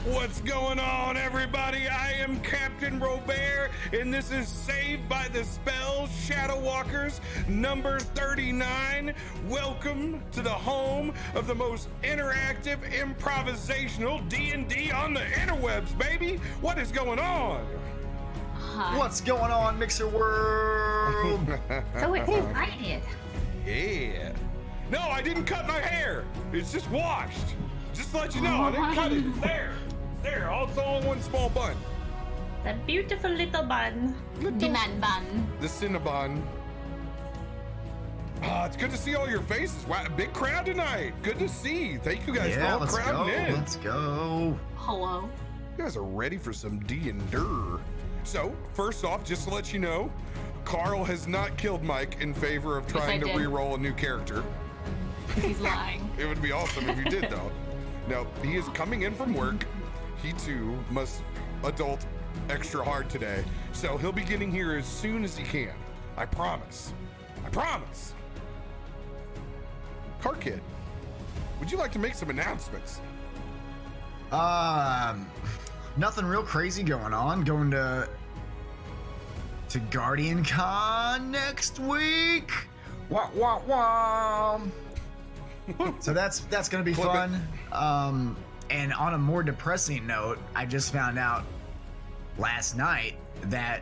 What's going on, everybody? I am CaptainRoBear, and this is Saved by the Spell Shadow Walkers number 39. Welcome to the home of the most interactive, improvisational D&D on the interwebs, baby. What is going on? What's going on, Mixer World? So excited. Yeah. No, I didn't cut my hair. It's just washed. Just to let you know, I didn't cut it. It's there. It's there. All it's all in one small bun. That beautiful little bun. The man bun. The Cinnabon. It's good to see all your faces. Wow, big crowd tonight. Good to see. Thank you guys for all crowding in. Let's go. Hello. You guys are ready for some D&D. So, first off, just to let you know, Carl has not killed Mike in favor of trying to re-roll a new character. He's lying. It would be awesome if you did, though. No, he is coming in from work. He, too, must adult extra hard today. So he'll be getting here as soon as he can. I promise. I promise. Car Kid, would you like to make some announcements? Nothing real crazy going on. Going to Guardian Con next week. Wah wah wah. So that's gonna be fun. And on a more depressing note, I just found out last night that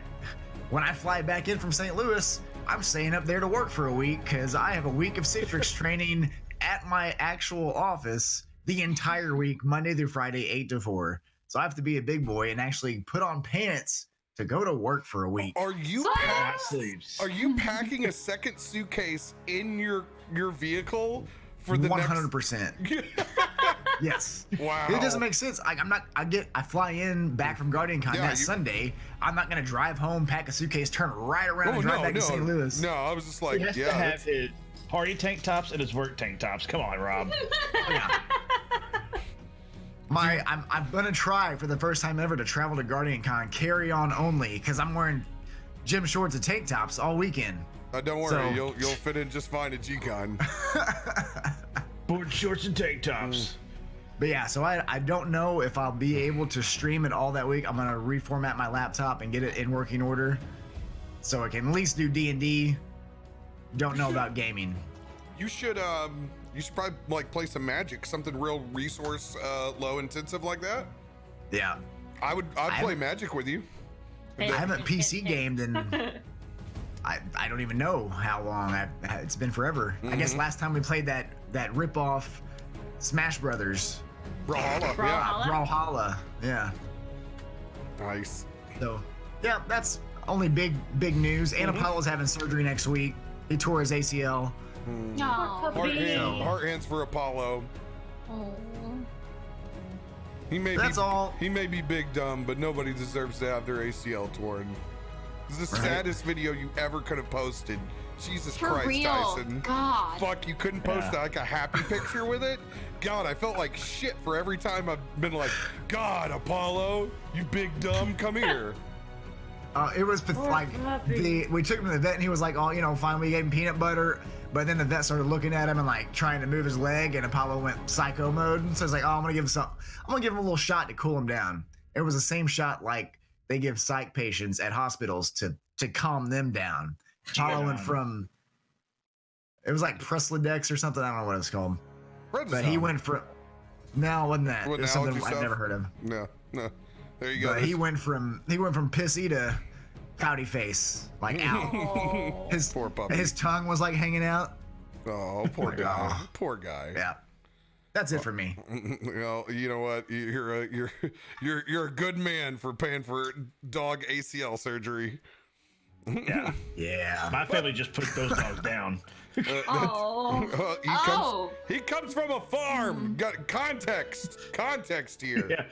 when I fly back in from St. Louis, I'm staying up there to work for a week because I have a week of Citrix training at my actual office the entire week, Monday through Friday, 8 to 4. So I have to be a big boy and actually put on pants to go to work for a week. Are you packing a second suitcase in your vehicle for the 100%? Yes. Wow. It doesn't make sense. I fly in back from Guardian Con that Sunday. I'm not gonna drive home, pack a suitcase, turn right around and drive back to St. Louis. No, I was just like, he has to have his party tank tops and his work tank tops. Come on, Rob. Yeah. I'm gonna try for the first time ever to travel to Guardian Con carry on only because I'm wearing gym shorts and tank tops all weekend. Don't worry, you'll fit in just fine at G-Con. Board shorts and tank tops. But yeah, so I don't know if I'll be able to stream it all that week. I'm gonna reformat my laptop and get it in working order so I can at least do D&D. Don't know about gaming. You should probably like play some Magic, something real resource low intensive like that. Yeah. I'd play Magic with you. I haven't PC gamed in I don't even know how long. It's been forever. Mm-hmm. I guess last time we played that rip-off Smash Brothers. Brawlhalla. Yeah. Nice. So, yeah, that's only big news. And Apollo's having surgery next week. He tore his ACL. Heart hands for Apollo. Oh. He may be big dumb, but nobody deserves to have their ACL torn. This is the saddest video you ever could have posted. Jesus For Christ, real. Tyson. God. Fuck, you couldn't post like a happy picture with it? God, I felt like shit for every time I've been like, God, Apollo, you big dumb, come here. It was like we took him to the vet and he was like, oh, fine, we gave him peanut butter. But then the vet started looking at him and like trying to move his leg, and Apollo went psycho mode. So it's like, I'm gonna give him a little shot to cool him down. It was the same shot like they give psych patients at hospitals to calm them down. Apollo went from, it was like Presidex or something. I don't know what it's called. But he went from, no, it wasn't that. It was something I've never heard of. No. There you go. But he went from pissy to pouty face, like out. His poor puppy. His tongue was like hanging out. Oh, poor guy. Poor guy. Yeah. That's it for me. Well, you know what? You're a good man for paying for dog ACL surgery. Yeah. Yeah. My family just put those dogs down. He comes from a farm. Got context here. Yeah.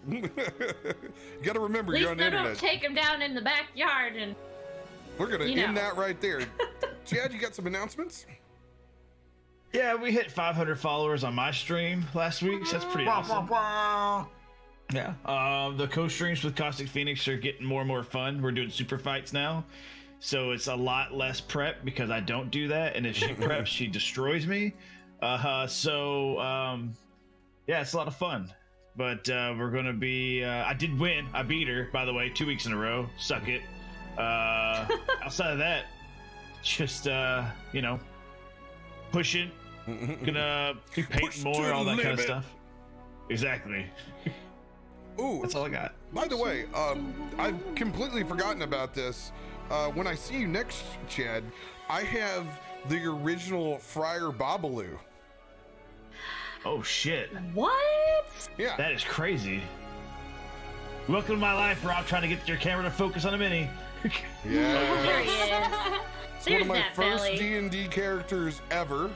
You got to remember, At you're least on the they internet. don't take him down in the backyard and. We're gonna you end know. that right there. Chad, you got some announcements? Yeah, we hit 500 followers on my stream last week, so that's pretty awesome. Yeah. The co-streams with Caustic Phoenix are getting more and more fun. We're doing super fights now. So it's a lot less prep because I don't do that. And if she preps, she destroys me. Yeah, it's a lot of fun. But we're going to be... I did win. I beat her, by the way, 2 weeks in a row. Suck it. Outside of that, just, pushing. Gonna be painting Push more, to all that kind of limit. stuff. Exactly. Ooh, That's all I got. by the way, I've completely forgotten about this. When I see you next, Chad, I have the original Friar Babalu. Oh, shit. What? Yeah. That is crazy. Welcome to my life, Rob, trying to get your camera to focus on a mini. Yeah. There he is. It's one of There's my that first belly. D&D characters ever.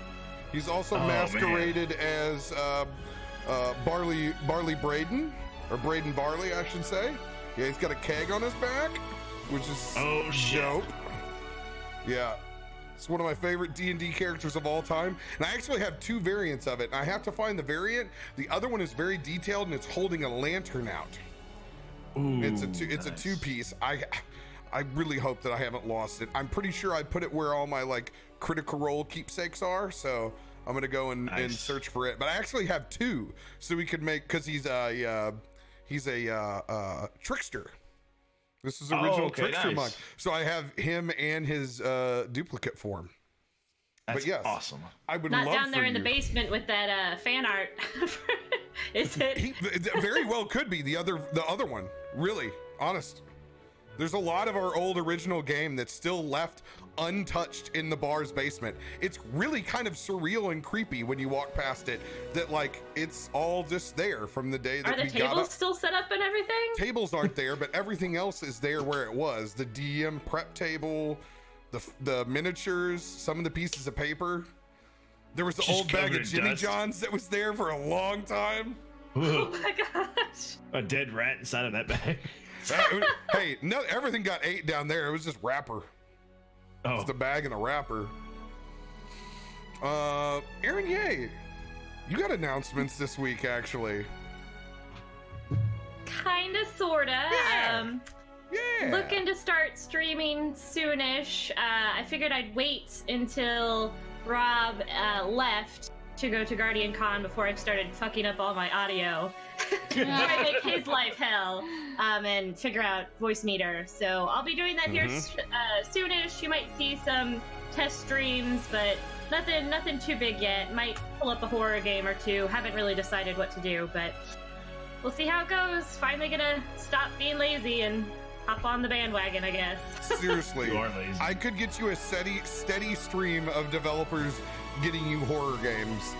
He's also Oh, masqueraded as Barley Braden, or Braden Barley, I should say. Yeah, he's got a keg on his back, which is dope. Yeah, it's one of my favorite D&D characters of all time, and I actually have two variants of it. And I have to find the variant. The other one is very detailed, and it's holding a lantern out. Ooh, It's a nice. two-piece. I really hope that I haven't lost it. I'm pretty sure I put it where all my like Critical Role keepsakes are, so I'm gonna go and search for it. But I actually have two, so we could make, because he's a trickster. This is original trickster nice. monk. So I have him and his duplicate form. That's But yes, awesome. I would Not love down there for in the you. basement with that fan art. Is it? He very well could be the other one. Really, honest. There's a lot of our old original game that's still left untouched in the bar's basement. It's really kind of surreal and creepy when you walk past it, that like it's all just there from the day that Are the we got up. tables still set up and everything? Tables aren't there, but everything else is there where it was. The DM prep table, the miniatures, some of the pieces of paper. There was the Just old bag covered of in Jimmy dust. John's that was there for a long time. Oh my gosh. A dead rat inside of that bag. Hey, no, everything got ate down there. It was just wrapper. Oh, It's the bag and the wrapper. Aaron, yay! You got announcements this week, actually. Kinda, sorta. Yeah. Yeah. Looking to start streaming soonish. I figured I'd wait until Rob left to go to Guardian Con before I started fucking up all my audio. Try to make his life hell, and figure out voice meter. So I'll be doing that here soonish. You might see some test streams, but nothing too big yet. Might pull up a horror game or two. Haven't really decided what to do, but we'll see how it goes. Finally gonna stop being lazy and hop on the bandwagon, I guess. Seriously, You are lazy. I could get you a steady stream of developers getting you horror games.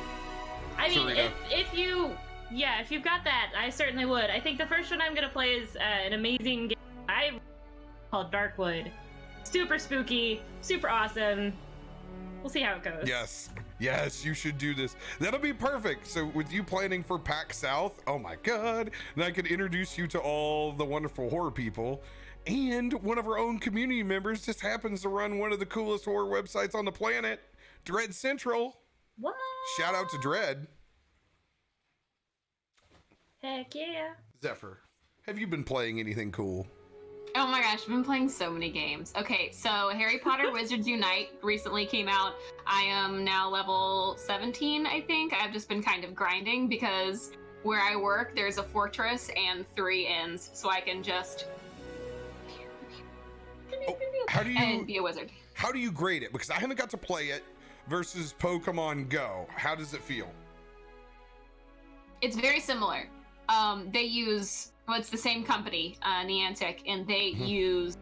I mean, Serena. if you've got that, I certainly would. I think the first one I'm gonna play is an amazing game called Darkwood. Super spooky, super awesome. We'll see how it goes. Yes, you should do this. That'll be perfect. So with you planning for PAX South, oh my God, and I could introduce you to all the wonderful horror people. And one of our own community members just happens to run one of the coolest horror websites on the planet, Dread Central. What? Shout out to Dread. Heck yeah. Zephyr, have you been playing anything cool? Oh my gosh, I've been playing so many games. Okay, so Harry Potter Wizards Unite recently came out. I am now level 17, I think. I've just been kind of grinding because where I work, there's a fortress and 3 inns, so I can just How do and you be a wizard. how do you grade it? Because I haven't got to play it versus Pokemon Go. How does it feel? It's very similar. They use, well, it's the same company, Niantic, and they use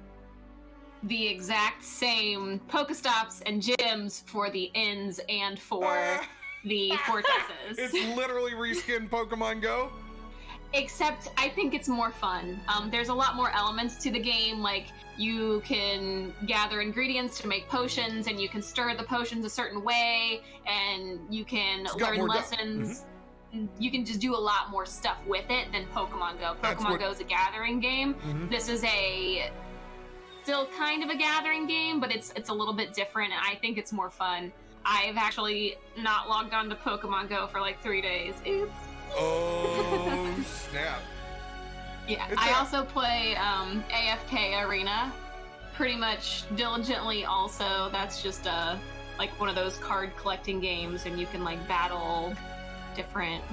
the exact same Pokestops and gyms for the inns and for the fortresses. It's literally reskinned Pokemon Go. Except I think it's more fun. There's a lot more elements to the game, like you can gather ingredients to make potions, and you can stir the potions a certain way, and you can It's got learn more lessons. you can just do a lot more stuff with it than Pokemon Go. That's Pokemon Go is a gathering game. This is still kind of a gathering game, but it's a little bit different, and I think it's more fun. I've actually not logged on to Pokemon Go for like 3 days. Oops. Oh, snap. Yeah, I also play AFK Arena pretty much diligently also. That's just like one of those card collecting games, and you can like battle different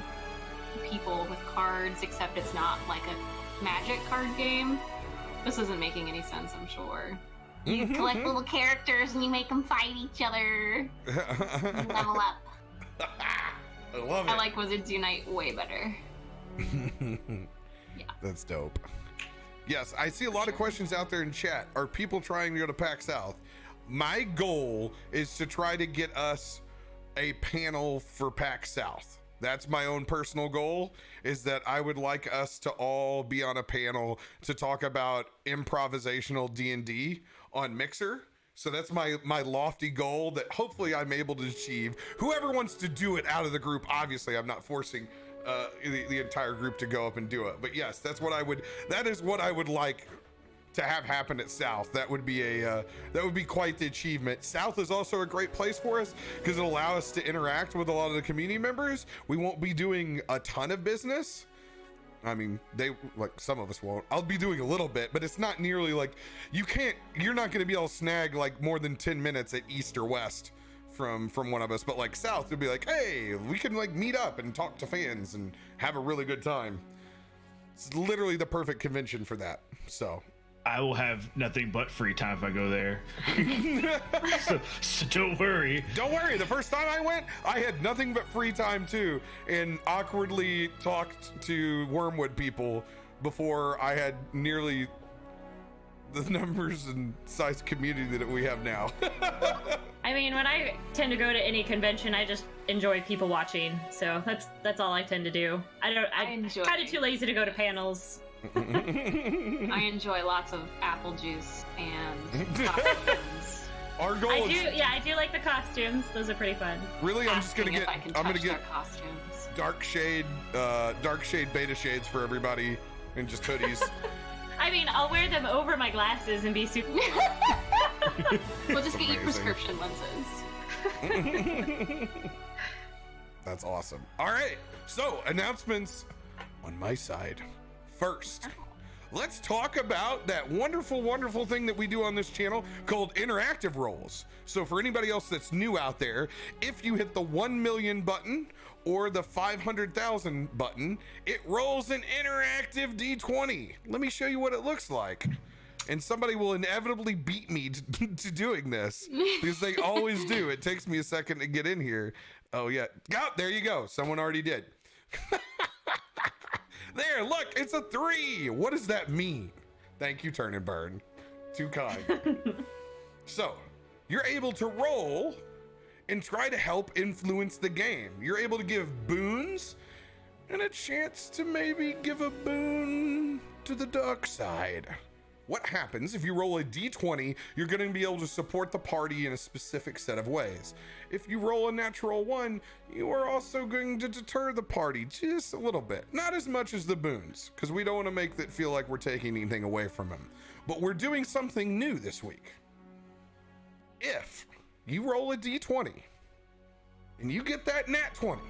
people with cards, except it's not like a Magic card game. This isn't making any sense, I'm sure. You collect little characters and you make them fight each other. Level up. I love it. I like Wizards Unite way better. Yeah. That's dope. Yes, I see a lot of questions out there in chat. Are people trying to go to PAX South? My goal is to try to get us a panel for PAX South. That's my own personal goal, is that I would like us to all be on a panel to talk about improvisational D&D on Mixer. So that's my lofty goal that hopefully I'm able to achieve. Whoever wants to do it out of the group, obviously I'm not forcing the entire group to go up and do it. But yes, that is what I would like to have happen at South. That would be quite the achievement. South is also a great place for us because it'll allow us to interact with a lot of the community members. We won't be doing a ton of business. I mean, some of us won't. I'll be doing a little bit, but it's not nearly like you're not going to be able to snag like more than 10 minutes at East or West from one of us. But like South would be like, hey, we can like meet up and talk to fans and have a really good time. It's literally the perfect convention for that. So I will have nothing but free time if I go there. so don't worry. Don't worry. The first time I went, I had nothing but free time too, and awkwardly talked to Wormwood people before I had nearly the numbers and size community that we have now. I mean, when I tend to go to any convention, I just enjoy people watching. So that's all I tend to do. I'm kind of too lazy to go to panels. I enjoy lots of apple juice and costumes. Our goal I do like the costumes. Those are pretty fun. Really, I'm gonna get costumes. dark shade beta shades for everybody and just hoodies. I mean, I'll wear them over my glasses and be super. We'll just get you prescription lenses. That's awesome. All right, so announcements on my side. First, let's talk about that wonderful, wonderful thing that we do on this channel called interactive roles. So for anybody else that's new out there, if you hit the 1 million button or the 500,000 button, it rolls an interactive D20. Let me show you what it looks like. And somebody will inevitably beat me to doing this because they always do. It takes me a second to get in here. Oh yeah, there you go. Someone already did. There, look, it's a 3. What does that mean? Thank you, Turn and Burn. Too kind. So, you're able to roll and try to help influence the game. You're able to give boons and a chance to maybe give a boon to the dark side. What happens if you roll a d20, you're going to be able to support the party in a specific set of ways. If you roll a natural 1, you are also going to deter the party just a little bit. Not as much as the boons, because we don't want to make it feel like we're taking anything away from them. But we're doing something new this week. If you roll a d20 and you get that nat 20,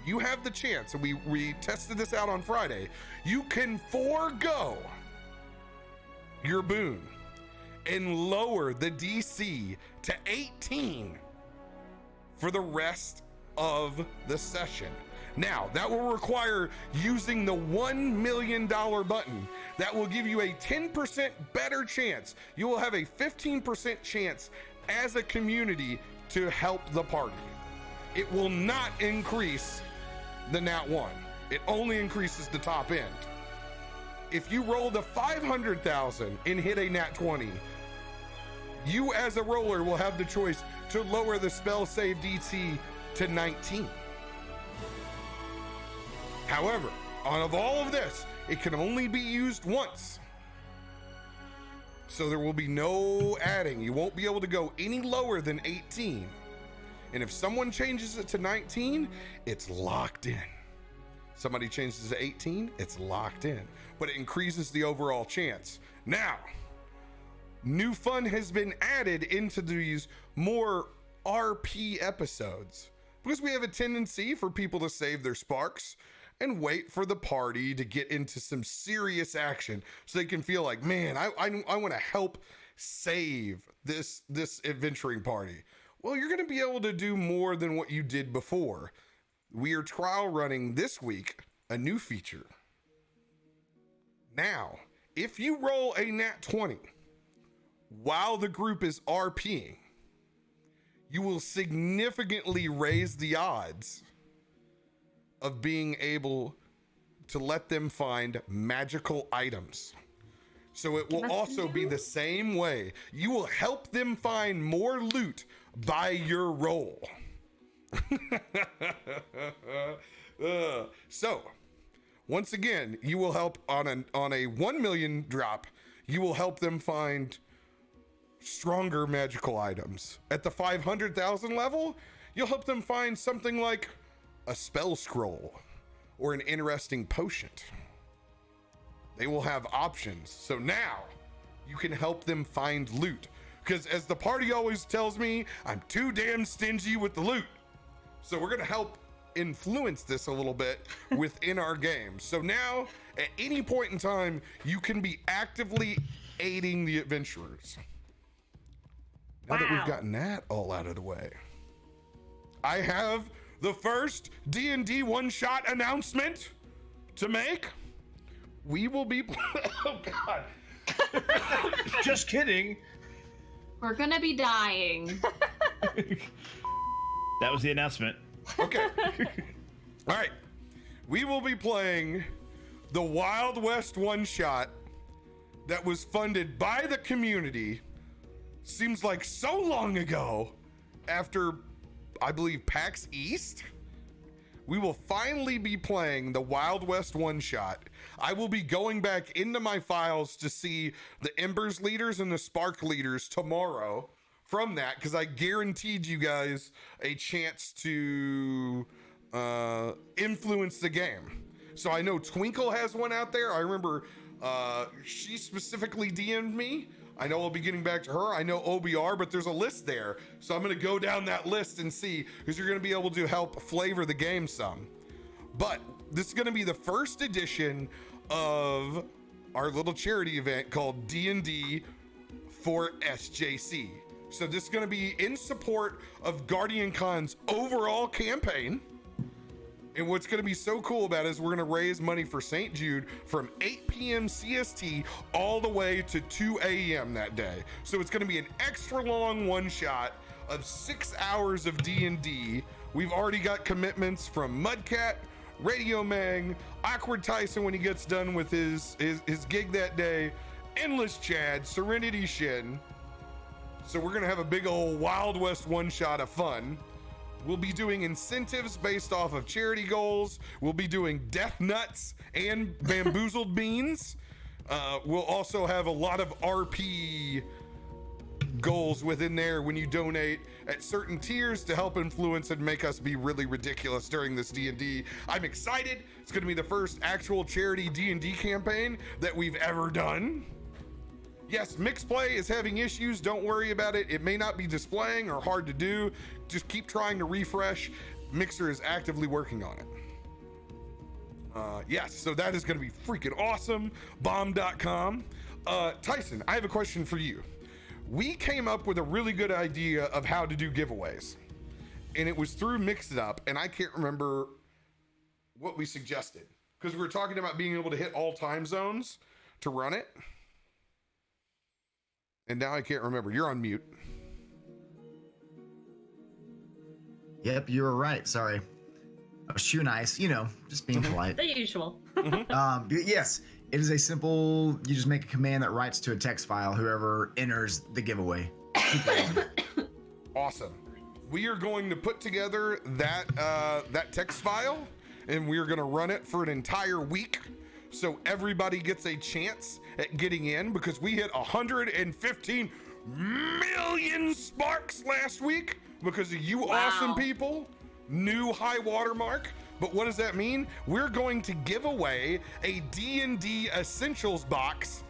you have the chance, and we tested this out on Friday, you can forego your boon and lower the DC to 18 for the rest of the session. Now, that will require using the $1 million button. That will give you a 10% better chance. You will have a 15% chance as a community to help the party. It will not increase the nat 1. It only increases the top end. If you roll the 500,000 and hit a nat 20, you as a roller will have the choice to lower the spell save DC to 19. However, of all of this, it can only be used once. So there will be no adding. You won't be able to go any lower than 18. And if someone changes it to 19, it's locked in. Somebody changes it to 18, it's locked in. But it increases the overall chance. Now, new fun has been added into these more RP episodes because we have a tendency for people to save their sparks and wait for the party to get into some serious action so they can feel like, man, I want to help save this adventuring party. Well, you're going to be able to do more than what you did before. We are trial running this week a new feature. Now, if you roll a nat 20 while the group is RPing, you will significantly raise the odds of being able to let them find magical items. So it will also be the same way. You will help them find more loot by your roll. So, once again, you will help on a 1 million drop. You will help them find stronger magical items. At the 500,000 level, you'll help them find something like a spell scroll or an interesting potion. They will have options. So now you can help them find loot. Because as the party always tells me, I'm too damn stingy with the loot. So we're gonna help influence this a little bit within our game. So now, at any point in time, you can be actively aiding the adventurers. Now that we've gotten that all out of the way, I have the first D&D one-shot announcement to make. We will be... Oh, God. Just kidding. We're gonna be dying. That was the announcement. Okay. All right. We will be playing the Wild West one-shot that was funded by the community. Seems like so long ago, after, I believe, PAX East. We will finally be playing the Wild West one-shot. I will be going back into my files to see the Embers leaders and the Spark leaders tomorrow from that, because I guaranteed you guys a chance to influence the game. So I know Twinkle has one out there. I remember she specifically DM'd me. I know I'll be getting back to her. I know OBR, but there's a list there. So I'm going to go down that list and see, because you're going to be able to help flavor the game some. But this is going to be the first edition of our little charity event called D&D for SJC. So this is going to be in support of Guardian Con's overall campaign. And what's going to be so cool about it is we're going to raise money for St. Jude from 8 p.m. CST all the way to 2 a.m. that day. So it's going to be an extra long one shot of 6 hours of D&D. We've already got commitments from Mudcat, Radio Mang, Awkward Tyson when he gets done with his gig that day, Endless Chad, Serenity Shin. So we're going to have a big old Wild West one shot of fun. We'll be doing incentives based off of charity goals. We'll be doing death nuts and bamboozled beans. We'll also have a lot of RP goals within there when you donate at certain tiers to help influence and make us be really ridiculous during this D&D. I'm excited. It's going to be the first actual charity D&D campaign that we've ever done. Yes, mixed play is having issues. Don't worry about it. It may not be displaying or hard to do. Just keep trying to refresh. Mixer is actively working on it. Yes, so that is going to be freaking awesome. Bomb.com. Tyson, I have a question for you. We came up with a really good idea of how to do giveaways, and it was through Mix It Up, and I can't remember what we suggested because we were talking about being able to hit all time zones to run it. And now I can't remember. You're on mute. Yep, you were right. Sorry. I was shoe nice, just being polite. The usual. But yes, it is a simple, you just make a command that writes to a text file, whoever enters the giveaway. Awesome. We are going to put together that text file, and we are going to run it for an entire week. So everybody gets a chance at getting in, because we hit 115 million sparks last week. because of you awesome people. New high watermark. But what does that mean? We're going to give away a D&D Essentials box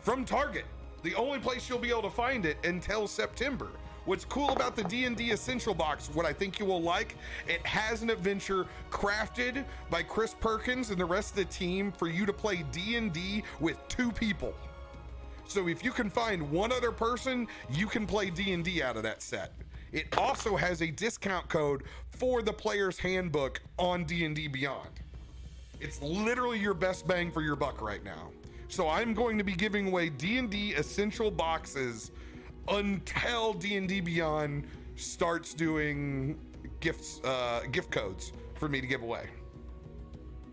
from Target. The only place you'll be able to find it until September. What's cool about the D&D Essential box, what I think you will like, it has an adventure crafted by Chris Perkins and the rest of the team for you to play D&D with 2 people. So if you can find one other person, you can play D&D out of that set. It also has a discount code for the player's handbook on D&D Beyond. It's literally your best bang for your buck right now. So I'm going to be giving away D&D Essential boxes until D&D Beyond starts doing gift codes for me to give away.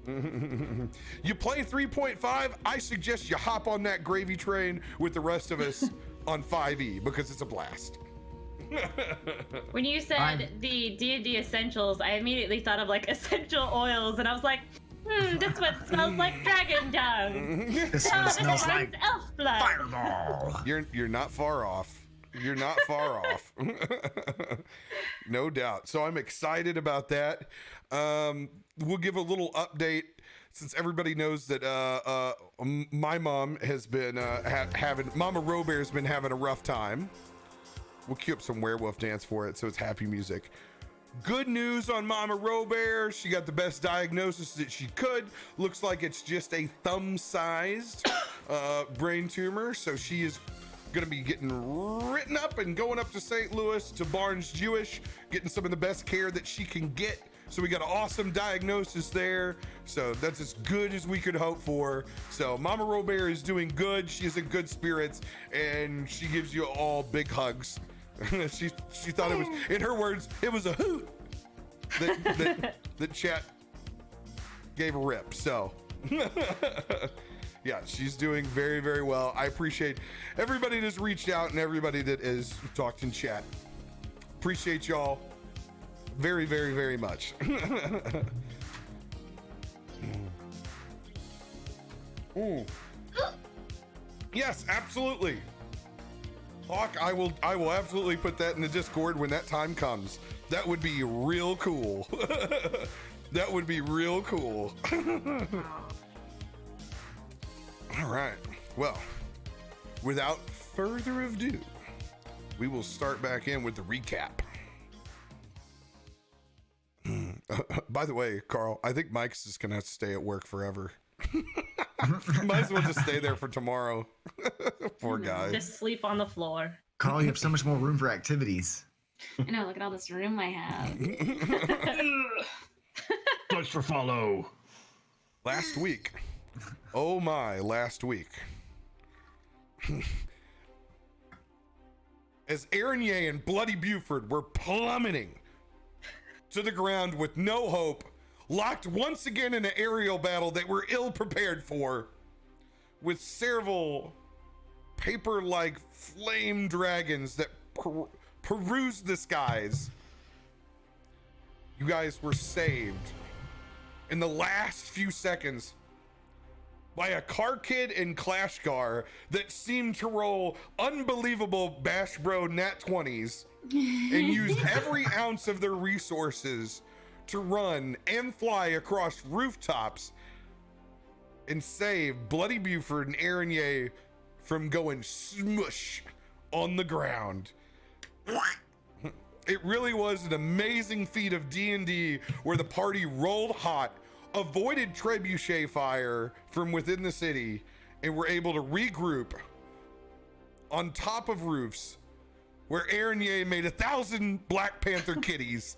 You play 3.5, I suggest you hop on that gravy train with the rest of us on 5e because it's a blast. When you said the D&D Essentials, I immediately thought of like essential oils, and I was like, this one smells like dragon dung. This one smells like elf blood. fireball. You're not far off. You're not far off. No doubt. So I'm excited about that. We'll give a little update since everybody knows that my mom has been Mama RoBear has been having a rough time. We'll cue up some werewolf dance for it so it's happy music. Good news on Mama RoBear. She got the best diagnosis that she could. Looks like it's just a thumb-sized brain tumor. So she is going to be getting written up and going up to St. Louis to Barnes Jewish, getting some of the best care that she can get. So we got an awesome diagnosis there. So that's as good as we could hope for. So Mama RoBear is doing good. She is in good spirits, and she gives you all big hugs. she thought it was, in her words, it was a hoot that chat gave a rip. So yeah, she's doing very, very well. I appreciate everybody that's reached out and everybody that has talked in chat. Appreciate y'all very, very, very much. Yes, absolutely. Hawk, I will absolutely put that in the Discord when that time comes. That would be real cool. That would be real cool. All right. Well, without further ado, we will start back in with the recap. By the way, Carl, I think Mike's just gonna have to stay at work forever. Might as well just stay there for tomorrow. Poor guy. Just sleep on the floor. Carl, you have so much more room for activities. I know, look at all this room I have. Touch for follow. Last week. Oh my, last week. As Aaron Ye and Bloody Buford were plummeting to the ground with no hope, locked once again in an aerial battle that we're ill prepared for, with several paper-like flame dragons that peruse the skies. You guys were saved in the last few seconds by a car kid in Clashgar that seemed to roll unbelievable Bash Bro nat 20s and used every ounce of their resources to run and fly across rooftops and save Bloody Buford and Aaron Ye from going smush on the ground. It really was an amazing feat of D&D where the party rolled hot, avoided trebuchet fire from within the city, and were able to regroup on top of roofs where Aaron Ye made 1,000 Black Panther kitties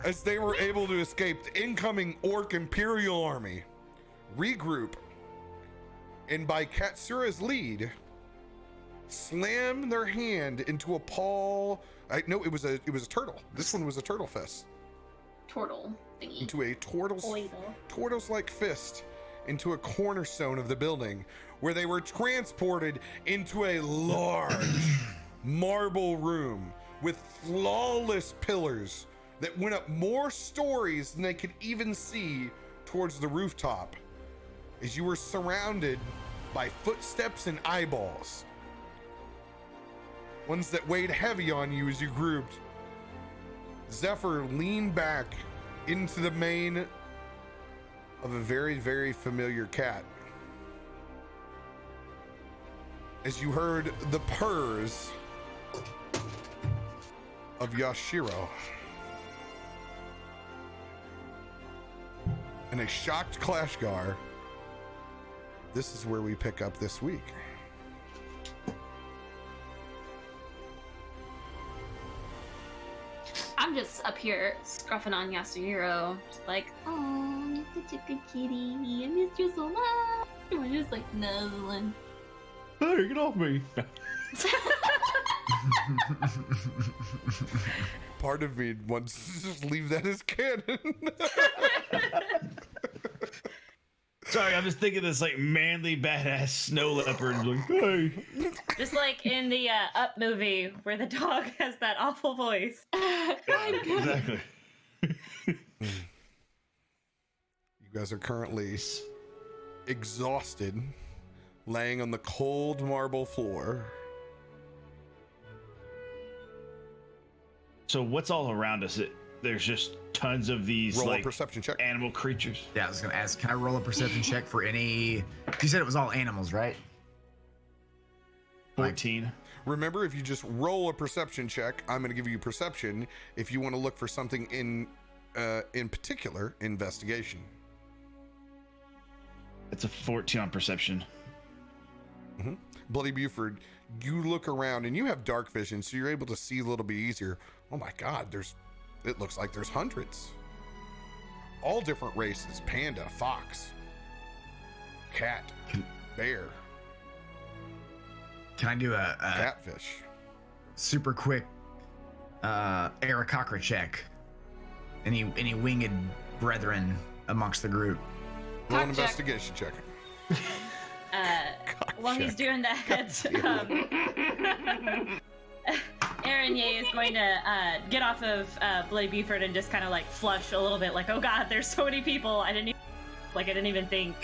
as they were able to escape the incoming Orc Imperial Army, regroup, and by Katsura's lead, slam their hand into a paw. No, it was a turtle. This one was a turtle fist. Turtle thingy. Into a tortoise-like fist into a cornerstone of the building, where they were transported into a large marble room with flawless pillars that went up more stories than they could even see towards the rooftop, as you were surrounded by footsteps and eyeballs. ones that weighed heavy on you as you grouped. Zephyr leaned back into the mane of a very, very familiar cat. As you heard the purrs of Yashiro. And a shocked Clashgar. This is where we pick up this week. I'm just up here scruffing on Yasuhiro, just like, oh, you're such a good kitty. I missed you so much. We're just like nuzzling. Hey, get off me. Part of me wants to just leave that as canon. Sorry, I'm just thinking this like manly badass snow leopard. Like, hey. Just like in the Up movie where the dog has that awful voice. Yeah, exactly. You guys are currently exhausted, laying on the cold marble floor. So what's all around us? There's just tons of these Roll a like perception check. animal creatures. Yeah, I was gonna ask, can I roll a perception check for any? You said it was all animals, right? 14. Remember, if you just roll a perception check, I'm going to give you perception. If you want to look for something in particular, investigation. It's a 14 on perception. Mm-hmm. Bloody Buford, you look around and you have dark vision, so you're able to see a little bit easier. Oh my God, it looks like there's hundreds. All different races: panda, fox, cat, bear, Can I do a catfish. super quick Aarakocra check? Any winged brethren amongst the group? Roll an Cock check. investigation check. While he's doing that, Aaron Ye is going to get off of Bloody Buford and just kind of like flush a little bit, like, oh God, there's so many people. I didn't even think.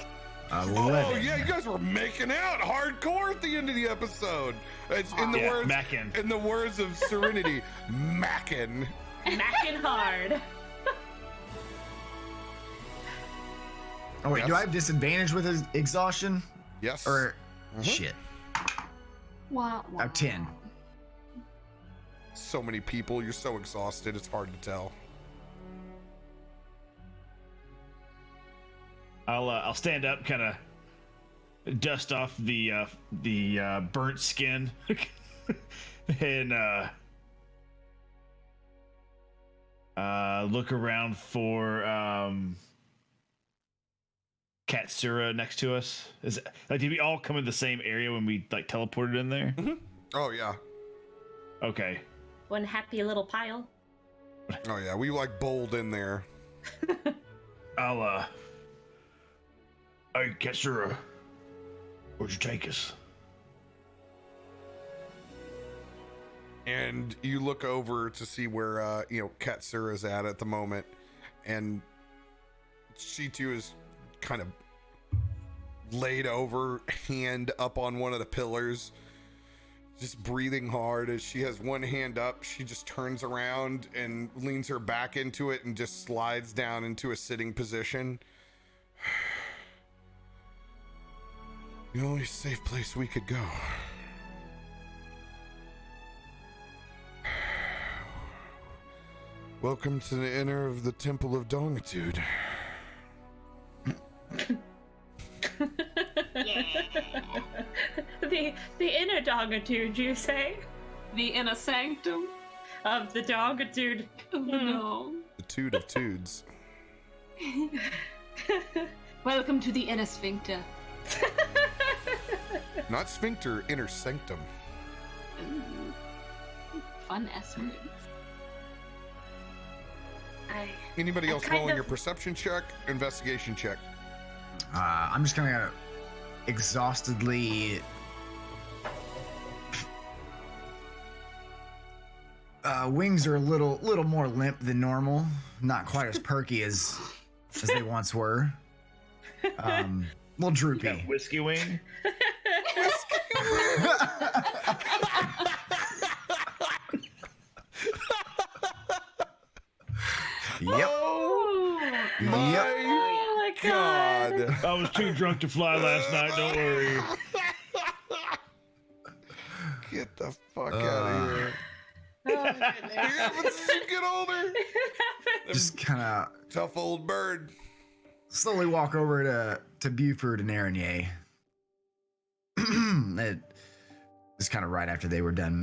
11. Oh yeah, you guys were making out hardcore at the end of the episode. It's in the words, mackin'. in the words of Serenity, mackin'. Mackin' hard. Oh wait, Yes. do I have disadvantage with his exhaustion? Yes. Or shit? Wow. Oh, 10. So many people, you're so exhausted, it's hard to tell. I'll stand up, kind of dust off the burnt skin, and look around for Katsura next to us. Did we all come in the same area when we like teleported in there? Mm-hmm. Oh yeah. Okay. One happy little pile. Oh yeah, we like bowled in there. Hey, Katsura, where'd you take us? And you look over to see where Katsura's at the moment, and she too is kind of laid over, hand up on one of the pillars, just breathing hard. As she has one hand up, she just turns around and leans her back into it and just slides down into a sitting position. The only safe place we could go. Welcome to the inner of the Temple of Dongitude. The inner dogitude, you say? The inner sanctum Of the dogitude. of the dog. The Tude of Tudes. Welcome to the inner sphincter. Not sphincter, inner sanctum. Ooh. Fun S words. Anybody I else kind rolling of- your perception check, investigation check? I'm just gonna exhaustedly wings are a little more limp than normal, not quite as perky as they once were. Little droopy. Got whiskey wing. Oh my God. I was too drunk to fly last night. Don't worry. Get the fuck out of here. Oh, It happens as you get older. Just kind of Tough old bird. slowly walk over to Buford and Aranier. It was kind of right after they were done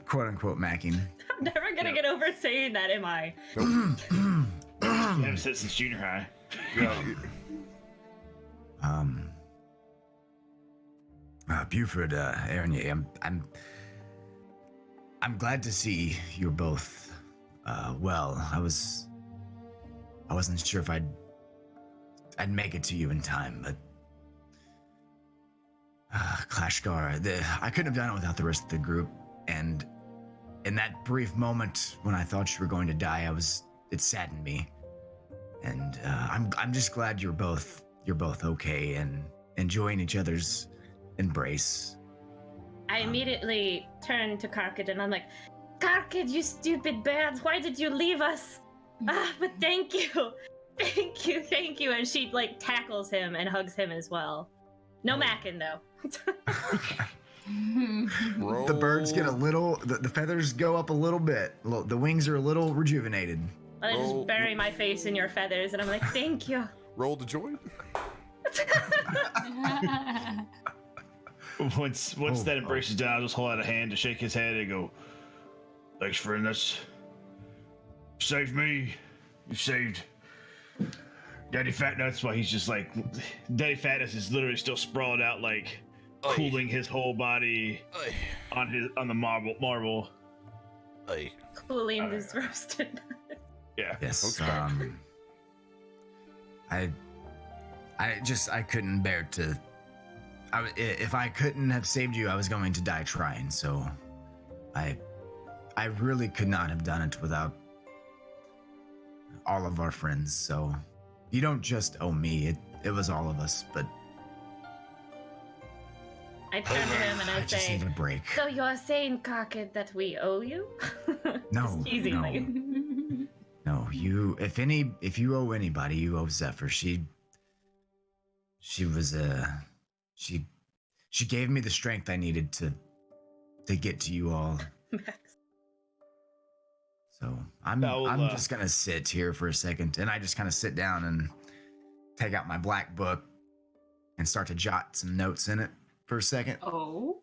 quote unquote macking. I'm never gonna get over saying that, am I? I haven't said since junior high. Yeah. Buford, Aranier, I'm glad to see you're both well. I wasn't sure if I'd make it to you in time, but Clashgar, I couldn't have done it without the rest of the group. And in that brief moment when I thought you were going to die, it saddened me. And I'm just glad you're both okay and enjoying each other's embrace. I immediately turned to Karkid and I'm like, Karkid, you stupid bird, why did you leave us? But thank you. Thank you. And she like tackles him and hugs him as well. No macking though. The birds get the feathers go up a little bit. The wings are a little rejuvenated. I just bury my face in your feathers and I'm like, thank you. Roll to join. Once that embrace is done, I'll just hold out a hand to shake his head and go, thanks, friend. That's saved me. You saved Daddy Fatnuts. While he's just like, Daddy Fatnuts is literally still sprawled out, like cooling his whole body on the marble. Cooling this roasted. Yeah. Yes. I couldn't bear to. If I couldn't have saved you, I was going to die trying. So, I really could not have done it without all of our friends. So, you don't just owe me. It was all of us. But I turn to him and I just say, need a break. so you're saying, Karkid, that we owe you? No, Teasingly. no. If you owe anybody, you owe Zephyr. She gave me the strength I needed to get to you all. So I'm just gonna sit here for a second, and I just kind of sit down and take out my black book and start to jot some notes in it for a second. Oh.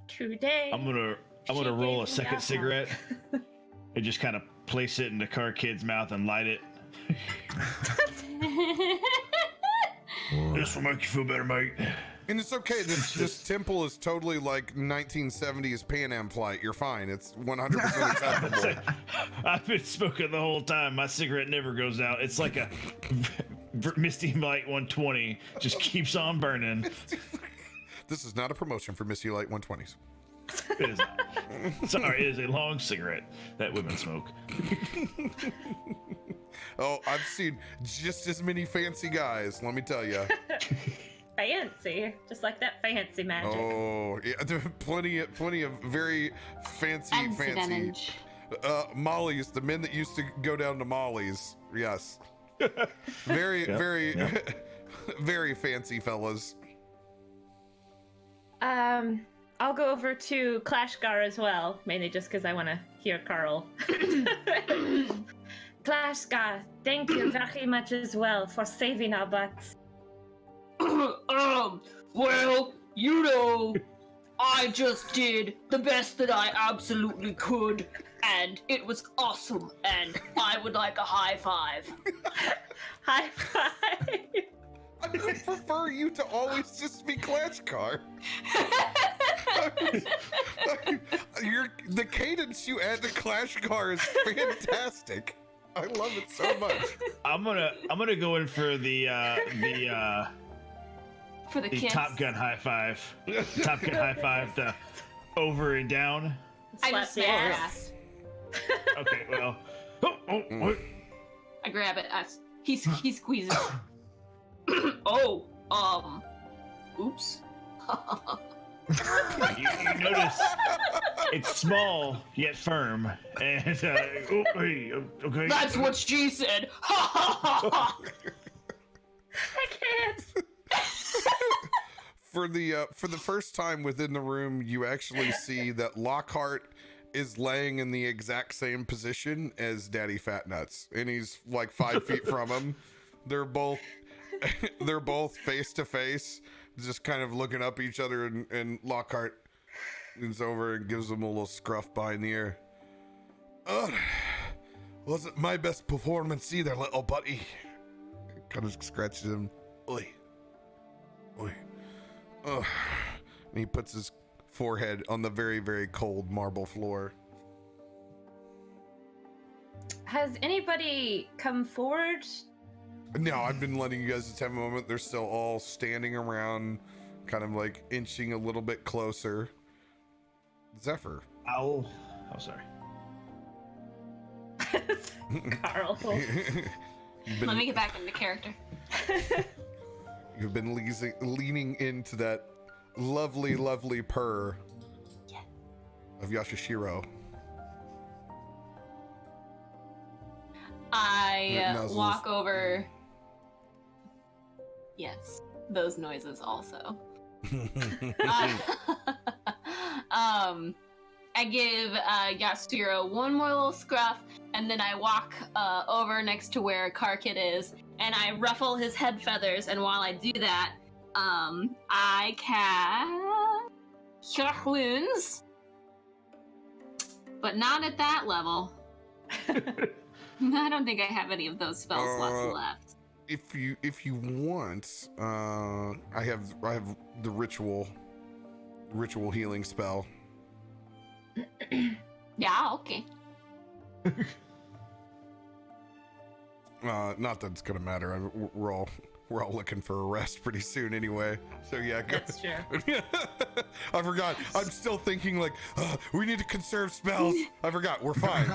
True day. I'm gonna roll a second cigarette and just kind of place it in the car kid's mouth and light it. This will make you feel better, mate. And it's okay. This temple is totally like 1970s Pan Am flight. You're fine. It's 100% acceptable. I've been smoking the whole time. My cigarette never goes out. It's like a Misty Light 120. Just keeps on burning. This is not a promotion for Misty Light 120s. It is not. Sorry, it is a long cigarette that women smoke. Oh, I've seen just as many fancy guys, let me tell you. Fancy. Just like that fancy magic. Oh, yeah, there are plenty of very fancy. Molly's, the men that used to go down to Molly's. Yes. Very, very fancy fellas. I'll go over to Clashgar as well, mainly just because I want to hear Carl. Clashgar, thank you very much as well for saving our butts. Well, you know, I just did the best that I absolutely could, and it was awesome, and I would like a high five. High five. I would prefer you to always just be Clashgar. The cadence you add to Clashgar is fantastic. I love it so much. I'm gonna go in for the kiss. Top Gun high five. Top Gun high five. The over and down. I just the ass. Okay, well. I grab it. He squeezes. Oops. You notice It's small yet firm, and okay. That's what she said. I can't. For the first time within the room, you actually see that Lockhart is laying in the exact same position as Daddy Fat Nuts, and he's like 5 feet from him. They're both face to face, just kind of looking up at each other, and Lockhart leans over and gives him a little scruff behind the ear. Wasn't my best performance either, little buddy. Kind of scratches him. Oi. And he puts his forehead on the very, very cold marble floor. Has anybody come forward? No, I've been letting you guys just have a moment. They're still all standing around, kind of like inching a little bit closer. Zephyr. Oh, sorry. Carl. Let me get back into character. You've been leaning into that lovely, lovely purr of Yashishiro. I walk over. Yes, those noises also. I give Yashiro one more little scruff, and then I walk over next to where Karkid is, and I ruffle his head feathers. And while I do that, I cast Cure Wounds, but not at that level. I don't think I have any of those spell slots left. If you want, I have the ritual healing spell. Yeah, okay. Not that it's gonna matter. We're all looking for a rest pretty soon anyway. So yeah, go. That's true. I forgot. I'm still thinking like we need to conserve spells. I forgot. We're fine.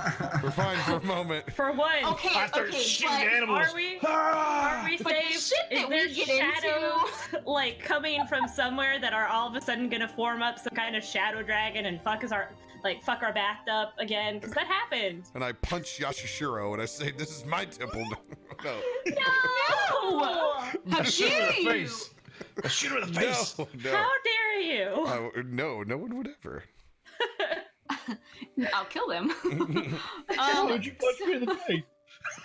We're fine for a moment. For one. Okay, After shooting animals. Are we But the safe? shit Is that there we get shadows like coming from somewhere that are all of a sudden gonna form up some kind of shadow dragon and fuck our bath up again? Because that happened. And I punch Yashishiro and I say, "This is my temple." No. No! How dare you! A shoot her in the face. No. How dare you? No one would ever. I'll kill them. Why would you punch me in the face?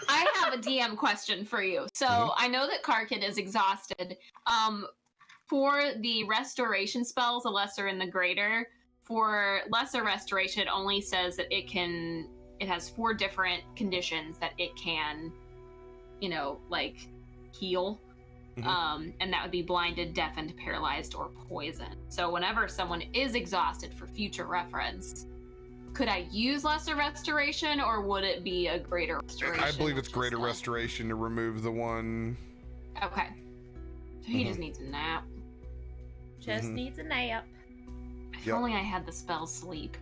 I have a DM question for you. So I know that Karkid is exhausted. For the restoration spells, the lesser and the greater, for lesser restoration, it only says that it has 4 different conditions that it can, like heal. And that would be blinded, deafened, paralyzed, or poison. So whenever someone is exhausted, for future reference, could I use lesser restoration, or would it be a greater restoration? I believe it's greater restoration to remove the one. Okay. So he just needs a nap. Just needs a nap. If only I had the spell sleep.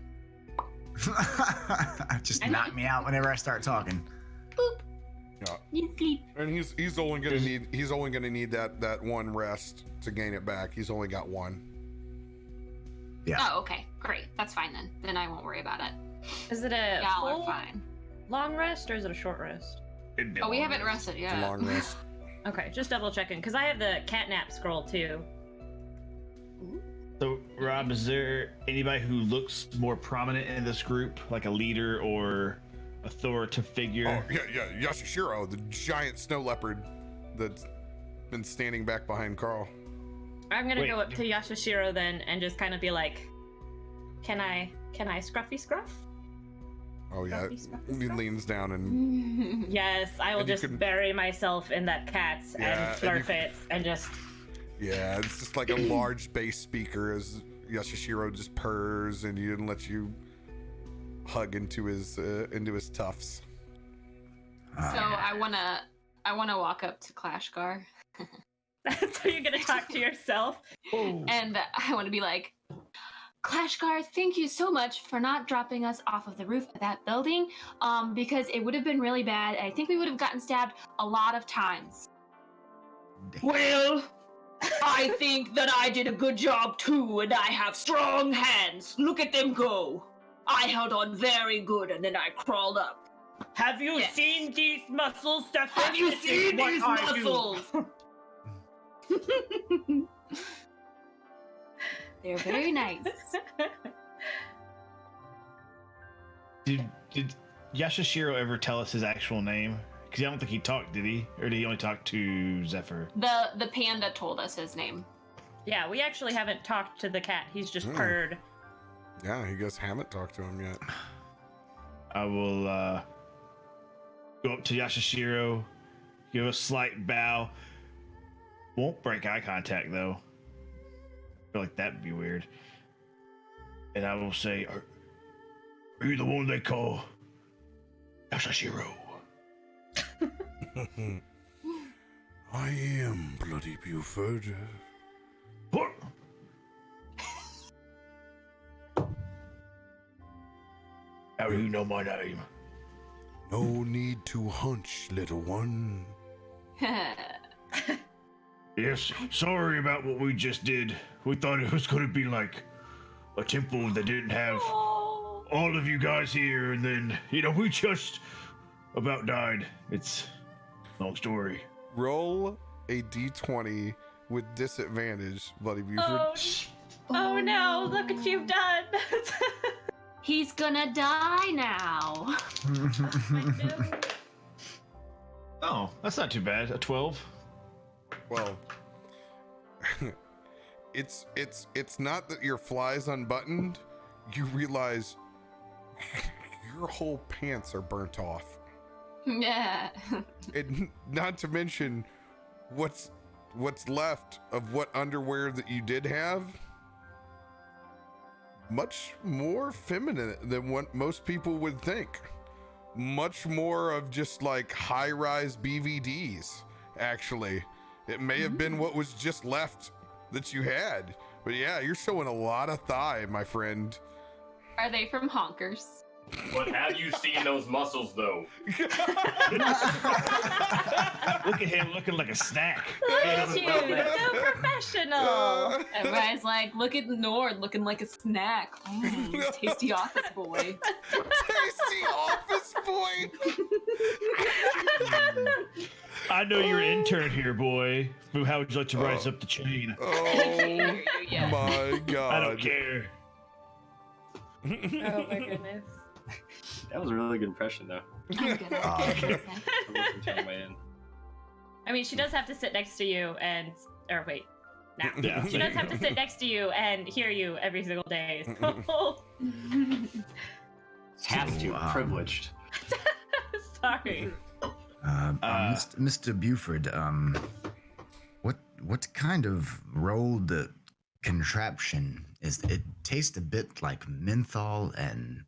Just knock me out whenever I start talking. Boop. Yeah. You sleep. And he's only gonna need that one rest to gain it back. He's only got one. Yeah. Oh, okay. Great. That's fine then. Then I won't worry about it. Is it a Y'all full are fine. long rest or is it a short rest? Oh, we haven't rested It's yet. a long rest. Okay, just double checking because I have the catnap scroll too. So, Rob, is there anybody who looks more prominent in this group, like a leader or authoritative figure? Oh yeah, Yashishiro, the giant snow leopard that's been standing back behind Carl. I'm gonna go up to Yashishiro then and just kind of be like, "Can I scruffy scruff?" Oh yeah, Scruffy, he scruff? leans down and Yes, I will And you just can- bury myself in that cat Yeah, and and slurp it and just. yeah, it's just like a large bass speaker as Yashishiro just purrs and you let you hug into his tufts. So I wanna walk up to Clashgar, So you're gonna talk to yourself? and I want to be like, Clashgar, thank you so much for not dropping us off of the roof of that building, because it would have been really bad. And I think we would have gotten stabbed a lot of times. Well, I think that I did a good job too, and I have strong hands. Look at them go. I held on very good, and then I crawled up. Have you Yes. seen these muscles, Stefan? Have you This is seen what these I do. muscles? They're very nice. Did Yashashiro ever tell us his actual name? Because I don't think he talked, did he? Or did he only talk to Zephyr? The panda told us his name. Yeah, we actually haven't talked to the cat. He's just purred. Yeah, you guys haven't talked to him yet. I will go up to Yashashiro, give a slight bow. Won't break eye contact, though. I feel like that would be weird. And I will say, are you the one they call Yashashiro? I am Bloody Buford. What? How do you know my name? No need to hunch, little one. Yes, sorry about what we just did. We thought it was going to be like a temple that didn't have all of you guys here, and then, we just about died. It's a long story. Roll a d20 with disadvantage, Bloody Buford. Oh no, look what you've done. He's gonna die now. Oh, that's not too bad. A 12. Well, it's not that your fly's unbuttoned. You realize your whole pants are burnt off. Yeah. And not to mention what's left of what underwear that you did have. Much more feminine than what most people would think. Much more of just like high-rise BVDs, actually. It may have been what was just left that you had. But yeah, you're showing a lot of thigh, my friend. Are they from Honkers? But have you seen those muscles, though? Look at him looking like a snack. Look at you, so professional. Everybody's like, look at Nord looking like a snack. Tasty office boy. Tasty office boy. I know you're an intern here, boy. But how would you like to rise up the chain? Oh Yeah. my god. I don't care. Oh my goodness. That was a really good impression, though. I'm good. I wasn't turning my end. I mean, she does have to sit next to you and, or wait, no. Yeah. She does have to sit next to you and hear you every single day. So. Has to. So, Privileged. Sorry. Mr. Buford, what kind of rolled contraption is it? Tastes a bit like menthol and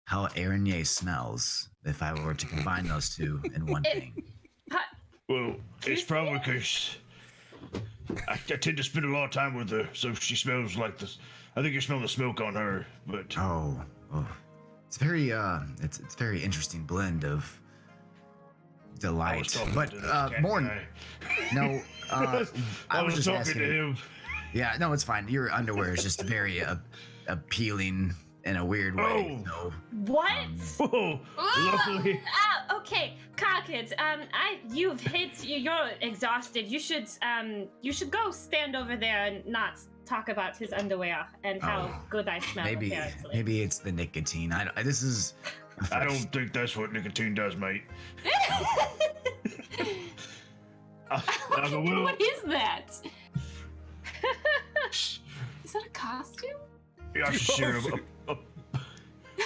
how Araignée smells. If I were to combine those two in one thing. Well, it's probably because I tend to spend a lot of time with her, so she smells like this. I think you smell the smoke on her, but Oh, it's very it's very interesting blend of I was delight. talking But to that cat more guy. no, I was just talking asking. to him. Yeah, no, it's fine. Your underwear is just very appealing in a weird way. Oh. So, What? Whoa, lovely. Okay, Cockets. You've hit. You're exhausted. You should go stand over there and not talk about his underwear and how good I smell. maybe it's the nicotine. This is. I don't think that's what nicotine does, mate. What is that? Is that a costume? Yashashiro,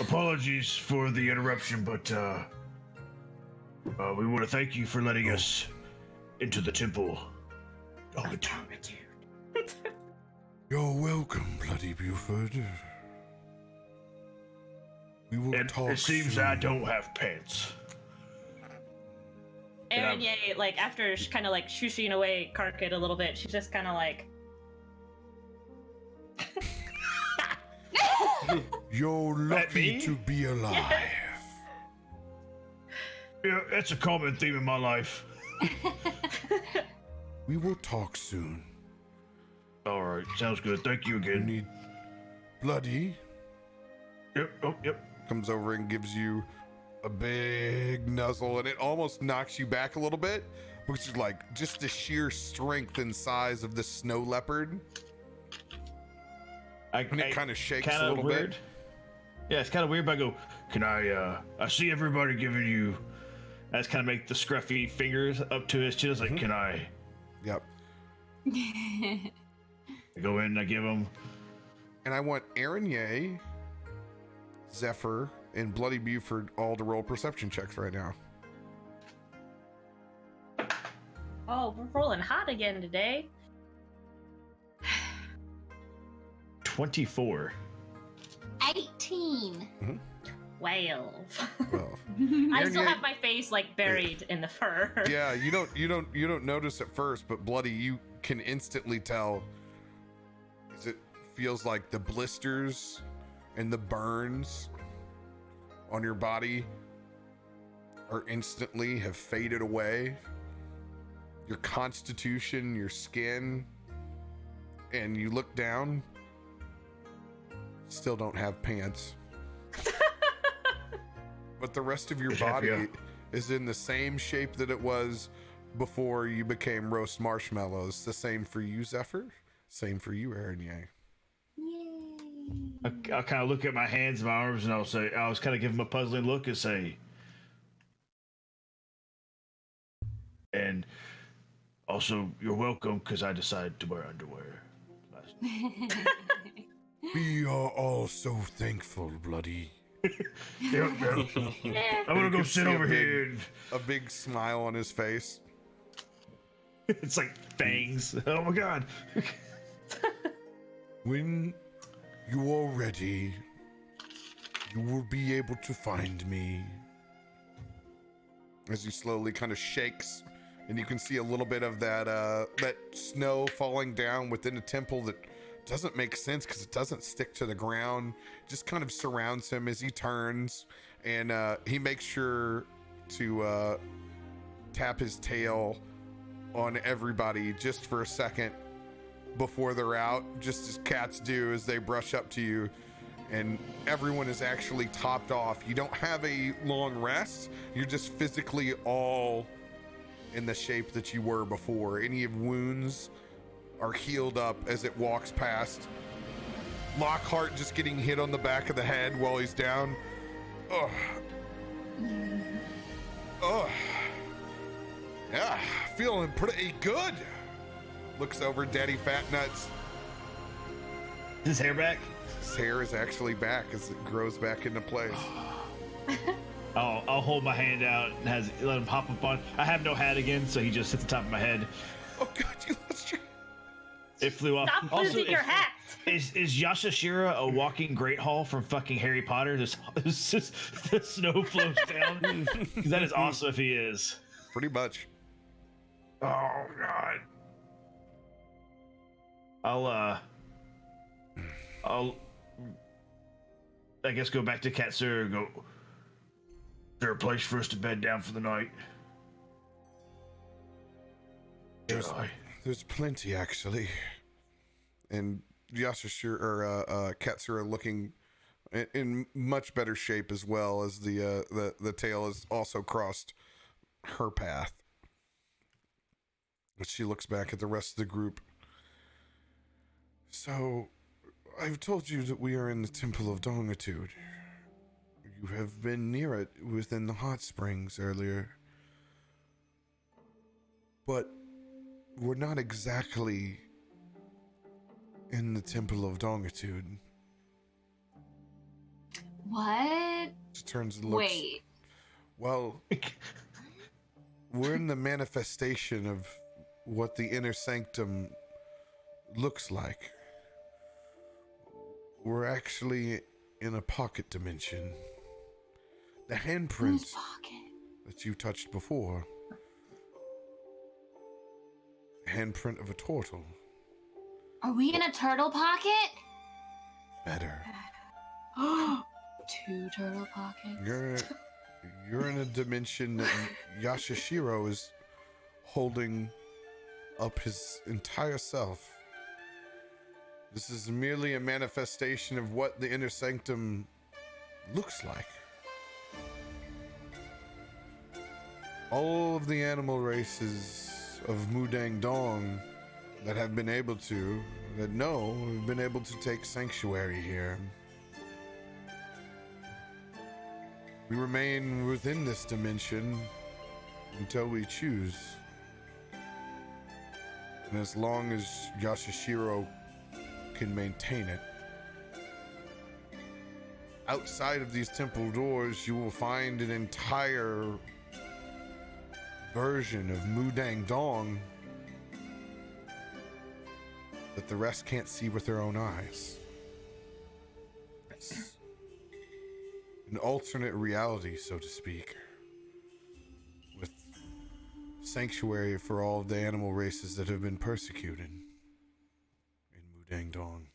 apologies for the interruption, but we want to thank you for letting us into the temple. You're welcome, Bloody Buford. We will And talk it seems soon. I don't have pants. Araignée, like after kind of like shushing away Karkit a little bit, she's just kind of like. You're lucky me? to be alive. Yeah, that's a common theme in my life. We will talk soon. All right, sounds good. Thank you You again. need Bloody. Yep. Oh, yep. Comes over and gives you a big nuzzle, and it almost knocks you back a little bit, which is like just the sheer strength and size of the snow leopard. And it kind of shakes a little bit. Yeah, it's kind of weird, but I go, can I see everybody giving you, I just kind of make the scruffy fingers up to his chin. It's like, can I? Yep. I go in and I give him. And I want Aaron Ye, Zephyr, and Bloody Buford all to roll perception checks right now. Oh, we're rolling hot again today. 24. 18. 12. Well, I still have my face like buried in the fur. yeah, you don't notice at first, but Bloody, you can instantly tell. It feels like the blisters and the burns on your body are instantly have faded away. Your constitution, your skin, and you look down, still don't have pants. But the rest of your body is in the same shape that it was before you became roast marshmallows. The same for you, Zephyr. Same for you, Aaron Yang. I'll kind of look at my hands and my arms, and I'll kind of give him a puzzling look and say, and also, you're welcome, because I decided to wear underwear. We are all so thankful, Bloody. Yep. I'm gonna go sit over here. A big smile on his face. It's like fangs. Oh my god. When you are ready, you will be able to find me. As he slowly kind of shakes, and you can see a little bit of that snow falling down within the temple that doesn't make sense because it doesn't stick to the ground. Just kind of surrounds him as he turns, and he makes sure to tap his tail on everybody just for a second before they're out, just as cats do as they brush up to you. And everyone is actually topped off. You don't have a long rest. You're just physically all in the shape that you were before. Any wounds are healed up as it walks past. Lockhart just getting hit on the back of the head while he's down. Ugh. Ugh. Yeah, feeling pretty good. Looks over Daddy Fat Nuts. Is his hair back? His hair is actually back as it grows back into place. I'll hold my hand out and let him hop up on. I have no hat again, so he just hits the top of my head. Oh god, you lost your... It flew off. Stop losing your hats. Is Yashashira a walking Great Hall from fucking Harry Potter? The snow flows down. That is awesome if he is. Pretty much. Oh god. I'll I guess go back to Katsura and go, is there a place for us to bed down for the night? There's plenty, actually. And Yashashira or Katsura looking in much better shape as well, as the tail has also crossed her path. But she looks back at the rest of the group. So, I've told you that we are in the Temple of Dongitude. You have been near it within the hot springs earlier. But we're not exactly in the Temple of Dongitude. What? She turns and looks. Wait. Well, we're in the manifestation of what the inner sanctum looks like. We're actually in a pocket dimension. The handprints that you touched before. The handprint of a turtle. Are we in a turtle pocket? Better. 2 turtle pockets. You're in a dimension that Yashashiro is holding up his entire self. This is merely a manifestation of what the inner sanctum looks like all of the animal races of Mudang Dong that have been able to, have been able to take sanctuary here. We remain within this dimension until we choose. And as long as Yashishiro can maintain it. Outside of these temple doors, you will find an entire version of Mudang Dong that the rest can't see with their own eyes. It's an alternate reality, so to speak, with sanctuary for all of the animal races that have been persecuted in Mudang Dong.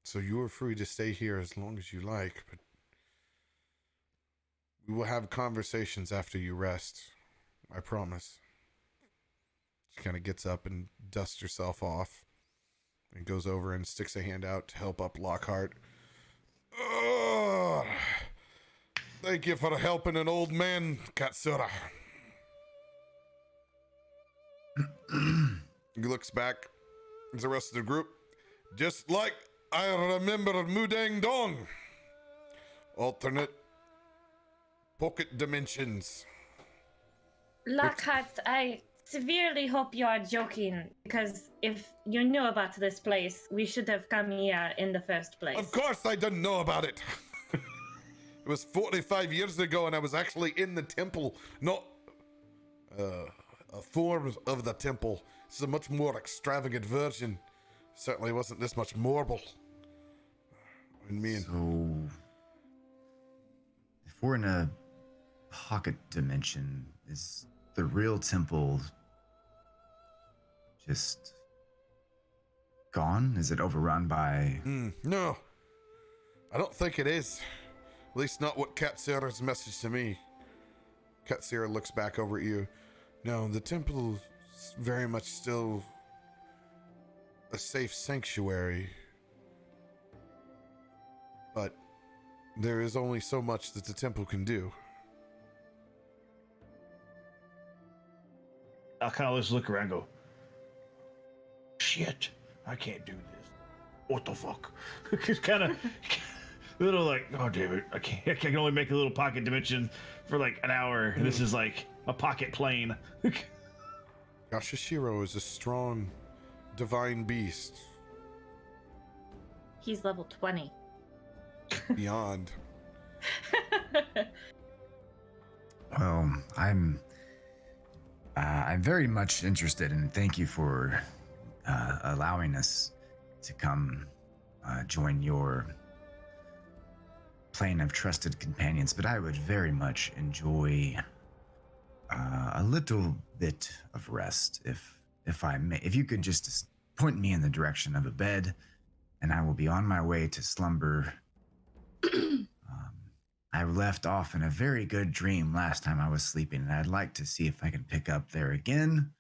So you are free to stay here as long as you like, but we will have conversations after you rest. I promise. She kind of gets up and dusts herself off and goes over and sticks a hand out to help up Lockhart. Thank you for helping an old man, Katsura. He looks back at the rest of the group. Just like I remember Mudang Dong. Alternate pocket dimensions. Lockhart, I severely hope you are joking, because if you knew about this place, we should have come here in the first place. Of course I didn't know about it. It was 45 years ago and I was actually in the temple, not a form of the temple. This is a much more extravagant version. Certainly wasn't this much marble. So, if we're in a pocket dimension, is the real temple just gone? Is it overrun by... No. I don't think it is. At least not what Katsura's message to me. Katsura looks back over at you. No, the temple is very much still a safe sanctuary. But there is only so much that the temple can do. I'll kind of just look around and go, shit, I can't do this. What the fuck? It's kind of little like, oh, damn it, I can only make a little pocket dimension for like an hour. And this is like a pocket plane. Yashishiro is a strong, divine beast. He's level 20. Beyond. Well, I'm very much interested, and thank you for allowing us to come join your plane of trusted companions. But I would very much enjoy a little bit of rest, if I may. If you could just point me in the direction of a bed, and I will be on my way to slumber. I left off in a very good dream last time I was sleeping, and I'd like to see if I can pick up there again.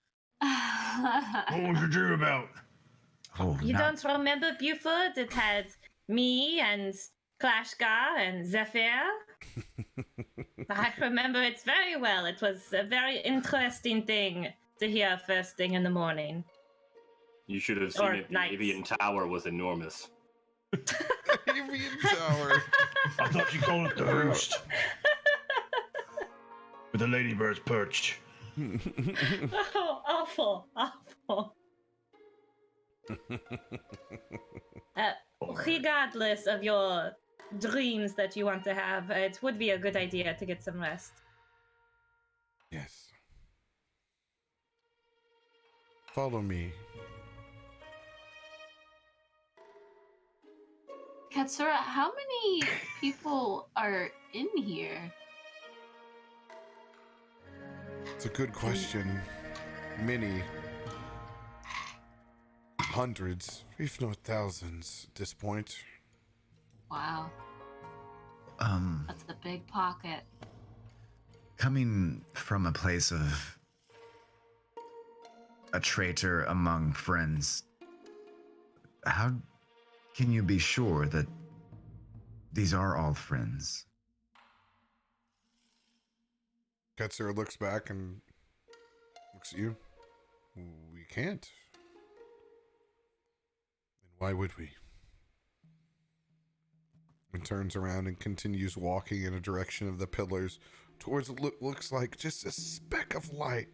What was your dream about? Oh, you don't remember Buford? It had me and Clashgar and Zephyr. I remember it very well. It was a very interesting thing to hear first thing in the morning. You should have seen it. The Avian Tower was enormous. Avian Tower. I thought you called it the roost. With the ladybirds perched. Oh, awful, awful. Regardless of your dreams that you want to have, it would be a good idea to get some rest. Yes. Follow me. Katsura, how many people are in here? It's a good question. Many. Hundreds, if not thousands at this point. Wow. That's a big pocket. Coming from a place of a traitor among friends, how can you be sure that These are all friends. Katsura looks back and looks at you. We can't. And why would we? And turns around and continues walking in a direction of the pillars towards what looks like just a speck of light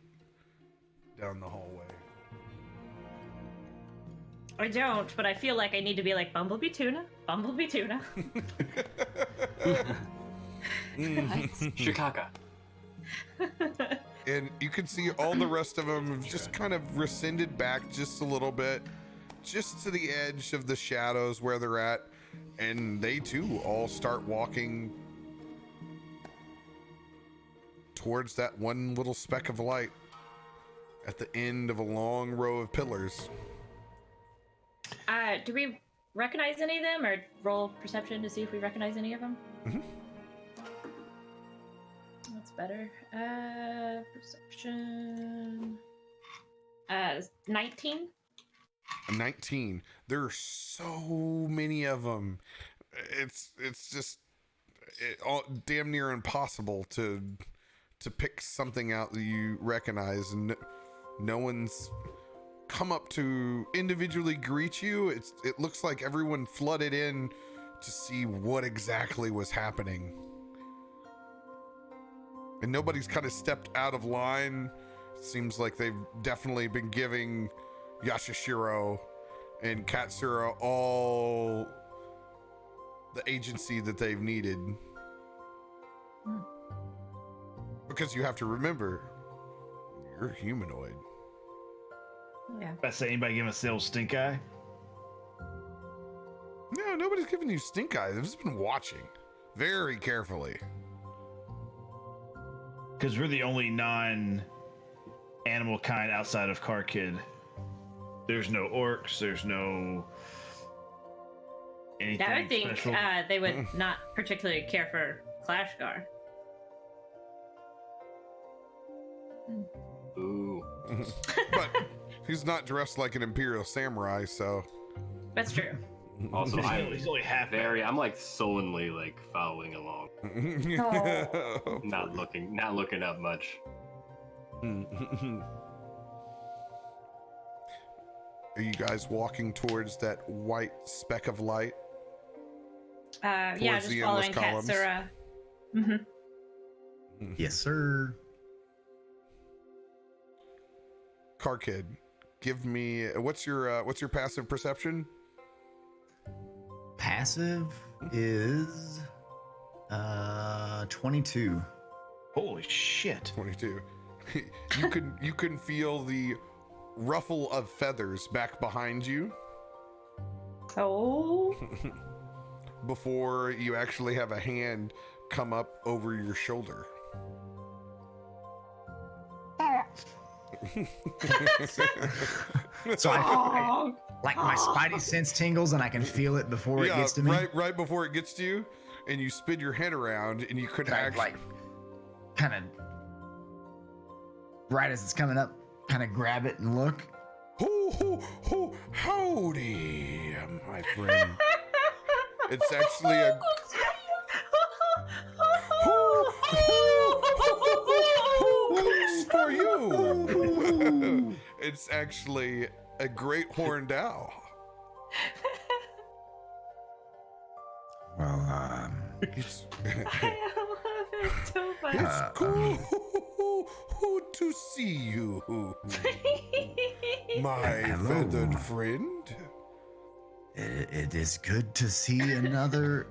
down the hallway. I don't, but I feel like I need to be like Bumblebee Tuna, Bumblebee Tuna. Chicago. And you can see all the rest of them have just kind of rescinded back just a little bit, just to the edge of the shadows where they're at. And they too all start walking towards that one little speck of light at the end of a long row of pillars. Do we recognize any of them, or roll perception to see if we recognize any of them? Mm-hmm. That's better. Perception. 19. 19. There are so many of them. It's just damn near impossible to pick something out that you recognize, and no one's come up to individually greet you. It looks like everyone flooded in to see what exactly was happening, and nobody's kind of stepped out of line. It seems like they've definitely been giving Yashishiro and Katsura all the agency that they've needed. Because you have to remember, you're humanoid. Yeah. Best say anybody give us the old stink eye? No, nobody's giving you stink eye. They've just been watching very carefully. Because we're the only non-animal kind outside of Car Kid. There's no orcs. There's no anything I would think special. they would not particularly care for Clashgar. Ooh. But he's not dressed like an Imperial samurai, so. That's true. Also, He's only half I'm like sullenly like following along, Oh. not looking up much. Are you guys walking towards that white speck of light? Yeah, Towards just the following endless columns? Katsura. Mm-hmm. Yes, sir. Car Kid, give me what's your passive perception? Passive is 22. Holy shit. 22. You can feel the ruffle of feathers back behind you Oh. before you actually have a hand come up over your shoulder. So I like my spidey sense tingles and I can feel it before it gets to me. Right before it gets to you, and you spin your head around and you could Can I, actually like, kind of right as it's coming up, kind of grab it and look. Howdy, my friend. It's actually a who's for you. It's actually a great horned owl. Well, It's, I love it so much. it's cool to see you, my Hello. feathered friend. it is good to see another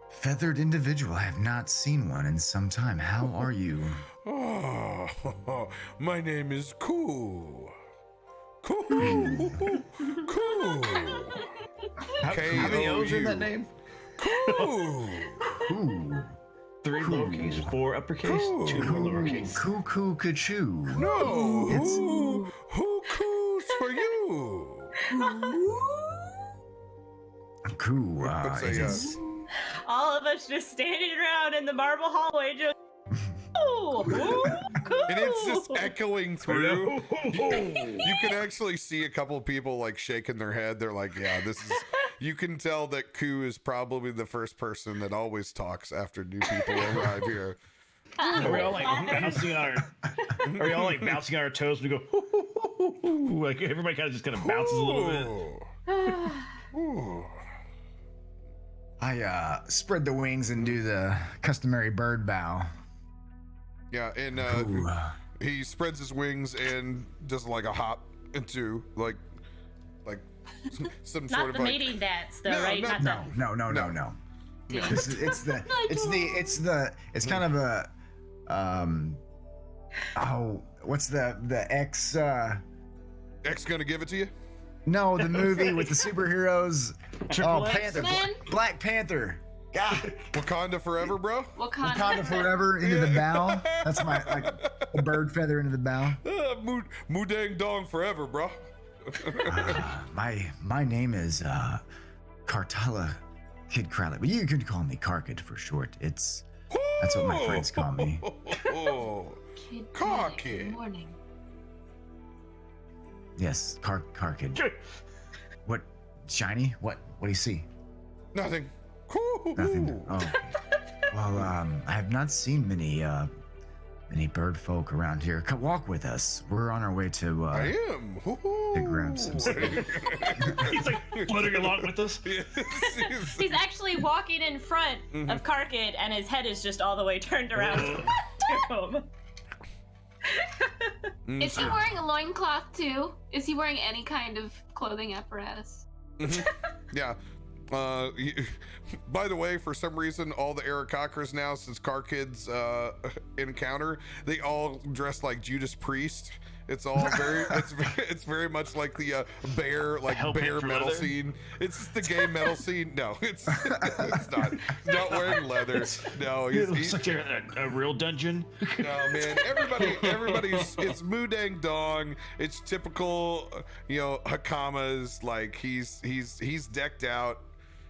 feathered individual. I have not seen one in some time. How are you? Oh, my name is Koo. Koo. How many O's in that name? Koo. Ooh. 3 lowercase, 4 uppercase, 2 lowercase. Cuckoo Kachoo. No, It's- who coos for you? Coo. It's It a, is. All of us just standing around in the marble hallway, just. Oh, cool. And it's just echoing through. You can actually see a couple of people like shaking their head. They're like, "Yeah, this is You can tell that Ku is probably the first person that always talks after new people arrive here. Are we all like bouncing on our toes? We go hoo, hoo, hoo, hoo, hoo. Like everybody kind of bounces a little bit. Ooh. I spread the wings and do the customary bird bow. Yeah, and he spreads his wings and does like a hop into like some sort of not the mating dance though, right? No. It's kind of a what's the X X gonna give it to you? No, the movie with the superheroes. Panther. Black Panther. God. Wakanda forever, bro. Wakanda forever into the bow. That's my a bird feather into the bow. Mudang dong forever, bro. My name is Kartala Kid Crowley, but you can call me Karkid for short. That's what my friends call me. Kid Karkid. Good morning. Yes, Karkid. What? Shiny? What do you see? Nothing. Nothing. Oh. Well, I have not seen many bird folk around here. Come walk with us. We're on our way to. I am. To grab some. He's like fluttering along with us. He's actually walking in front of Karkid, and his head is just all the way turned around to him. Is he wearing a loincloth too? Is he wearing any kind of clothing apparatus? Yeah. By the way, for some reason, all the Aarakocras now, since Karkid's encounter, they all dress like Judas Priest. It's all it's very much like the bear metal scene. It's just the gay metal scene. No, it's not. He's not wearing leather. No, he's like a real dungeon. No, man. Everybody's it's Mudang Dong. It's typical, Hakama's. Like he's decked out.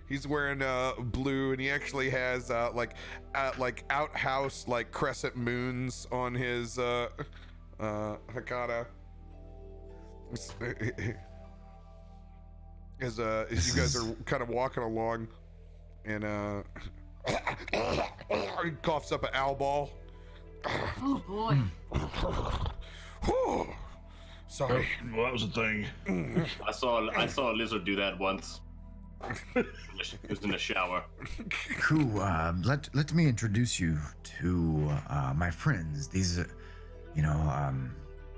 He's wearing blue, and he actually has like outhouse crescent moons on his Hakata. As you guys are kind of walking along, and he coughs up an owl ball. Oh boy. Sorry. Well, that was a thing. I saw a lizard do that once. It was in the shower. Cool. Let me introduce you to my friends. These,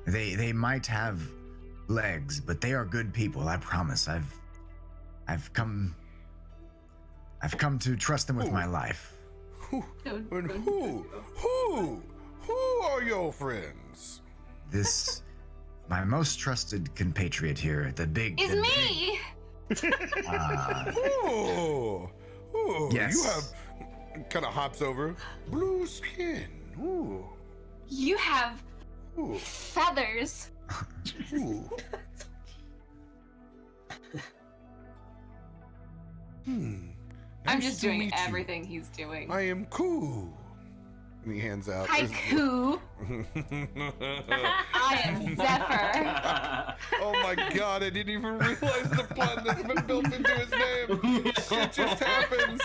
they might have legs, but they are good people. I promise. I've come to trust them with my life. Who are your friends? This, my most trusted compatriot here, the big. Is me. Yes. You have kind of hops over blue skin. Ooh. You have feathers. Ooh. I'm Nice just to doing meet you. everything he's doing. I am cool. And he hands out. Haiku. I am Zephyr. Oh my god, I didn't even realize the pun that's been built into his name. It just happens.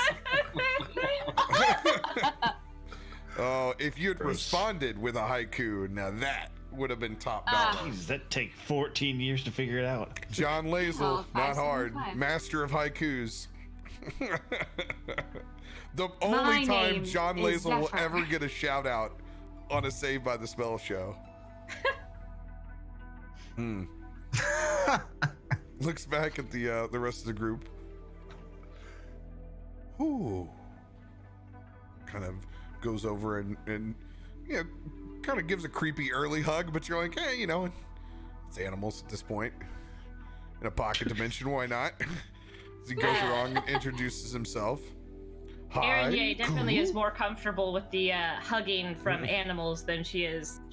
Oh, if you'd responded with a haiku, now that would have been top dollar. Jesus, that take 14 years to figure it out. John Lazel, Well, not hard. 575. Master of haikus. The My only time name John is Lazel will Zephyr. ever get a shout out on a Saved by the Spell show. Looks back at the rest of the group. Ooh. Kind of goes over and kind of gives a creepy early hug, but you're like, hey, it's animals at this point. In a pocket dimension, why not? As he goes along and introduces himself. Hi. Erin definitely is more comfortable with the hugging from animals than she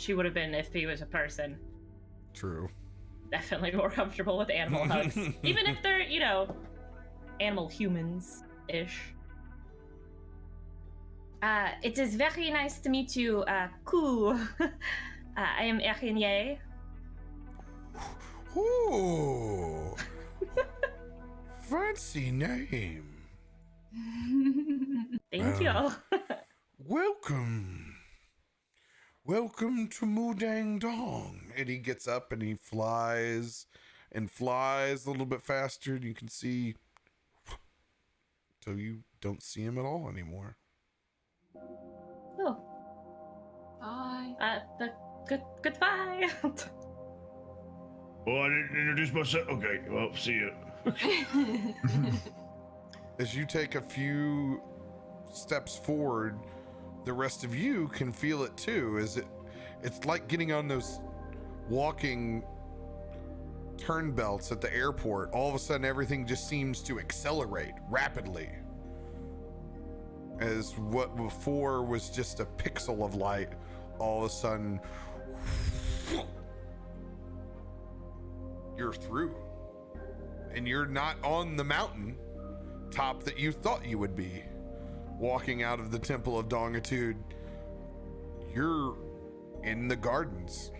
would have been if he was a person. True. Definitely more comfortable with animal hugs. Even if they're, animal humans-ish. It is very nice to meet you, Ku. I am Erin. Ooh. fancy name. Thank you. Welcome. Welcome to Mudang Dong. And he gets up and he flies a little bit faster, and you can see till you don't see him at all anymore. Oh, Bye. goodbye. Oh, I didn't introduce myself. Okay, well, see you. As you take a few steps forward, the rest of you can feel it too. It's like getting on those walking turn belts at the airport. All of a sudden, everything just seems to accelerate rapidly. As what before was just a pixel of light, all of a sudden, you're through. And you're not on the mountain top that you thought you would be. Walking out of the Temple of Dongitude, you're in the gardens.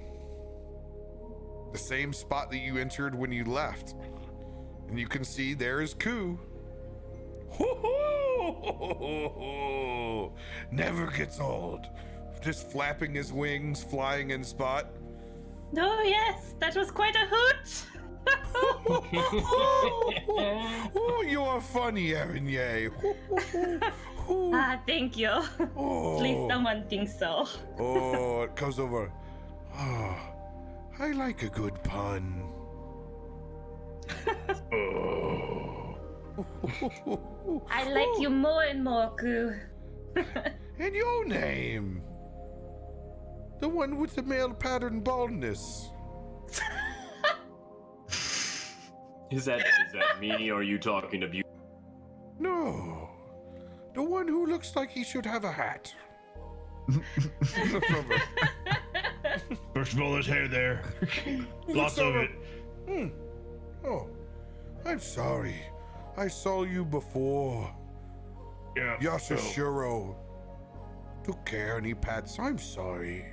The same spot that you entered when you left. And you can see there is Ku. Never gets old. Just flapping his wings, flying in spot. Oh yes, that was quite a hoot. Oh, you are funny, Arinye. Thank you. Oh. Please, someone thinks so. Oh, it comes over. Oh, I like a good pun. I like you more and more, Ku. And your name? The one with the male pattern baldness. Is that me, or are you talking to you? No. The one who looks like he should have a hat. First of all, there's hair there. Lots of it. Oh, I'm sorry. I saw you before. Yeah. Yasushiro took care and he pats. I'm sorry.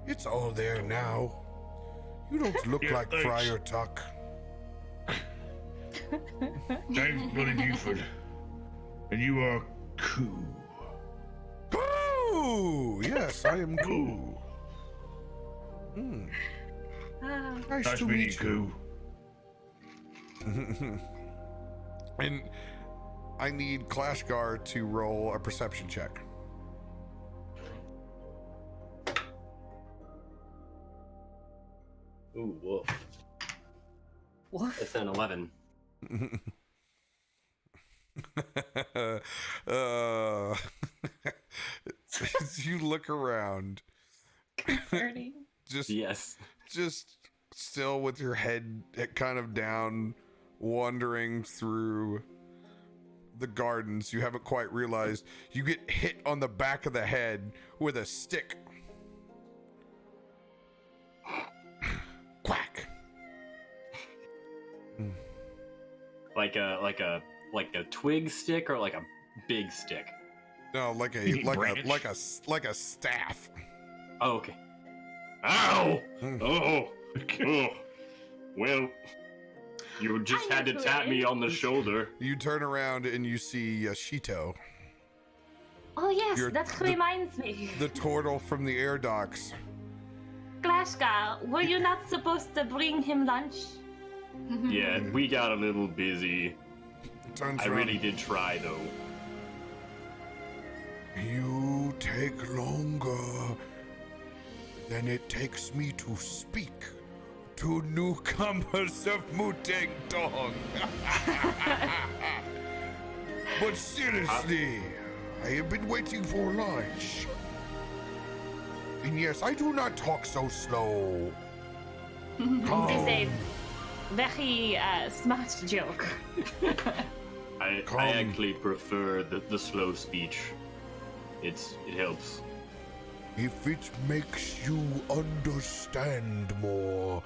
It's all there now. You don't look Yeah, like thanks. Friar Tuck. Name's Billy Buford. And you are Ku. Cool! Yes, I am cool. Nice Nice to meeting meet you, you. Ku. And I need Clashgar to roll a perception check. Ooh, woof. Woof. It's an 11. As you look around, Comforting. Yes. just still with your head kind of down, wandering through the gardens, you haven't quite realized you get hit on the back of the head with a stick. Quack. Like a twig stick, or like a big stick? No, like a staff. Oh, okay. Ow! Mm. Oh! Well, you just had to tap me on the shoulder. You turn around and you see Shito, Oh yes, You're that reminds me. the turtle from the air docks. Clashgar, were you not supposed to bring him lunch? Yeah, we got a little busy. Turns I around. really did try, though. You take longer than it takes me to speak to newcomers of Muteng Dong. But seriously, I have been waiting for lunch. And yes, I do not talk so slow. It is a very smart joke. I Come. actually prefer the slow speech. It helps. If it makes you understand more,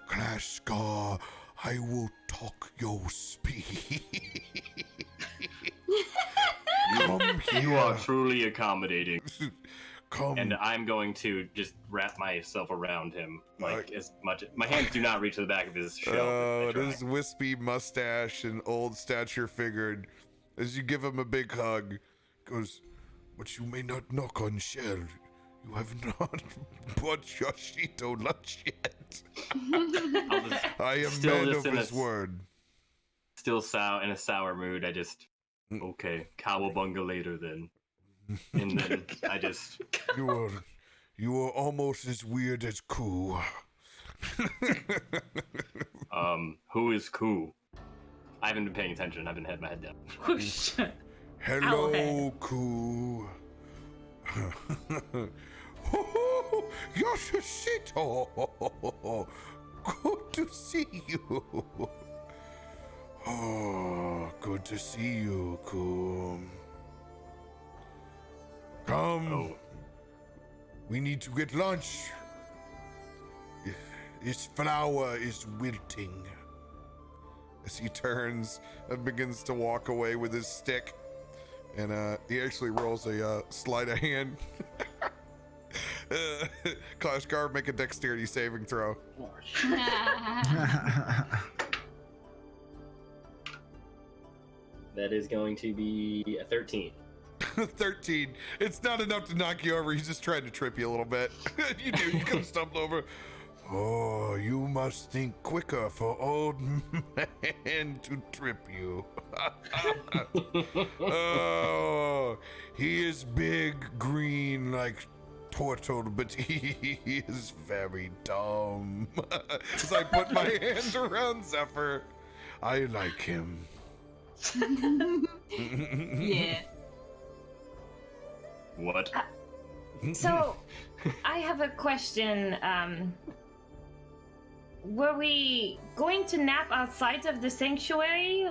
Clashgar, I will talk your speed. Come here. You are truly accommodating. Come. And I'm going to just wrap myself around him, like, as much. My hands do not reach to the back of his shell. Oh, his wispy mustache and old stature figured. As you give him a big hug, goes, but you may not knock on shell. You have not bought Yoshito lunch yet. I am man of his word. Still in a sour mood. I just, okay, cowabunga later then. And then I just... You are almost as weird as Ku. Who is Ku? I haven't been paying attention. I've been head my head down. Oh, shit. Hello, Ku. Yoshito! Good to see you. Oh, good to see you, Ku. Come. Oh. We need to get lunch. This flower is wilting. As he turns and begins to walk away with his stick. And he actually rolls a sleight of hand. Clashgar, make a dexterity saving throw. That is going to be a 13. 13. It's not enough to knock you over. He's just trying to trip you a little bit. You do. You come stumble over. Oh, you must think quicker for old man to trip you. Oh, he is big, green, like turtle, but he is very dumb. As I put my hands around Zephyr, I like him. Yeah. What? So, I have a question. Were we going to nap outside of the sanctuary?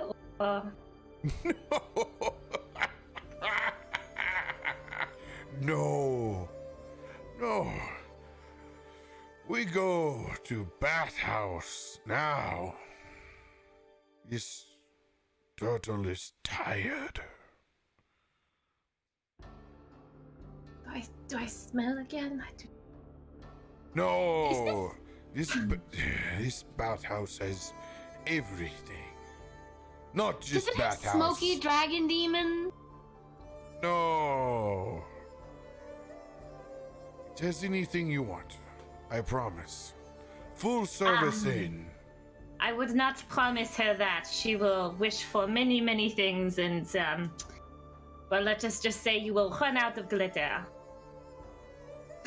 No. We go to bathhouse now. This turtle is tired. Do I smell again? I do. No. This bathhouse has everything. Not just Does it have bathhouse. smoky dragon demon? No. It has anything you want. I promise. Full service in. I would not promise her that. She will wish for many, many things, and well, let's just say you will run out of glitter.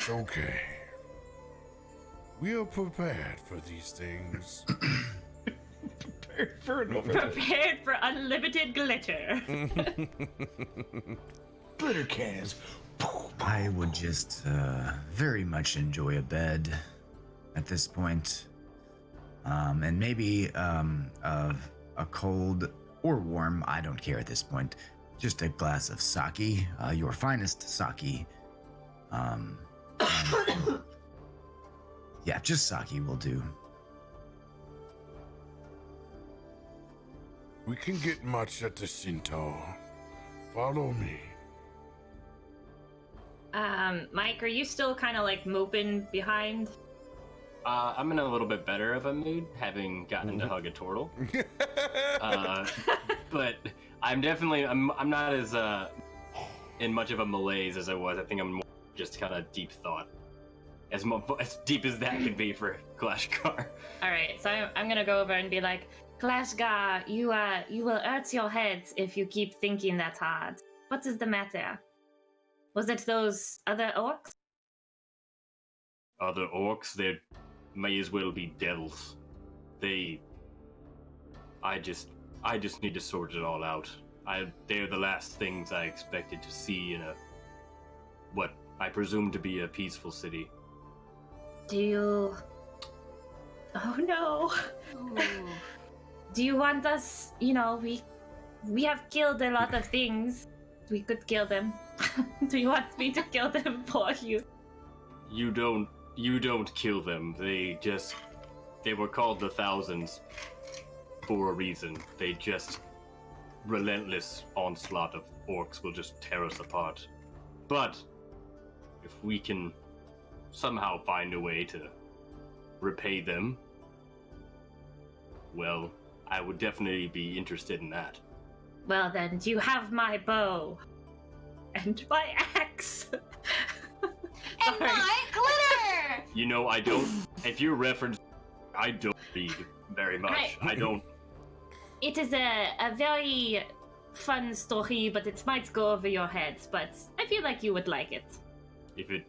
Okay. We are prepared for these things. Prepared for unlimited glitter. Glitter cans. I would just very much enjoy a bed at this point. And maybe of a cold or warm, I don't care at this point. Just a glass of sake, your finest sake. And, yeah, just sake will do. We can get much at the Shinto. Follow me. Mike, are you still kind of like moping behind? I'm in a little bit better of a mood, having gotten to hug a turtle. But I'm definitely, I'm not as in much of a malaise as I was. I think I'm more just kind of deep thought. As deep as that could be for Clashgar. All right, so I'm gonna go over and be like, Clashgar, you will hurt your head if you keep thinking that hard. What is the matter? Was it those other orcs? Other orcs? They may as well be devils. I just need to sort it all out. They're the last things I expected to see in what I presume to be a peaceful city. Do you... Oh no. Do you want us, we have killed a lot of things. We could kill them. Do you want me to kill them for you? You don't kill them. They were called the Thousands for a reason. They just relentless onslaught of orcs will just tear us apart. But if we can somehow find a way to repay them, well, I would definitely be interested in that. Well then, do you have my bow? And my axe? And my glitter! You know, I don't. If you reference, I don't read very much. I don't. It is a very fun story, but it might go over your heads, but I feel like you would like it.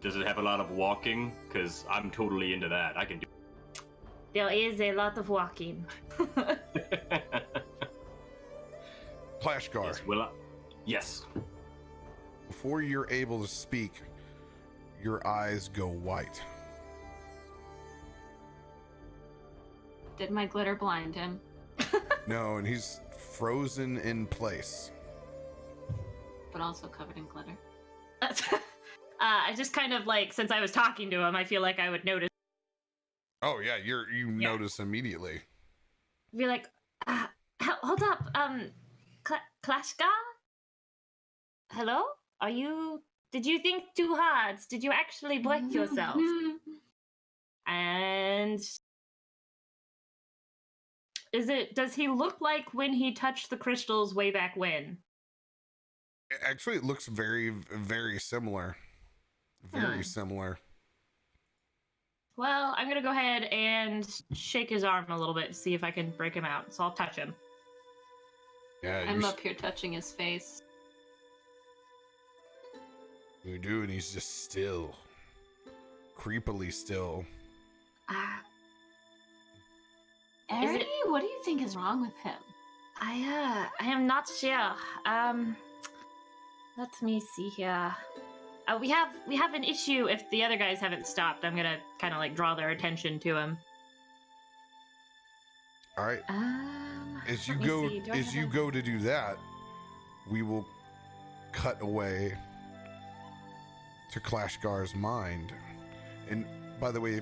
Does it have a lot of walking? Because I'm totally into that. I can do. There is a lot of walking. Clashgar. Yes, well, yes. Before you're able to speak, your eyes go white. Did my glitter blind him? No, and he's frozen in place. But also covered in glitter. I just kind of like, since I was talking to him, I feel like I would notice. Oh yeah, you notice immediately. Be like, hold up, Clashgar? Hello? Did you think too hard? Did you actually break yourself? And does he look like when he touched the crystals way back when? Actually, it looks very, very similar. Very similar. Well, I'm gonna go ahead and shake his arm a little bit to see if I can break him out. So I'll touch him. Yeah, I'm up here touching his face. You do, and he's just still. Creepily still. Eri, what do you think is wrong with him? I am not sure. Let me see here. We have an issue if the other guys haven't stopped. I'm gonna kind of like draw their attention to him. All right. As you go to do that, we will cut away to Clashgar's mind. And by the way,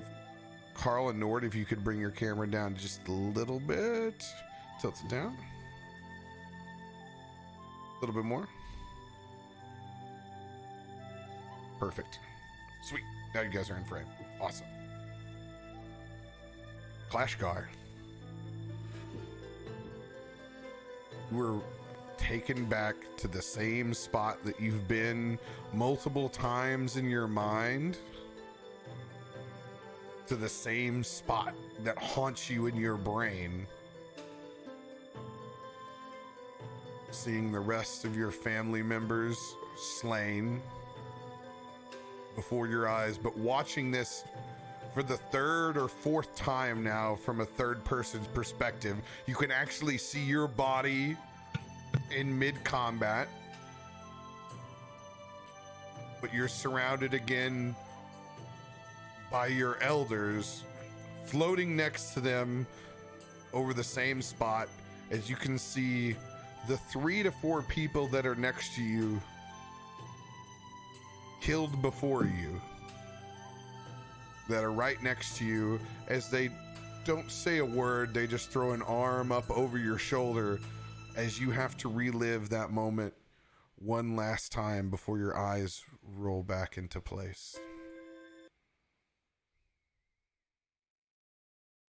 Carl and Nord, if you could bring your camera down just a little bit, tilt it down. A little bit more. Perfect. Sweet. Now you guys are in frame. Awesome. Clashgar. We're taken back to the same spot that you've been multiple times in your mind. To the same spot that haunts you in your brain. Seeing the rest of your family members slain before your eyes, but watching this for the third or fourth time now from a third person's perspective. You can actually see your body in mid-combat, but you're surrounded again by your elders, floating next to them over the same spot. As you can see, the 3 to 4 people that are next to you killed before you, that are right next to you, as they don't say a word, they just throw an arm up over your shoulder as you have to relive that moment one last time before your eyes roll back into place.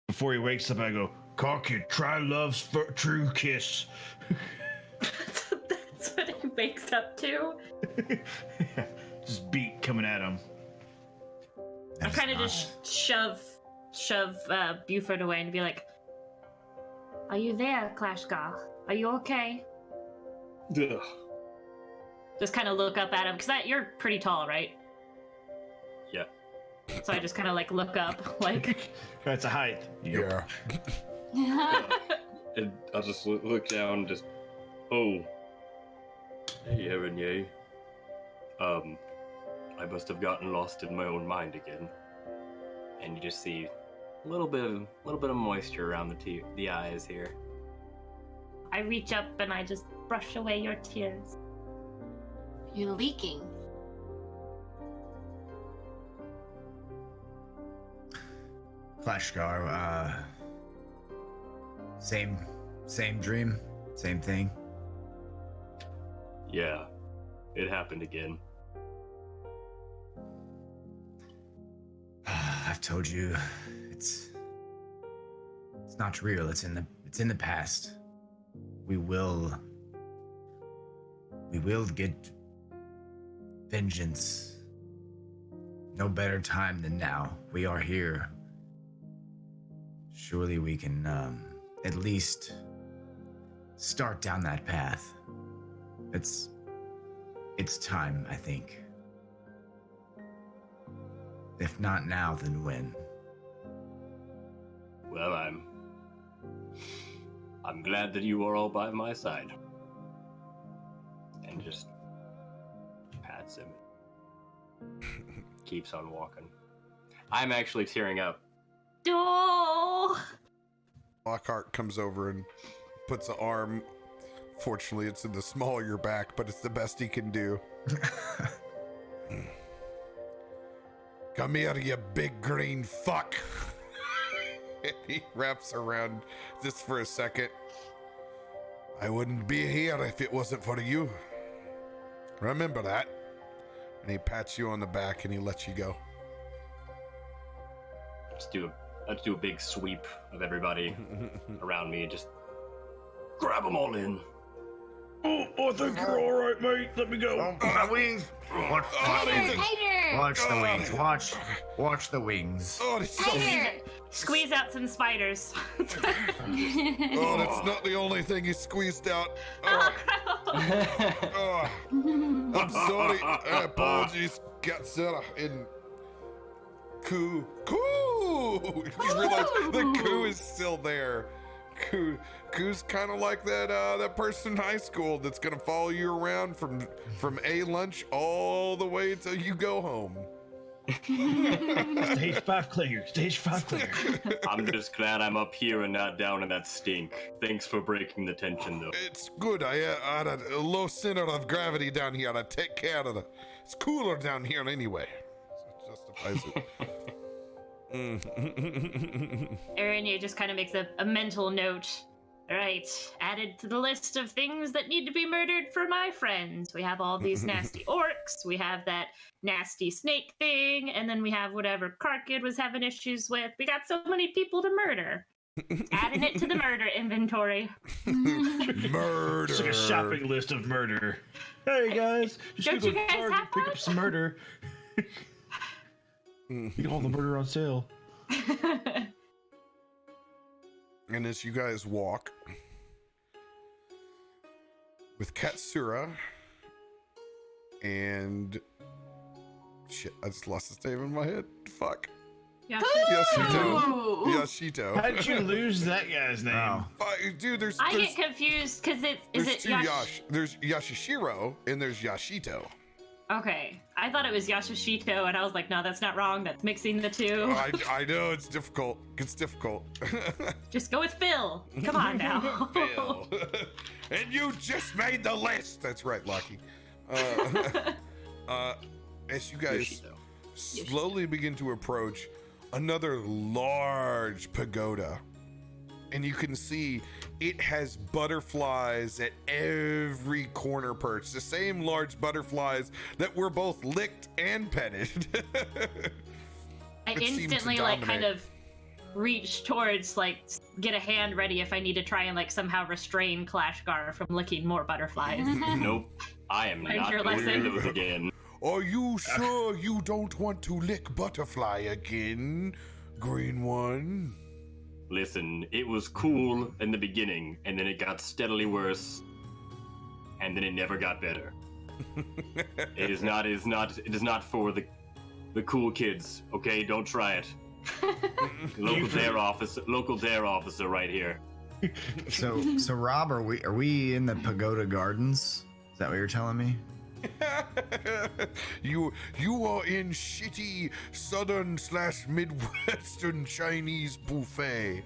Before he wakes up, I go, "Cockit, try love's true kiss." That's what he wakes up to. Just beat coming at him. I kind of just shove Buford away and be like, "Are you there, Clashgar? Are you okay?" Ugh. Just kind of look up at him, because you're pretty tall, right? Yeah. So I just kind of like look up, like. That's a height. Yeah. And I'll just look down and just, oh. Hey, Aaron, yay. I must have gotten lost in my own mind again. And you just see a little bit of moisture around the eyes here. I reach up and I just brush away your tears. You're leaking. Clashgar, same dream, same thing. Yeah, it happened again. I've told you, it's not real. It's in the past. We will get vengeance. No better time than now. We are here. Surely we can at least start down that path. It's time, I think. If not now, then when? Well, I'm glad that you are all by my side. And just pats him. Keeps on walking. I'm actually tearing up. Oh! Lockhart comes over and puts an arm. Fortunately, it's in the small of your back, but it's the best he can do. Come here, you big green fuck. And he wraps around just for a second. I wouldn't be here if it wasn't for you. Remember that. And he pats you on the back and he lets you go. Let's do a big sweep of everybody around me and just grab them all in. Oh, I think you're all right, mate. Let me go. My wings. Watch the wings. Tighter! Watch the wings. Watch the wings. Oh, this is so Tighter! Squeeze out some spiders. Oh, that's not the only thing he squeezed out. Oh, oh. I'm sorry. Apologies, Gatsera and Coo. You realize the Coo is still there. Coo's kind of like that person in high school that's gonna follow you around from A lunch all the way till you go home. Stage 5 clear. Stage 5 clear. I'm just glad I'm up here and not down in that stink. Thanks for breaking the tension, though. It's good. I had a low center of gravity down here. I take care of it. It's cooler down here anyway. So it justifies it. Aaron just kind of makes a mental note. All right, added to the list of things that need to be murdered for my friends. We have all these nasty orcs, we have that nasty snake thing, and then we have whatever Karkid was having issues with. We got so many people to murder. Adding it to the murder inventory. Murder. It's like a shopping list of murder. Hey guys, Don't go you to guys Target, have pick fun? up some murder. Get all the murder on sale. And as you guys walk with Katsura and shit, I just lost his name in my head. Fuck. Yashito. How did you lose that guy's name? Oh. Dude, there's I get confused because is it two There's Yashishiro and there's Yashito. Okay, I thought it was Yashishito, and I was like, no, that's not wrong. That's mixing the two. I know it's difficult. It's difficult. Just go with Phil. Come on now. Phil. And you just made the list. That's right, Lucky. As you guys slowly begin to approach another large pagoda, and you can see it has butterflies at every corner perch. The same large butterflies that were both licked and petted. I It seemed to instantly kind dominate. of reach towards get a hand ready if I need to try and somehow restrain Clashgar from licking more butterflies. Nope. I am Learned not your going to lesson. do those again. Are you sure you don't want to lick butterfly again, green one? Listen, it was cool in the beginning, and then it got steadily worse, and then it never got better. It is not for the cool kids. Okay, don't try it. Local dare officer right here. So Rob, are we in the Pagoda Gardens? Is that what you're telling me? You are in shitty southern/midwestern Chinese buffet.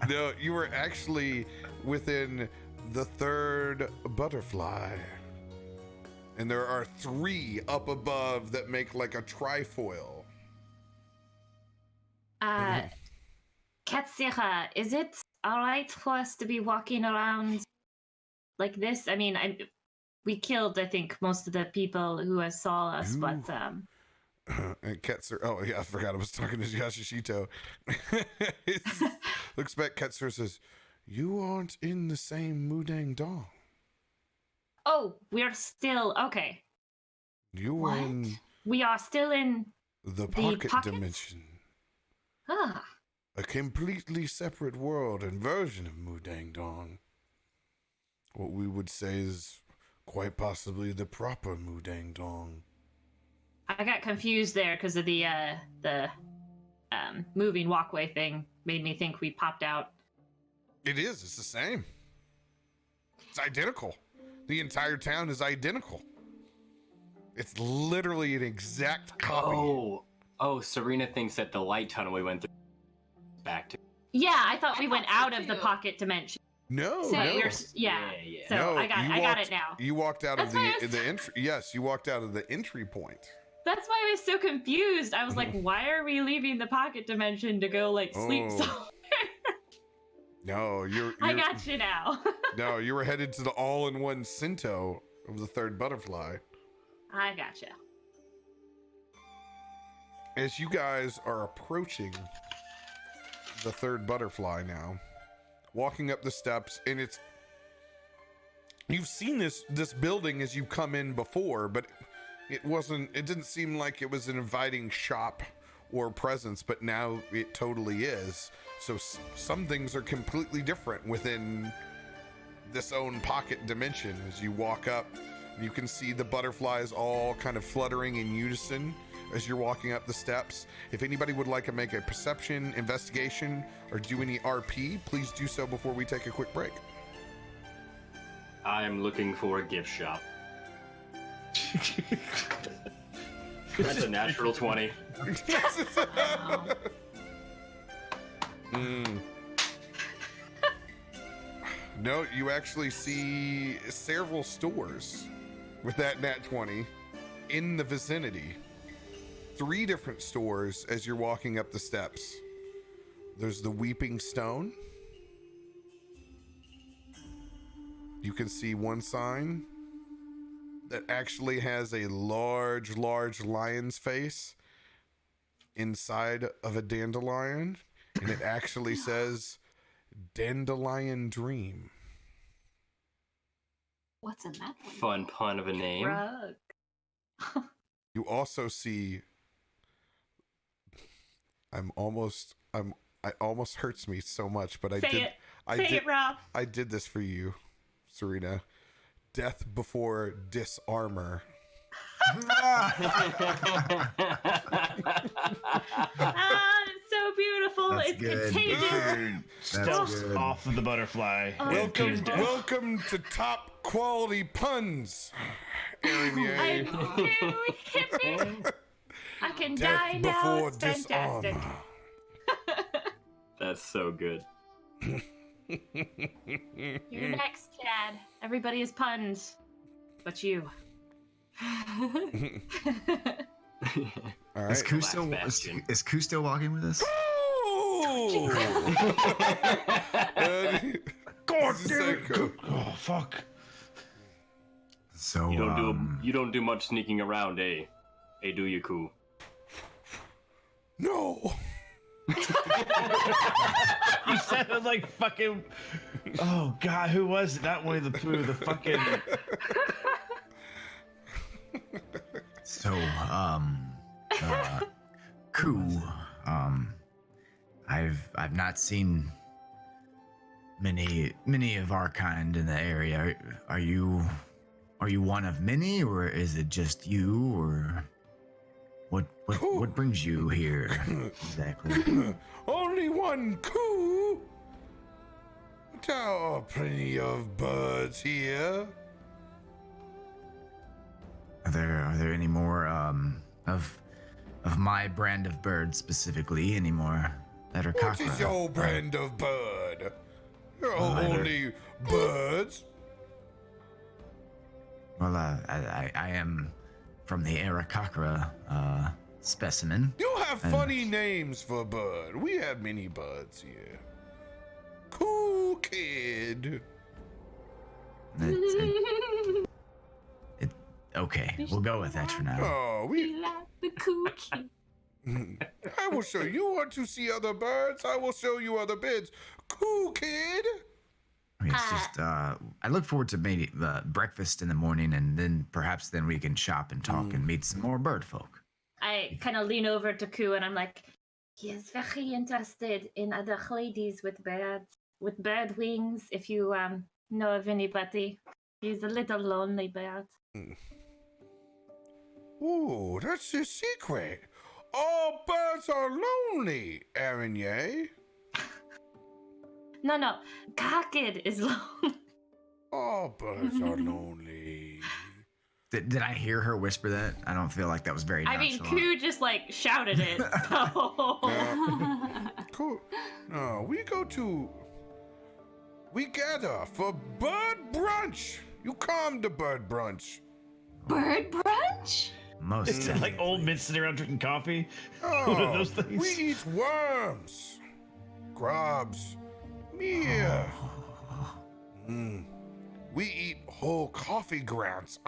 No, you were actually within the third butterfly. And there are 3 up above that make like a trifoil. Katsira, is it alright for us to be walking around like this? I mean, we killed, I think, most of the people who saw us, but And Ketzer, oh yeah, I forgot I was talking to Yashishito. Looks back, Ketzer says, "You aren't in the same Mudang Dong. Oh, we're still okay. You were What? in We are still in the pockets? pocket dimension, ah. a completely separate world and version of Mudang Dong. What we would say is quite possibly the proper Mudang Dong." I got confused there because of the moving walkway thing made me think we popped out. It is. It's the same. It's identical. The entire town is identical. It's literally an exact copy. Oh, Serena thinks that the light tunnel we went through back to. Yeah, I thought we I went thought so out of the too. pocket dimension. No, So no. yeah. Yeah. So No, I got it now. You walked out of That's why I was- the entry. Yes, you walked out of the entry point. That's why I was so confused. I was like, why are we leaving the pocket dimension to go like sleep Oh. somewhere? No, you're I got you now. no, you were headed to the all-in-one Sinto of the third butterfly. I got you. As you guys are approaching the third butterfly now, walking up the steps, and you've seen this building as you come in before, but it didn't seem like it was an inviting shop or presence, but now it totally is. So some things are completely different within this own pocket dimension. As you walk up, you can see the butterflies all kind of fluttering in unison as you're walking up the steps. If anybody would like to make a perception, investigation, or do any RP, please do so before we take a quick break. I'm looking for a gift shop. That's a natural 20. No, you actually see several stores with that nat 20 in the vicinity. 3 different stores as you're walking up the steps. There's the Weeping Stone. You can see one sign that actually has a large lion's face inside of a dandelion, and it actually says Dandelion Dream. What's in that one? Fun pun of a name. Rug. You also see it almost hurts me so much, but Say it, Rob. I did this for you, Serena. Death before disarmor. It's so beautiful. That's It's good. contagious. Steps good. off of the butterfly. Oh, Welcome to top quality puns, Aaron Ye. I'm very hippie. I can die Death now. before It's fantastic. disarmor. That's so good. You're next, Chad. Everybody is puns, but you. All Is right. Ku still Bastion. is Ku still walking with us? Oh! God This is damn so it. cool. Oh fuck. So You don't do much sneaking around, eh? Hey, do you, Ku? No. You sounded like fucking. Oh god, who was it? Not Winnie the Pooh. The fucking. So, Ku, I've not seen many of our kind in the area. Are you one of many, or is it just you, or what brings you here exactly? Only one Ku. There are plenty of birds here. Are there any more of my brand of bird specifically? Any more that are What cockroach? is your brand of bird? There are I don't- only birds. Well, I am from the Arakakra specimen. You have funny names for bird. We have many birds here. Cool kid. Okay, we'll go with that for now. Oh, We like the cookie. I will show you. Want to see other birds? I will show you other birds. Cool, kid. It's just, I look forward to maybe breakfast in the morning, and then perhaps then we can shop and talk and meet some more bird folk. I kind of lean over to Ku and I'm like, he is very interested in other ladies with bird wings. If you know of anybody, he's a little lonely bird. Ooh, that's a secret. All birds are lonely, Araignée. No, Kakid is lonely. All birds are lonely. Did I hear her whisper that? I don't feel like that was very I mean, nonchalant. Ku just like shouted it. So. Cool. No, we gather for bird brunch. You come to bird brunch. Bird brunch? Most It's like old men sitting around drinking coffee. One of those things. We eat worms, grubs, meal. We eat whole coffee grounds.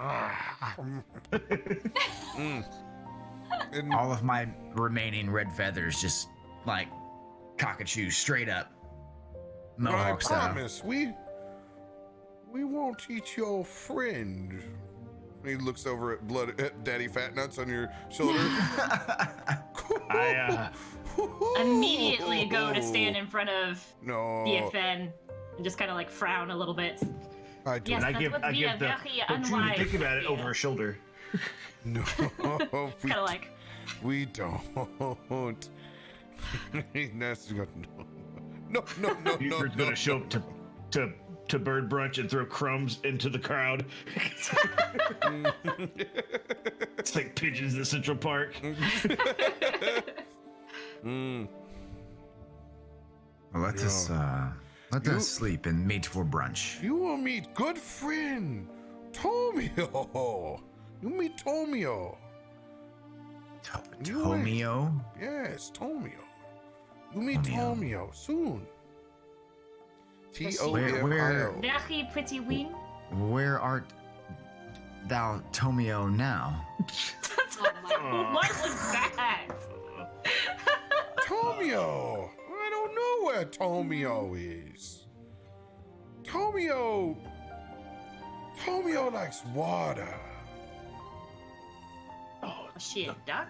And all of my remaining red feathers just like cockatoo straight up. I Mohawk style. promise, we won't eat your friend. He looks over at Daddy Fat Nuts on your shoulder. I Immediately go to stand in front of No, BFN and just kind of like frown a little bit. I do Yes, not. I that give would I be give a the very don't you unwise think about it idea. over her shoulder. No, we, Kind of like, we don't. That's no. Buford's gonna show up to bird brunch and throw crumbs into the crowd. It's like pigeons in Central Park. Well, let us sleep and meet for brunch. You will meet good friend Tomio. You meet Tomio. Tomio? Yes, Tomio. You meet Tomio. Tomio soon. Tomio. very pretty wing. Where art thou, Tomio, now? What was that? Tomio. I don't know where Tomio is. Tomio likes water. Shit, duck.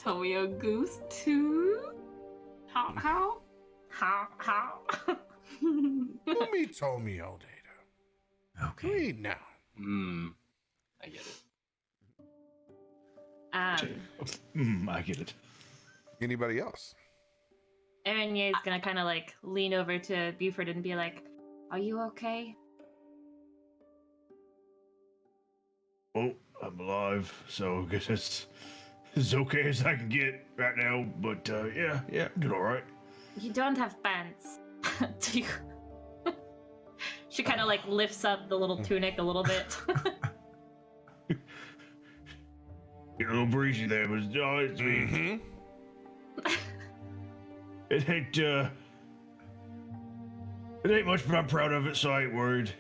Tomio Goose too? How? How? You meet Tomio later. Okay. Read now. I get it. I get it. Anybody else? Araignée is gonna kind of like lean over to Buford and be like, "Are you okay?" Oh, I'm alive, so I guess it's as okay as I can get right now. But yeah, I'm doing all right. You don't have pants. Do you? She kind of like lifts up the little tunic a little bit. Get a little breezy there, but it's me. It ain't much, but I'm proud of it, so I ain't worried.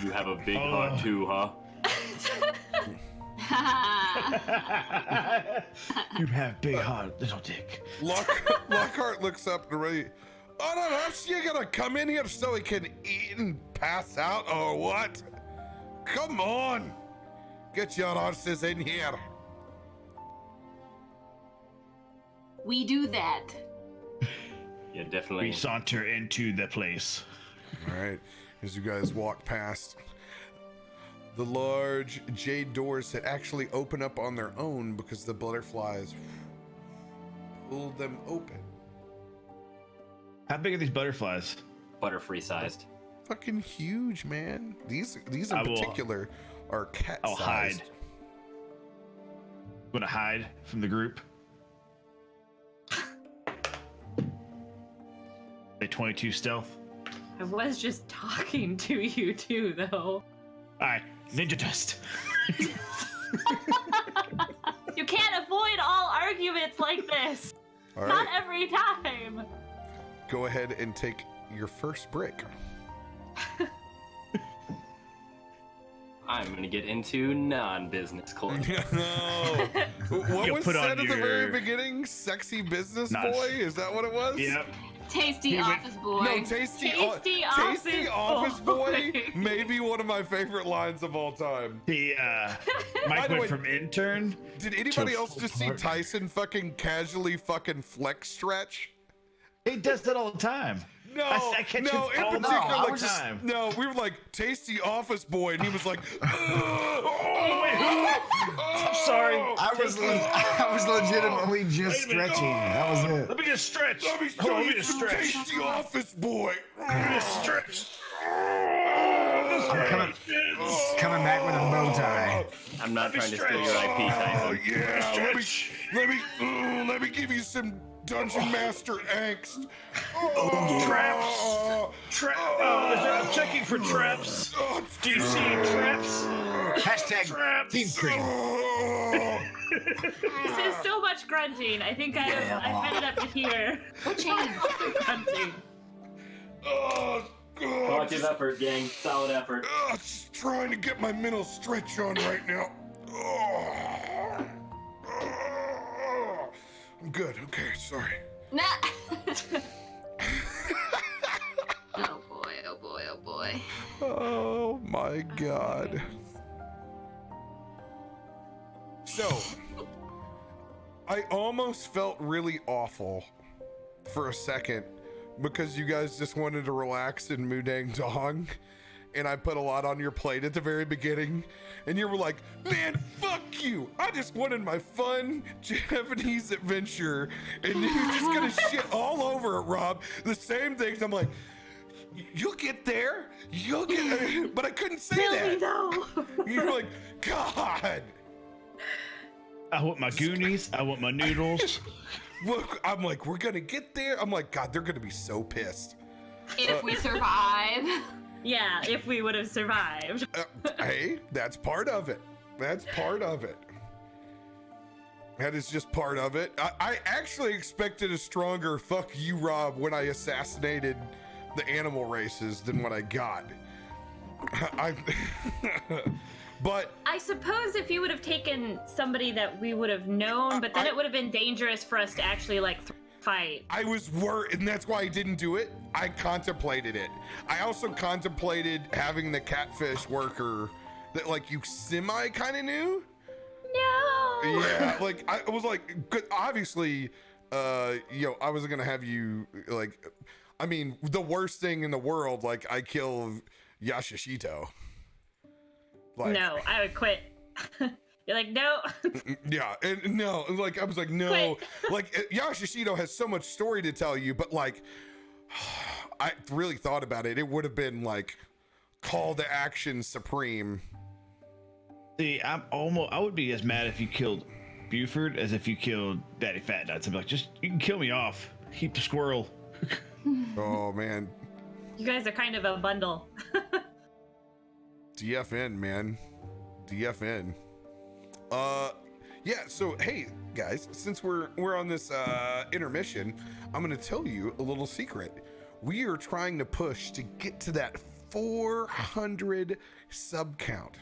You have a big heart too, huh? You have big heart, little dick. Lockhart looks up and ready. Oh no, you gonna come in here so he can eat and pass out or what? Come on, get your horses in here. We do that. Yeah, definitely. We saunter into the place. All right, as you guys walk past, the large jade doors that actually open up on their own because the butterflies pulled them open. How big are these butterflies? Butterfree sized. Fucking huge, man. These in I will- particular are cat I'll sized. hide. Gonna hide from the group. A 22 stealth. I was just talking to you too, though. Alright, ninja dust. You can't avoid all arguments like this. All Not right, every time. go ahead and take your first break? I'm gonna get into non-business clothes. No. What You was put said on at the very your- beginning? Sexy business Not- boy? Is that what it was? Yep. Tasty office boy. No, tasty office boy. Maybe one of my favorite lines of all time. He By Mike the way, went from intern. Did anybody to else just see full-part. Tyson fucking casually fucking flex stretch? He does that all the time. No, I catch no, him in all the particular, like, time. no, we were like tasty office boy, and he was like, I'm sorry. I was legitimately just Wait a minute. stretching. That was it. Let me just stretch. let me Hold show on, let me you just some stretch. tasty office boy. Let me just stretch. I'm coming back with a bow tie. I'm not Let me trying to steal your stretch. IP, Oh Tyson. yeah, let me give you some Dungeon Master angst. Traps. I'm checking for traps. Do you see traps? Hashtag Traps. team cream. This is so much grunting. I think I've headed up to here. Go change. Grunting. Collective effort, gang. Solid effort. Just trying to get my mental stretch on right now. I'm good. Okay, sorry. Nah. Oh boy, oh boy, oh boy. Oh my god. So, I almost felt really awful for a second because you guys just wanted to relax in Mudang Dong, and I put a lot on your plate at the very beginning, and you were like, man, fuck you. I just wanted my fun Japanese adventure, and you're just gonna shit all over it, Rob. The same things. I'm like, you'll get there. You'll get but I couldn't say Really that. though. You're like, God. I want my Goonies. I want my noodles. Look, I'm like, we're gonna get there. I'm like, God, they're gonna be so pissed. If we survive. Yeah, if we would have survived. Hey, that's part of it. That's part of it. That is just part of it. I actually expected a stronger fuck you, Rob, when I assassinated the animal races than what I got. But I suppose if you would have taken somebody that we would have known, but then it would have been dangerous for us to actually like fight. I was worried, and that's why I didn't do it. I contemplated it. I also contemplated having the catfish worker that like you semi kind of knew. No. Yeah, like I was like, good. Obviously, I wasn't gonna have you like. I mean, the worst thing in the world, like I kill Yashishito. Like, No, I would quit. You're like, no. yeah, and no, like I was like, no, like Yashishito has so much story to tell you, but like, I really thought about it. It would have been like call to action supreme. See, I would be as mad if you killed Buford as if you killed Daddy Fat Nuts. I'd be like, just, you can kill me off. Keep the squirrel. Oh man, You guys are kind of a bundle. DFN, man, DFN. Yeah. So hey guys, since we're on this intermission, I'm gonna tell you a little secret. We are trying to push to get to that 400 sub count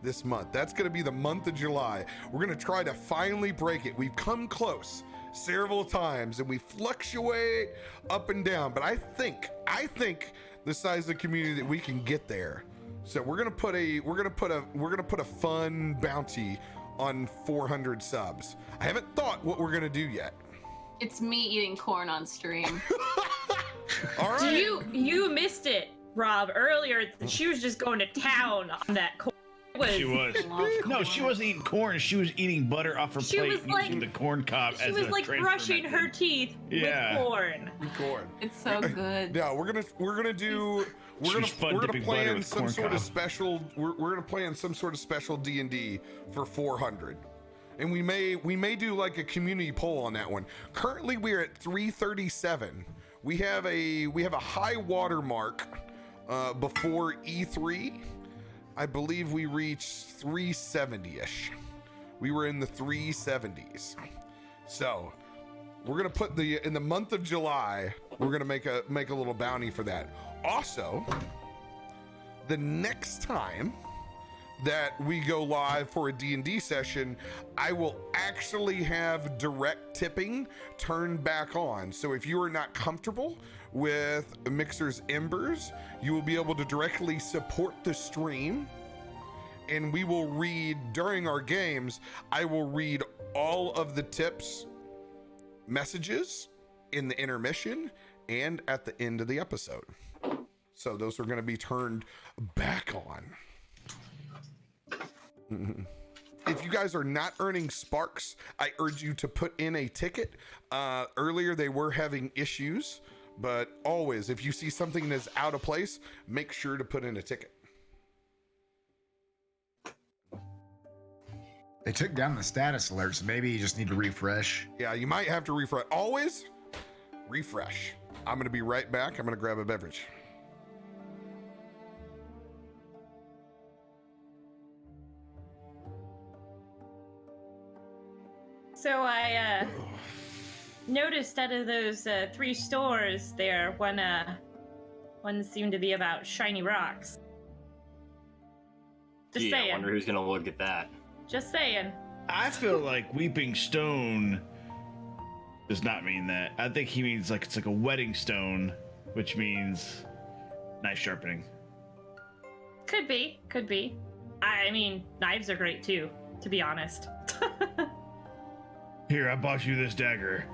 this month. That's gonna be the month of July. We're gonna try to finally break it. We've come close several times and we fluctuate up and down, but I think the size of the community that we can get there. So we're gonna put a fun bounty on 400 subs. I haven't thought what we're gonna do yet. It's me eating corn on stream. All right. You missed it, Rob. Earlier, she was just going to town on that corn. She was. No, she wasn't eating corn. She was eating butter off her She plate was like- using the corn cob She as was a like transfer brushing her method. teeth Yeah. with corn. Corn. It's so good. Yeah, we're gonna dipping play butter in with some corn sort of cob. special. We're gonna play in some sort of special D&D for 400, and we may do like a community poll on that one. Currently, we're at 337. We have a high water mark before E3. I believe we reached 370-ish. We were in the 370s. So We're gonna put in the month of July. We're gonna make a little bounty for that. Also, the next time that we go live for a D&D session, I will actually have direct tipping turned back on. So if you are not comfortable with Mixer's Embers, you will be able to directly support the stream, and we will read during our games. I will read all of the tips messages in the intermission and at the end of the episode. So those are going to be turned back on. If you guys are not earning sparks, I urge you to put in a ticket. Earlier they were having issues, but always, if you see something that's out of place, make sure to put in a ticket. They took down the status alert, so maybe you just need to refresh. Yeah, you might have to refresh. Always refresh. I'm going to be right back. I'm going to grab a beverage. So I noticed out of those 3 stores there, one seemed to be about shiny rocks. Just Gee, I saying. wonder who's gonna look at that. Just saying. I feel like weeping stone does not mean that. I think he means like it's like a wedding stone, which means knife sharpening. Could be. I mean, knives are great too, to be honest. Here, I bought you this dagger.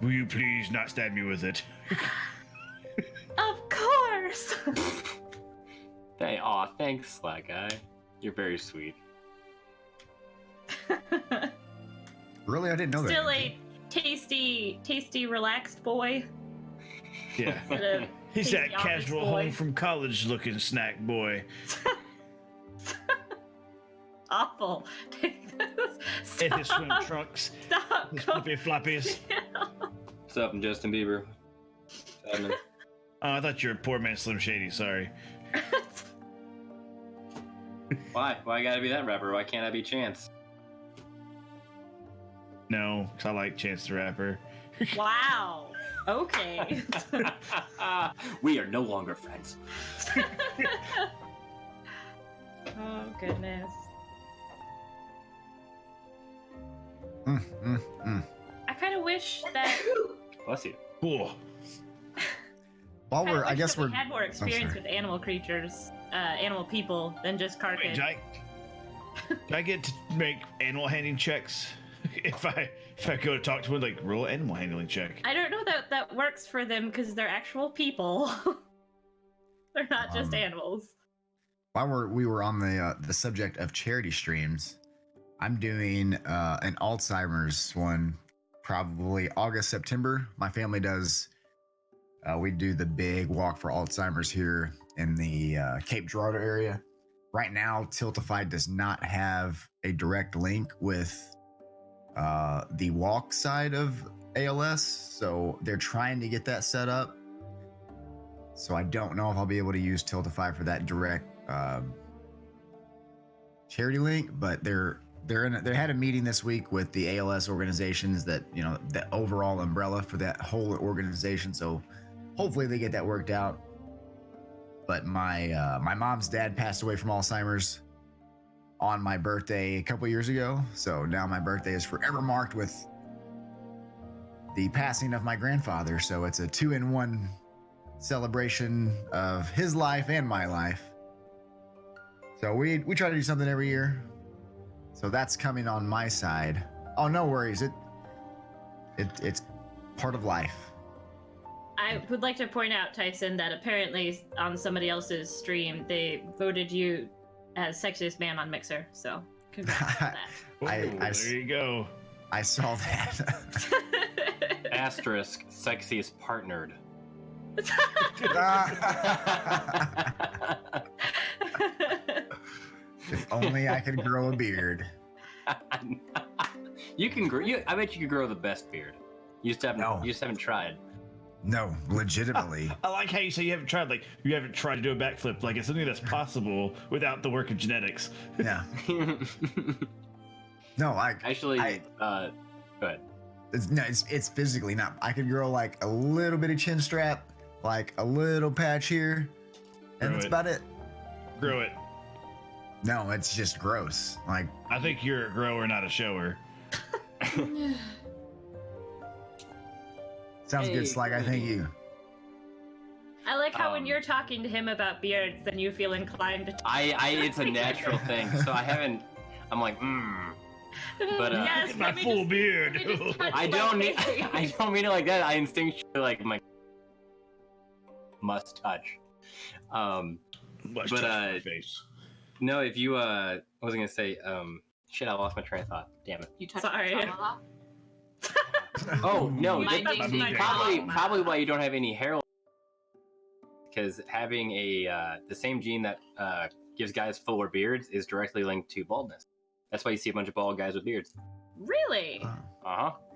Will you please not stab me with it? Of course! Thanks, Sly Guy. You're very sweet. Really? I didn't know Still that. a tasty, relaxed boy. Yeah. Instead of He's that tasty office casual boy. home from college looking snack boy. Awful. In his swim trunks. Stop. His flippy floppies. What's up, I'm Justin Bieber? Oh, I thought you were poor man Slim Shady, sorry. Why? Why gotta be that rapper? Why can't I be Chance? No, because I like Chance the Rapper. Wow. Okay. We are no longer friends. Oh, goodness. I kind of wish that Bless you. Cool. While we're, I guess we we're. had more experience sorry. with animal creatures, animal people than just Wait, carcass. do I get to make animal handling checks if I go to talk to one, like roll animal handling check? I don't know that works for them because they're actual people. They're not just animals. While we were on the subject of charity streams, I'm doing an Alzheimer's one, probably August, September. My family does. We do the big walk for Alzheimer's here in the Cape Girardeau area. Right now, Tiltify does not have a direct link with the walk side of ALS, so they're trying to get that set up. So I don't know if I'll be able to use Tiltify for that direct charity link, but they had a meeting this week with the ALS organizations that, you know, the overall umbrella for that whole organization. So hopefully they get that worked out. But my mom's dad passed away from Alzheimer's on my birthday a couple years ago. So now my birthday is forever marked with the passing of my grandfather. So it's a 2-in-1 celebration of his life and my life. So we try to do something every year. So that's coming on my side. Oh, no worries. It's part of life. I would like to point out, Tyson, that apparently on somebody else's stream, they voted you as sexiest man on Mixer. So congrats on that. There you go. I saw that. Asterisk, sexiest partnered. If only I could grow a beard. You can grow. I bet you could grow the best beard. You just haven't. No. You just haven't tried. No, legitimately. I like how you say you haven't tried, like you haven't tried to do a backflip. Like it's something that's possible without the work of genetics. Yeah. No, Actually, go ahead. It's physically not. I could grow like a little bit of chin strap, like a little patch here, and that's about it. Grow it. No, it's just gross. Like, I think you're a grower, not a shower. sounds good, Slag. I thank you. I like how when you're talking to him about beards, then you feel inclined to. It's a natural thing. So I haven't. I'm like, But yes, my full beard. I don't mean it like that. I instinctually like my must touch. Face. No, if you what was I gonna say? Shit, I lost my train of thought. Damn it. You touch Sorry. Oh no, My that's ding ding probably why you don't have any hair. Because having the same gene that gives guys fuller beards is directly linked to baldness. That's why you see a bunch of bald guys with beards. Really?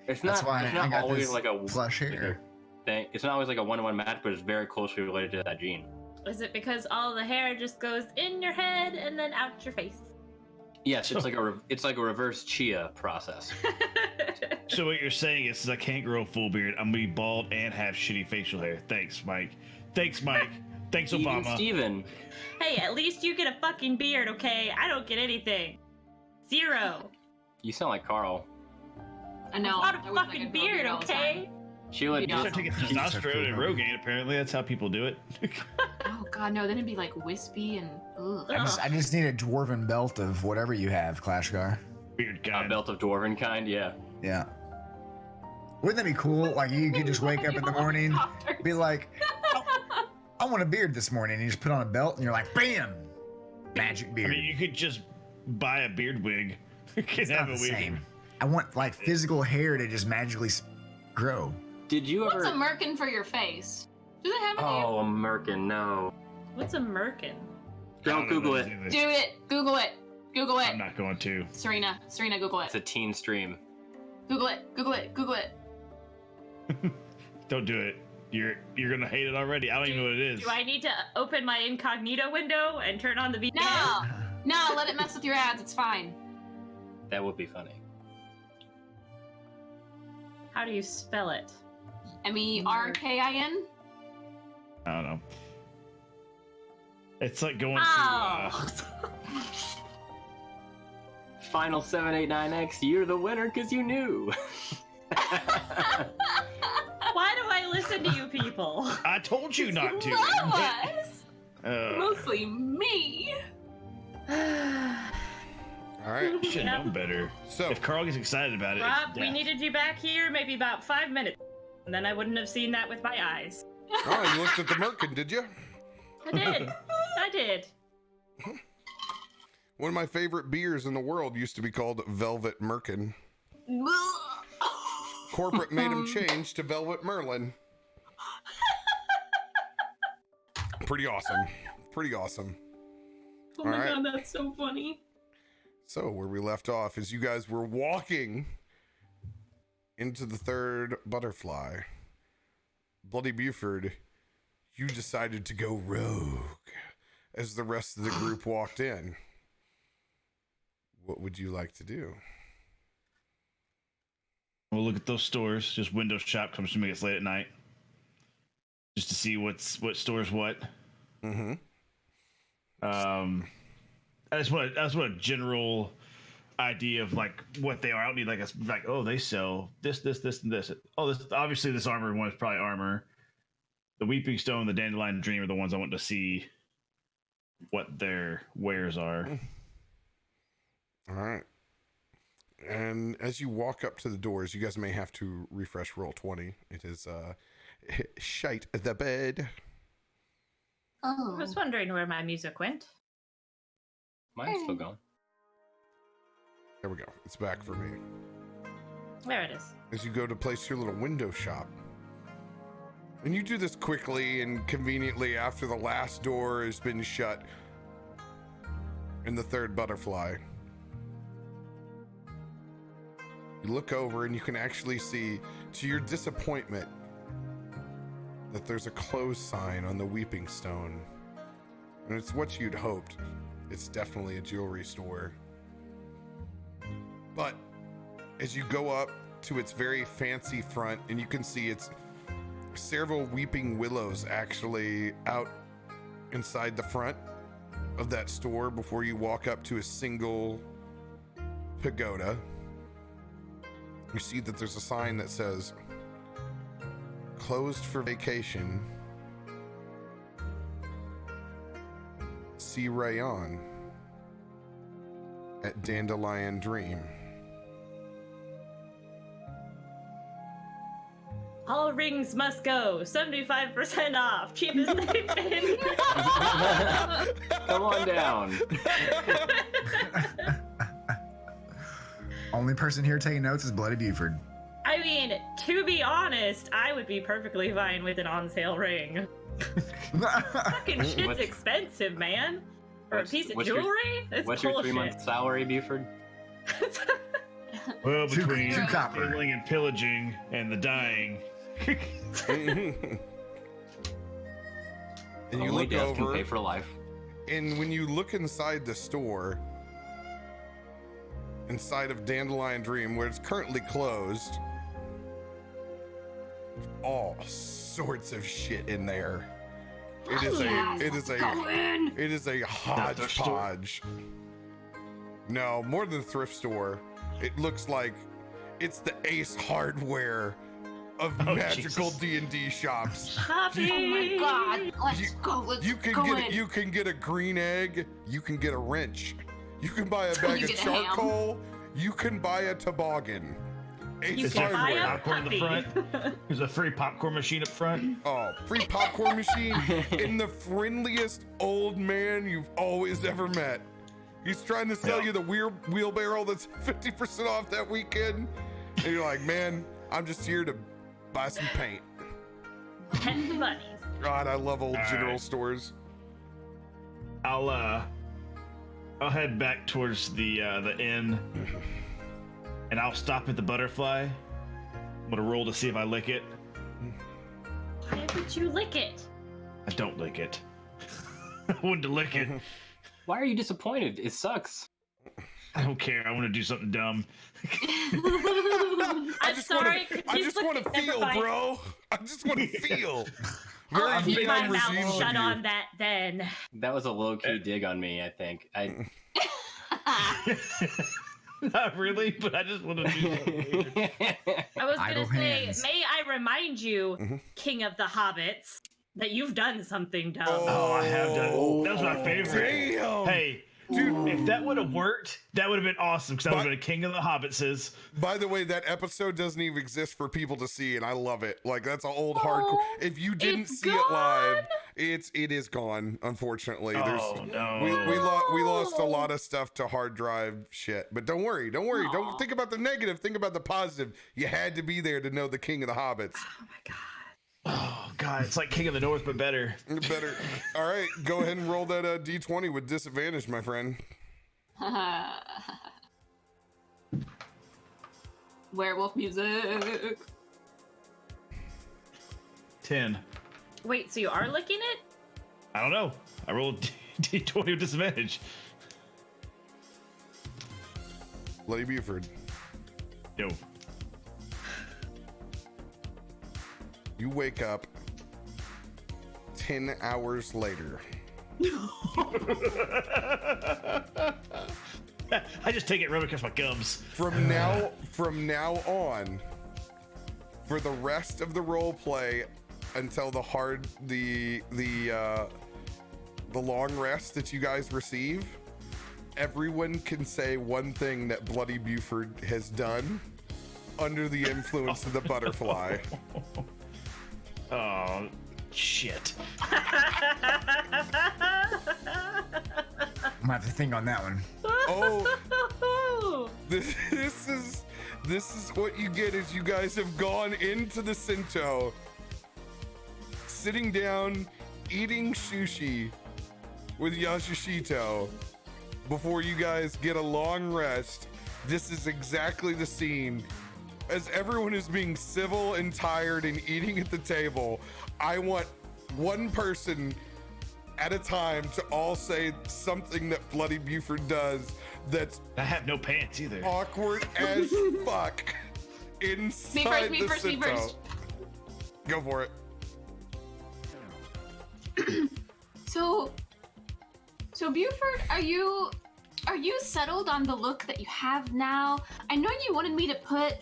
It's That's not. why It's I not got always this like a plush hair. thing. It's not always like a one-to-one match, but it's very closely related to that gene. Is it because all the hair just goes in your head and then out your face? Yes, it's like a reverse chia process. So what you're saying is, I can't grow a full beard. I'm gonna be bald and have shitty facial hair. Thanks, Mike. Thanks, Obama. Even Steven. Hey, at least you get a fucking beard, okay? I don't get anything. Zero. You sound like Carl. I know. Not I a wish I fucking could grow a beard, beard all the okay? time. Sheila, You do know, Start taking testosterone and Rogaine. Apparently, that's how people do it. Oh god, no! Then it'd be like wispy and. Ugh. I just need a dwarven belt of whatever you have, Clashgar. Weird a guy. belt of dwarven kind, yeah. Yeah. Wouldn't that be cool? Like, you could just wake up in the morning, be like, I want a beard this morning. And you just put on a belt and you're like, bam! Magic I beard. mean, you could just buy a beard wig. You can It's have not a the wig. same. I want, like, physical hair to just magically grow. Did you What's ever? a merkin for your face? Does it have a name? Oh, a merkin, no. What's a merkin? I Don't know Google what it. is either. Do it. Google it. Google it. I'm not going to. Serena, Google It's it. a teen stream. Google it. Google it. Google it. Don't do it. You're gonna hate it already. I don't even know what it is. Do I need to open my incognito window and turn on the VPN? No, no, let it mess with your ads. It's fine. That would be funny. How do you spell it? MERKIN. I don't know. It's like going Oh. Final 789X, you're the winner because you knew. Why do I listen to you people? I told you not to. Love us. Uh, Mostly me. All right. you should know better. So, If Carl gets excited about it, it's Rob, we death. needed you back here maybe about 5 minutes. And then I wouldn't have seen that with my eyes. oh, you looked at the merkin, did you? I did. I did. One of my favorite beers in the world used to be called Velvet Merkin. Corporate made him change to Velvet Merlin. Pretty awesome. Pretty awesome. Oh my All right. god, that's so funny. So where we left off is you guys were walking into the third butterfly. Bloody Buford, you decided to go rogue as the rest of the group walked in. What would you like to do? We'll look at those stores. Just window shop comes to me. It's late at night, just to see what stores what. Mm-hmm. I just want a general idea of like what they are. I don't need like oh, they sell this, and this. Oh, this obviously this armor one is probably armor. The Weeping Stone, the Dandelion Dream are the ones I want to see what their wares are. All right. And as you walk up to the doors, you guys may have to refresh roll 20. It is shite the bed. Oh. I was wondering where my music went. Mine's still going. There we go. It's back for me. There it is. As you go to place your little window shop. And you do this quickly and conveniently after the last door has been shut in the third butterfly. You look over and you can actually see, to your disappointment, that there's a close sign on the Weeping Stone. And it's what you'd hoped. It's definitely a jewelry store. But as you go up to its very fancy front, and you can see it's several weeping willows actually out inside the front of that store before you walk up to a single pagoda. You see that there's a sign that says closed for vacation. See Rayon at Dandelion Dream. All rings must go. 75% off. Cheapest they've been. Come on down. Only person here taking notes is Bloody Buford. I mean, to be honest, I would be perfectly fine with an on-sale ring. Fucking shit's What's- expensive, man. For a what's- piece of what's your- jewelry? It's What's your bullshit. 3-month salary, Buford? Well, Two- between two copper. stealing and pillaging and the dying. And you Only look death can over, pay for life. and when you look inside the store, inside of Dandelion Dream, where it's currently closed, all sorts of shit in there. It is it is a hodgepodge. No, more than a thrift store. It looks like it's the Ace Hardware of magical Jesus. D&D shops. Happy. Oh my god. Let's go. Let's You can go get in. you can get a green egg. You can get a wrench. You can buy a bag You of get a ham. charcoal. You can buy a toboggan. You Ace can buy Hardware. a Popcorn in the puppy. front. There's a free popcorn machine up front. Oh, free popcorn machine and the friendliest old man you've always ever met. He's trying to sell Yeah. you the wheelbarrow that's 50% off that weekend. And you're like, man, I'm just here to buy some paint. 10 bunnies. God, I love old All general right. stores. I'll head back towards the inn, and I'll stop at the butterfly. I'm gonna roll to see if I lick it. Why would you lick it? I don't lick it. I wanted to lick it. Why are you disappointed? It sucks. I don't care. I want to do something dumb. I'm sorry. I just want to feel, bro. I just want to feel. Very I'll keep big my regime mouth of shut you. on that then. That was a low-key dig on me, I think. Not really, but I just want to do something weird. I was Idle gonna say, hands. may I remind you, King of the Hobbits, that you've done something dumb. Oh, I have done. That was my favorite. Damn. Hey, dude, if that would have worked, that would have been awesome because I would have been a king of the hobbitses. By the way, that episode doesn't even exist for people to see, and I love it. Like, that's an old hardcore. If you didn't it's see it live, gone? it is gone. Unfortunately, Oh, no. we lost a lot of stuff to hard drive shit. But don't worry. Don't think about the negative. Think about the positive. You had to be there to know the King of the Hobbits. Oh my god. Oh god, it's like King of the North but better. Better. All right, go ahead and roll that D20 with disadvantage, my friend. Werewolf music. 10. Wait, so you are licking it? I don't know. I rolled D20 with disadvantage. Bloody Buford, Yo. you wake up 10 hours later. I just take it, rub it across my gums. From now on, for the rest of the role play until the long rest that you guys receive, everyone can say one thing that Bloody Buford has done under the influence of the butterfly. Oh, shit. I'm gonna have to think on that one. Oh, this is what you get as you guys have gone into the Sinto, sitting down, eating sushi with Yashishito before you guys get a long rest. This is exactly the scene. As everyone is being civil and tired and eating at the table, I want one person at a time to all say something that Bloody Buford does that's I have no pants either. awkward as fuck. inside me the first, me centaur. first. Go for it. So Buford, are you settled on the look that you have now? I know you wanted me to put,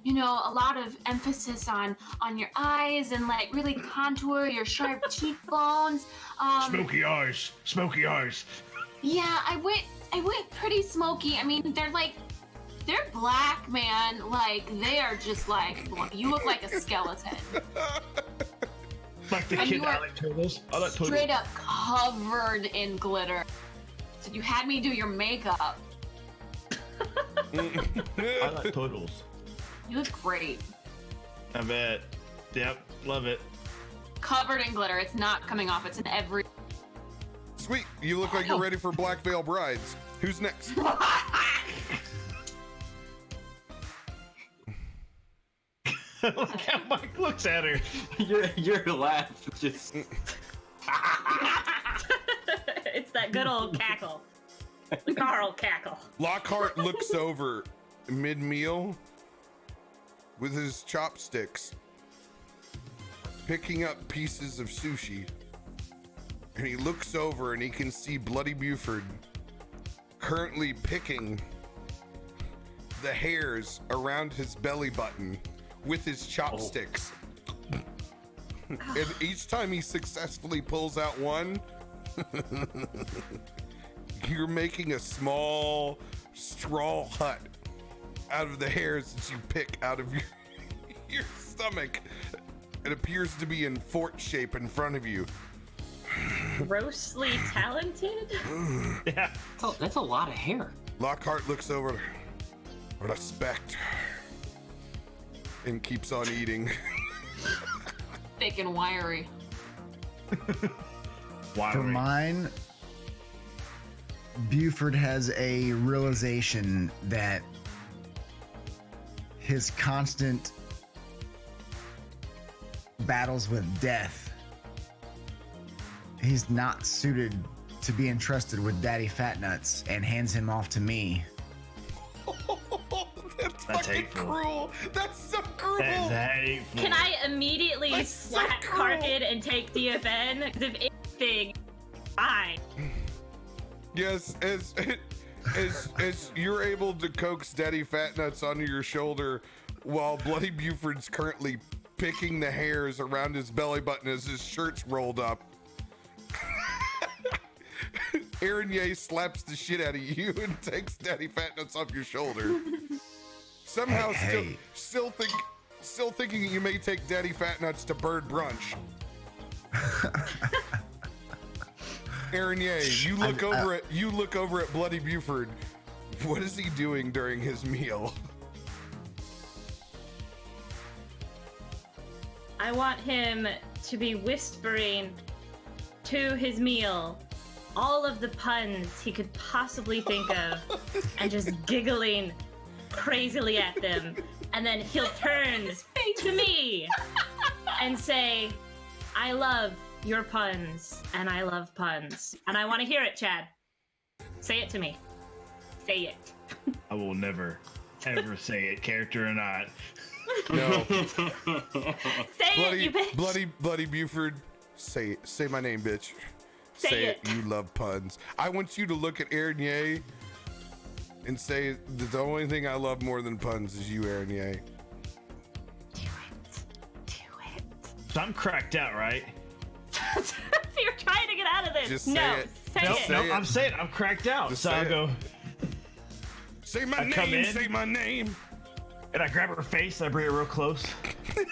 a lot of emphasis on your eyes and like really contour your sharp cheekbones. Smoky eyes. Yeah, I went pretty smoky. I mean, they're black, man. Like they are just like you look like a skeleton. Like the And kid you I are like turtles. I like turtles. Straight up covered in glitter. So you had me do your makeup. I like turtles. You look great. I bet. Yep, love it. Covered in glitter. It's not coming off. It's in every. Sweet. You look like you're ready for Black Veil Brides. Who's next? Look how Mike looks at her. Your laugh just. It's that good old cackle. The Carl cackle. Lockhart looks over mid-meal with his chopsticks, picking up pieces of sushi. And he looks over and he can see Bloody Buford currently picking the hairs around his belly button with his chopsticks. And each time he successfully pulls out one, you're making a small straw hut out of the hairs that you pick out of your stomach. It appears to be in fort shape in front of you. Grossly talented? Yeah. Oh, that's a lot of hair. Lockhart looks over. Respect. And keeps on eating. Thick and wiry. For mine, Buford has a realization that his constant battles with death, he's not suited to be entrusted with Daddy Fatnuts, and hands him off to me. That's fucking hateful. cruel. That's so cruel. That's hateful. Can I immediately That's so slap cruel. Carted and take DFN? Because if anything, fine. Yes, as you're able to coax Daddy Fatnuts onto your shoulder while Bloody Buford's currently picking the hairs around his belly button as his shirt's rolled up. Aaron Ye slaps the shit out of you and takes Daddy Fatnuts off your shoulder. Somehow Hey. still thinking you may take Daddy Fatnuts to bird brunch. Aaron Ye, you look over at Bloody Buford. What is he doing during his meal? I want him to be whispering to his meal all of the puns he could possibly think of and just giggling crazily at them. And then he'll turn to me and say, I love your puns and I love puns. And I want to hear it, Chad. Say it to me. Say it. I will never, ever say it, character or not. No. Say it, you bitch. Bloody Buford, say my name, bitch. Say it. You love puns. I want you to look at Aaron Ye and say the only thing I love more than puns is you, Aaron Ye. Do it. So I'm cracked out, right? You're trying to get out of this. Just say no, it. say Nope, it. Say nope, it. I'm saying I'm cracked out. Just So say I it. go, Say my I come name. in. Say my name. and I grab her face, and I bring her real close.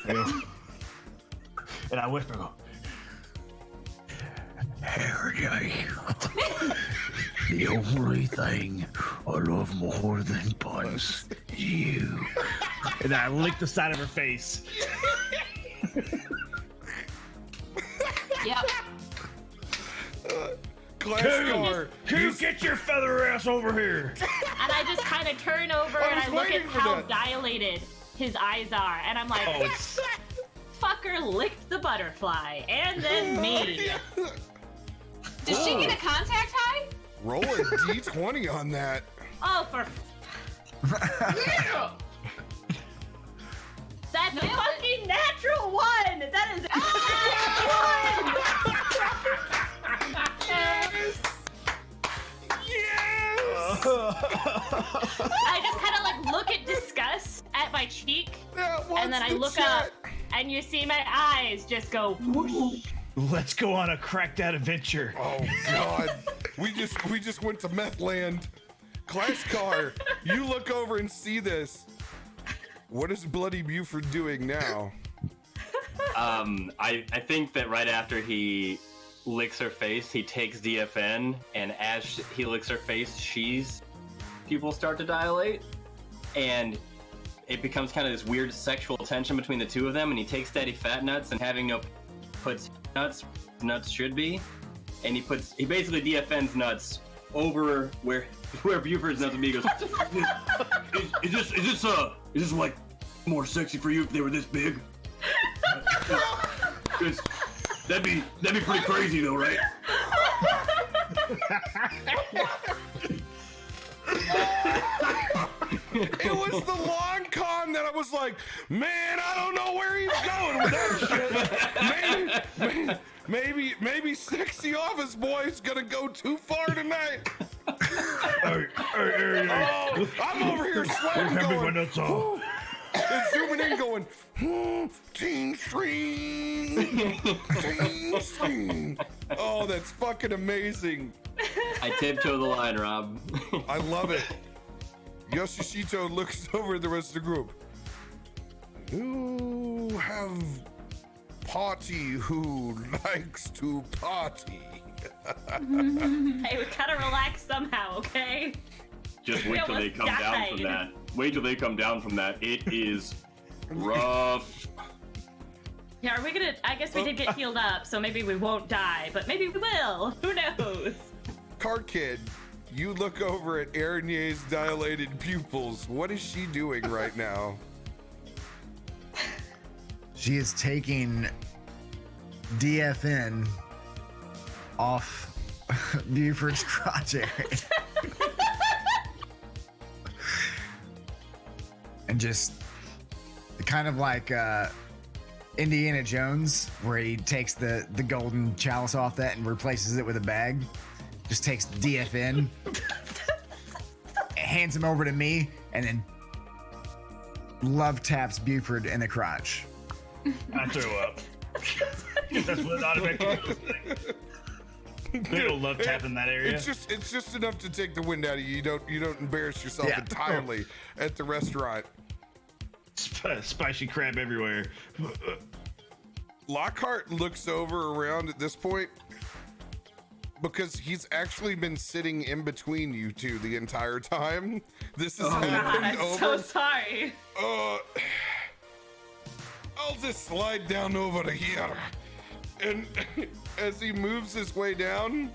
I go, and I whisper, I go, Harry, the only thing I love more than puns is you. and I lick the side of her face. Yep. Clashgar. Who get your feather ass over here? And I just kind of turn over I and was I look at waiting for how that. dilated his eyes are. And I'm like, Oh, it's fucker licked the butterfly. And then me. Did she get a contact high? Roll a d20 on that. Oh, for That's a fucking natural one! That is a Yes! I just kind of like look at disgust at my cheek, and then I look up, and you see my eyes just go whoosh. Let's go on a cracked out adventure. Oh God, we just went to meth land. Clashgar, you look over and see this. What is Bloody Buford doing now? I think that right after he licks her face, he takes DFN, and as he licks her face, she's pupils start to dilate, and it becomes kind of this weird sexual tension between the two of them, and he takes Daddy Fat Nuts and having no puts nuts should be, and he basically DFN's nuts over where Buford's nuts would be. He goes, is this like more sexy for you if they were this big? That'd be pretty crazy though, right? It was the long con that I was like, man, I don't know where he's going with that shit. Maybe sexy office boy's gonna go too far tonight. Hey. Oh, I'm over here sweating, going, and zooming in, going, teen string. Oh, that's fucking amazing. I tiptoe the line, Rob. I love it. Yoshishito looks over at the rest of the group. You have party who likes to party. Hey, we gotta relax somehow, okay? Just wait till they come down from that. Wait till they come down from that. It is rough. Yeah, are we gonna? I guess we did get healed up, so maybe we won't die, but maybe we will. Who knows? Car Kid, you look over at Erinye's dilated pupils. What is she doing right now? She is taking DFN off Buford's crotch area. And just kind of like Indiana Jones, where he takes the golden chalice off that and replaces it with a bag. Just takes DFN, hands him over to me, and then love taps Buford in the crotch. I threw up. That's what automatically goes. They don't love tapping that area. It's just enough to take the wind out of you. You don't embarrass yourself entirely at the restaurant. Spicy crab everywhere. Lockhart looks over around at this point because he's actually been sitting in between you two the entire time. This has happened God, I'm so sorry. I'll just slide down over to here. And as he moves his way down,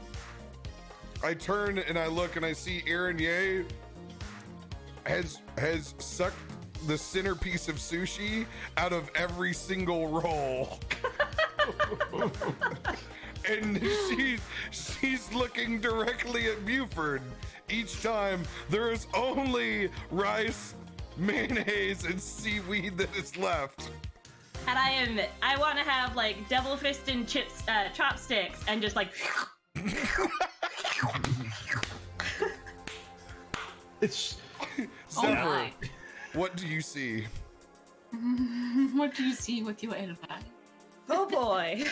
I turn and I look and I see Erinye has sucked the centerpiece of sushi out of every single roll. And she's looking directly at Buford. Each time there is only rice, mayonnaise, and seaweed that is left. And I want to have like devil fist and chopsticks, and just like. It's my. What do you see? What do you see with your advice? Oh boy.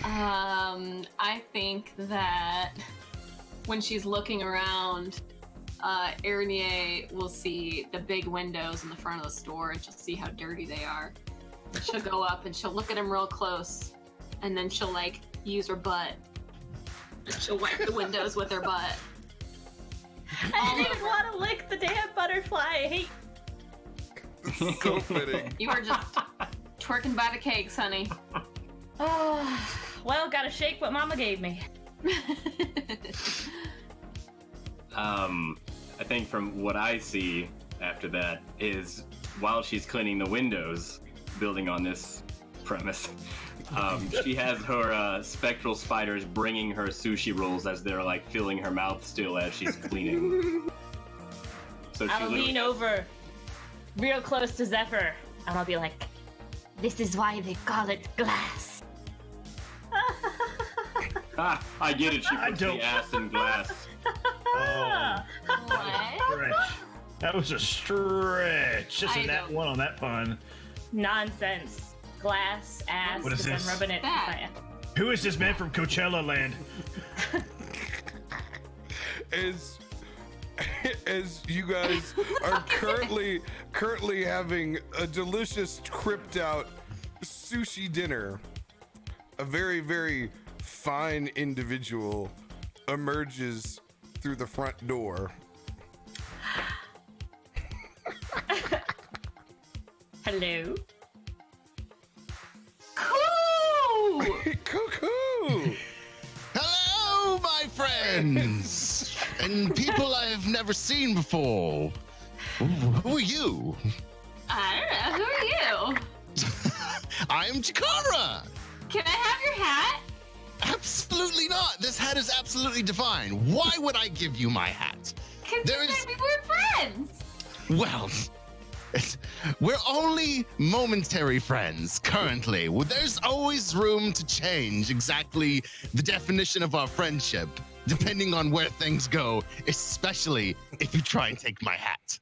I think that when she's looking around, Erinye will see the big windows in the front of the store, and she'll see how dirty they are. And she'll go up and she'll look at them real close, and then she'll like use her butt. She'll wipe the windows with her butt. I didn't even want to lick the damn butterfly. I hate. So fitting. You were just twerking by the cakes, honey. Oh, well, gotta shake what Mama gave me. I think from what I see after that is while she's cleaning the windows, building on this premise, she has her spectral spiders bringing her sushi rolls as they're like filling her mouth still as she's cleaning. So I'll lean over real close to Zephyr, and I'll be like, "This is why they call it glass." I get it. She puts don't- the ass in glass. What? Stretch. That was a stretch. Just I a nat don't- one on that pun. Nonsense. Glass ass. What is because this? I'm rubbing it. That? Who is this man from Coachella Land? As you guys are currently having a delicious tripped out sushi dinner, a very, very fine individual emerges through the front door. Hello. Cool! Cuckoo! Hello, my friends, and people I have never seen before. Who are you? I don't know. Who are you? I'm Chikara. Can I have your hat? Absolutely not. This hat is absolutely divine. Why would I give you my hat? Because There you is- said we were friends. Well, we're only momentary friends currently. Well, there's always room to change exactly the definition of our friendship, depending on where things go, especially if you try and take my hat.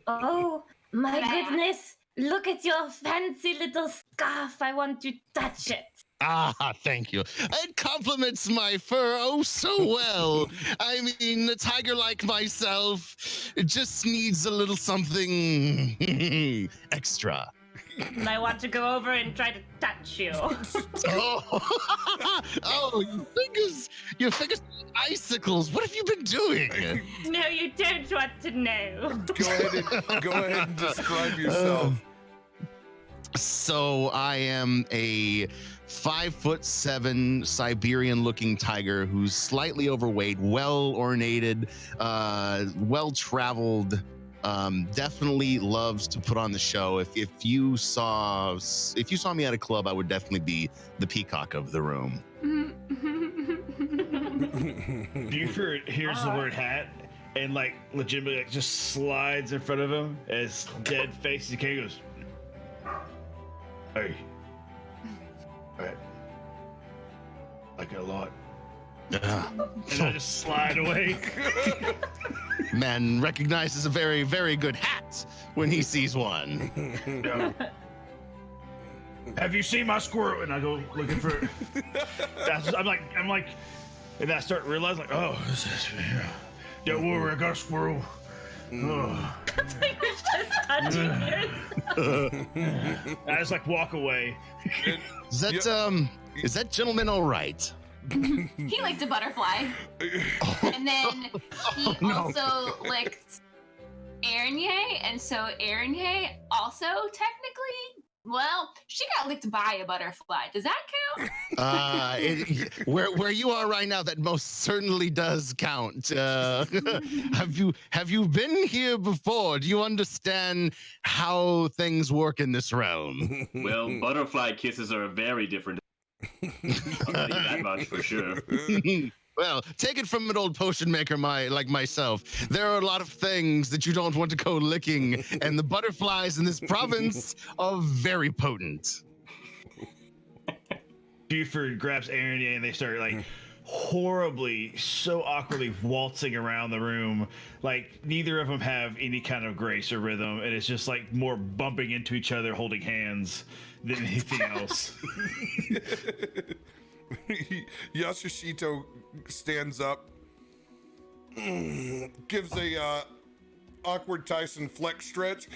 Oh my Glass. goodness! Look at your fancy little scarf. I want to touch it. Ah, thank you. It compliments my fur oh so well. I mean, a tiger like myself just needs a little something extra. And I want to go over and try to touch you. Oh, oh, your fingers like icicles. What have you been doing? No, you don't want to know. Go ahead and describe yourself. So I am a 5'7" Siberian-looking tiger who's slightly overweight, well ornated, well traveled. Definitely loves to put on the show. If you saw me at a club, I would definitely be the peacock of the room. Buford hears the word hat and like legitimately like, just slides in front of him as dead face. He goes, "Hey, alright, like it a lot." And I just slide away. Man recognizes a very, very good hat when he sees one. Yeah. Have you seen my squirrel? And I go looking for it. I'm like, and I start realizing like, oh, this is, yeah. Don't worry, I got a squirrel. Oh. That's like you're just touching yourself. I just like walk away. Is that gentleman all right? He licked a butterfly. And then he also licked Erinye, and so Erinye also technically, well, she got licked by a butterfly. Does that count? Where you are right now, that most certainly does count. Have you been here before? Do you understand how things work in this realm? Well, butterfly kisses are very different. I'll tell you that much for sure. Well, take it from an old potion maker like myself. There are a lot of things that you don't want to go licking, and the butterflies in this province are very potent. Buford grabs Aaron and they start like horribly, so awkwardly waltzing around the room. Like neither of them have any kind of grace or rhythm, and it's just like more bumping into each other, holding hands than anything else. Yasushito stands up, gives a awkward Tyson flex stretch.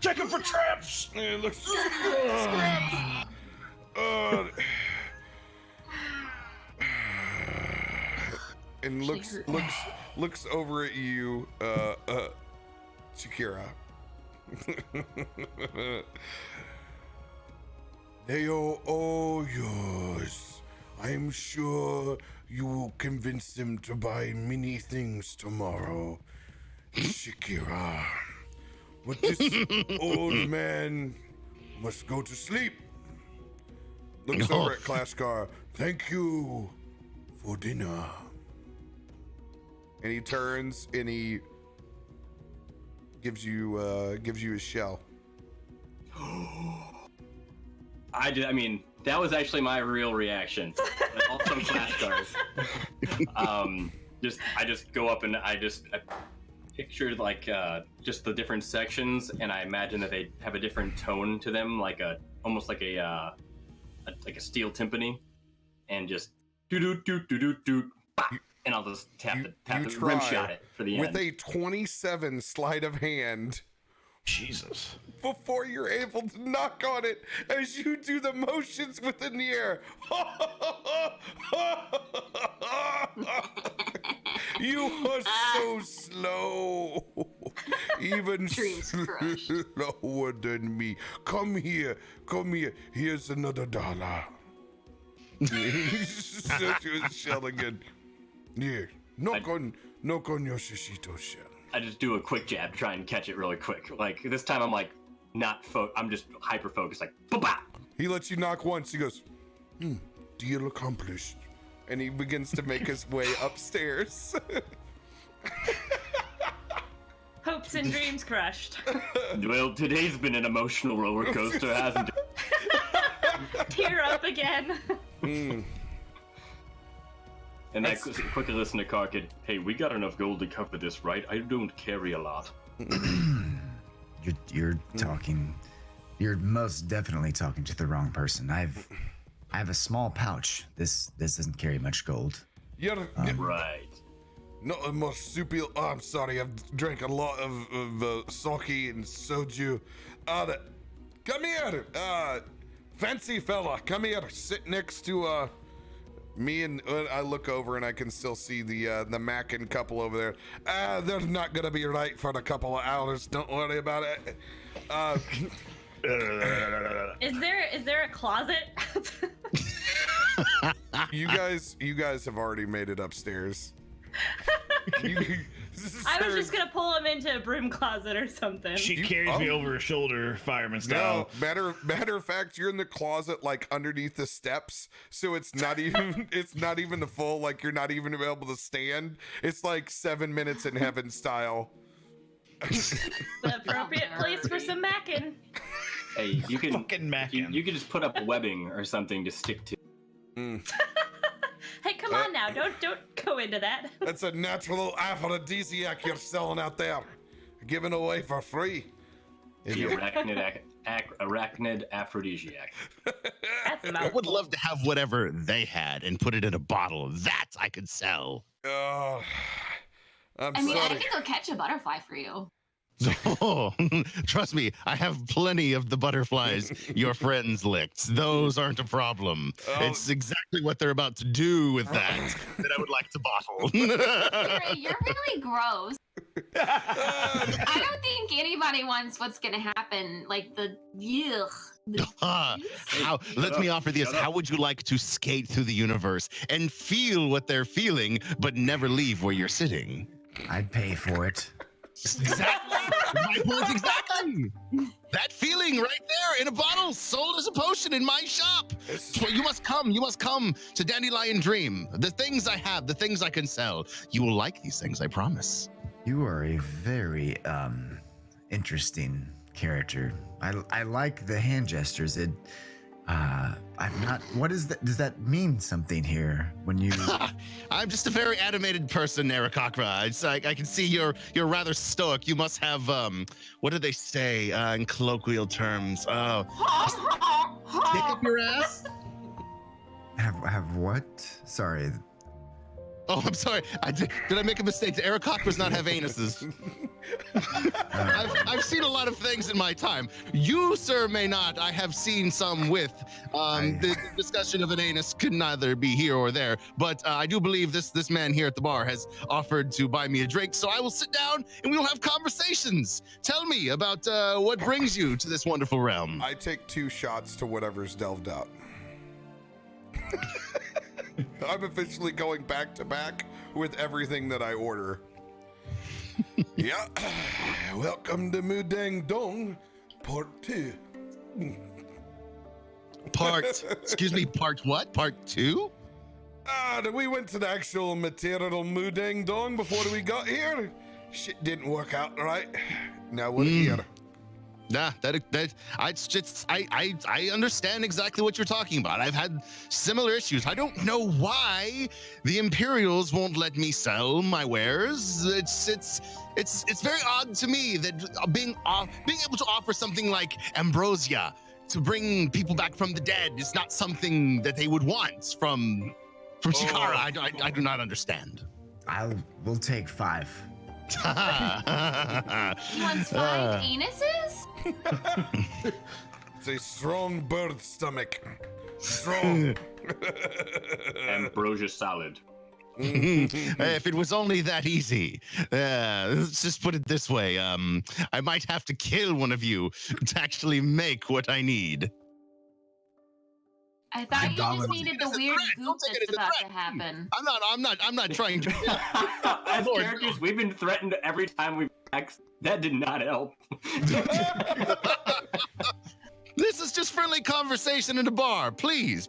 Check him for traps. And looks and looks over at you, Shakira. They are all yours. I'm sure you will convince them to buy many things tomorrow, Shakira. But this old man must go to sleep. Looks over at Clashgar. Thank you for dinner. and he turns and he gives you his shell. I mean, that was actually my real reaction. Also, Clashgar's. I just go up and I picture like just the different sections, and I imagine that they have a different tone to them, like almost like a steel timpani, and just do, and I'll just tap the rim shot it for the end. With a 27 sleight of hand. Jesus. Before you're able to knock on it as you do the motions within the air. You are so slow. Even slower than me. Come here. Here's another $1. Set you a shell again. Here. Knock on your shishito shell. I just do a quick jab to try and catch it really quick. Like this time I'm like I'm just hyper focused, like ba-ba! He lets you knock once. He goes, deal accomplished. And he begins to make his way upstairs. Hopes and dreams crushed. Well, today's been an emotional roller coaster, hasn't it? Tear up again. And I quickly listen to Karkid. Hey, we got enough gold to cover this, right? I don't carry a lot. You're talking. You're most definitely talking to the wrong person. I have a small pouch. This doesn't carry much gold. You're right. Not a marsupial. Oh, I'm sorry. I've drank a lot of sake and soju. Come here, fancy fella. Come here. Sit next to me, and I look over and I can still see the Mackin couple over there. They're not gonna be right for a couple of hours. Don't worry about it. Is there a closet? You guys have already made it upstairs. I was just gonna pull him into a broom closet or something. She carries me over her shoulder, fireman style. No, matter of fact, you're in the closet, like underneath the steps, so it's not even the full, like you're not even able to stand. It's like 7 minutes in heaven style. The appropriate place for some mackin'. Hey, you can fucking mackin'. You can just put up webbing or something to stick to. Hey, come on now! Don't go into that. That's a natural aphrodisiac you're selling out there, giving away for free. The arachnid aphrodisiac. I would love to have whatever they had and put it in a bottle. That I could sell. I'm I mean, sorry. I can go catch a butterfly for you. Oh, trust me, I have plenty of the butterflies your friends licked. Those aren't a problem. It's exactly what they're about to do with that I would like to bottle. You're really gross. I don't think anybody wants what's gonna happen. Like Let me offer this. How would you like to skate through the universe and feel what they're feeling, but never leave where you're sitting? I'd pay for it. Exactly. My point exactly. That feeling right there in a bottle, sold as a potion in my shop. You must come to Dandelion Dream. The things I have, the things I can sell. You will like these things, I promise. You are a very interesting character. I like the hand gestures. I'm not. What is that? Does that mean something here when you? I'm just a very animated person, Arakakra. It's like I can see you're rather stoic. You must have what do they say in colloquial terms? Kick up your ass. Have what? Sorry. Oh, I'm sorry. Did I make a mistake? Arakak does not have anuses. I've seen a lot of things in my time. You, sir, may not. I have seen some with. The discussion of an anus could neither be here or there. But I do believe this man here at the bar has offered to buy me a drink. So I will sit down and we will have conversations. Tell me about what brings you to this wonderful realm. I take 2 shots to whatever's delved out. I'm officially going back to back with everything that I order. Yeah. Welcome to Mudang Dong, Part 2. Part what? Part 2? We went to the actual material Mudang Dong before we got here. Shit didn't work out right. Now we're here. Nah, I understand exactly what you're talking about. I've had similar issues. I don't know why the Imperials won't let me sell my wares. It's very odd to me that being able to offer something like ambrosia to bring people back from the dead is not something that they would want from Shikara. I do not understand. We'll take 5. He wants 5 anuses? It's a strong bird stomach. Strong. Ambrosia salad. If it was only that easy. Let's just put it this way. I might have to kill one of you to actually make what I need. I thought you just needed the weird goop that's about to happen. I'm not trying to. As characters, we've been threatened every time we've that did not help. This is just friendly conversation in a bar. Please,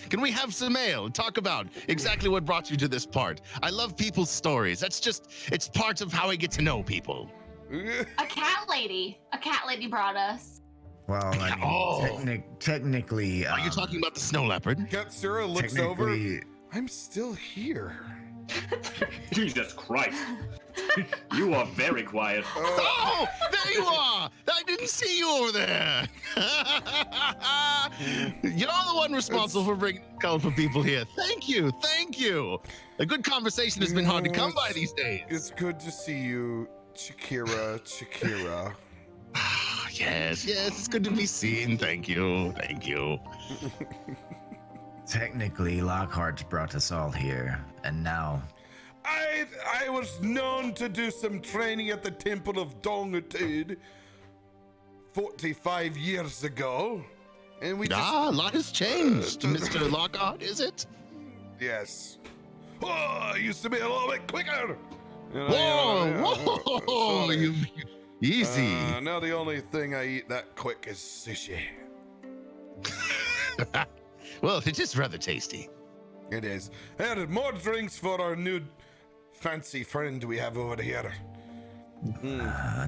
can we have some ale and talk about exactly what brought you to this part? I love people's stories. It's part of how I get to know people. A cat lady brought us. Well, I mean, technically. Are you talking about the snow leopard? Katsura looks over. I'm still here. Jesus Christ. You are very quiet. Oh, there you are! I didn't see you over there. You're the one responsible for bringing colorful people here. Thank you. A good conversation has been hard to come by these days. It's good to see you, Chikira. Yes, it's good to be seen. Thank you. Technically, Lockhart's brought us all here, and now... I was known to do some training at the Temple of Dongatid 45 years ago, and we a lot has changed, Mr. Lockhart, is it? Yes. Oh, I used to be a little bit quicker. Whoa, easy. Now the only thing I eat that quick is sushi. Well, it is rather tasty. It is. And more drinks for our new fancy friend we have over here.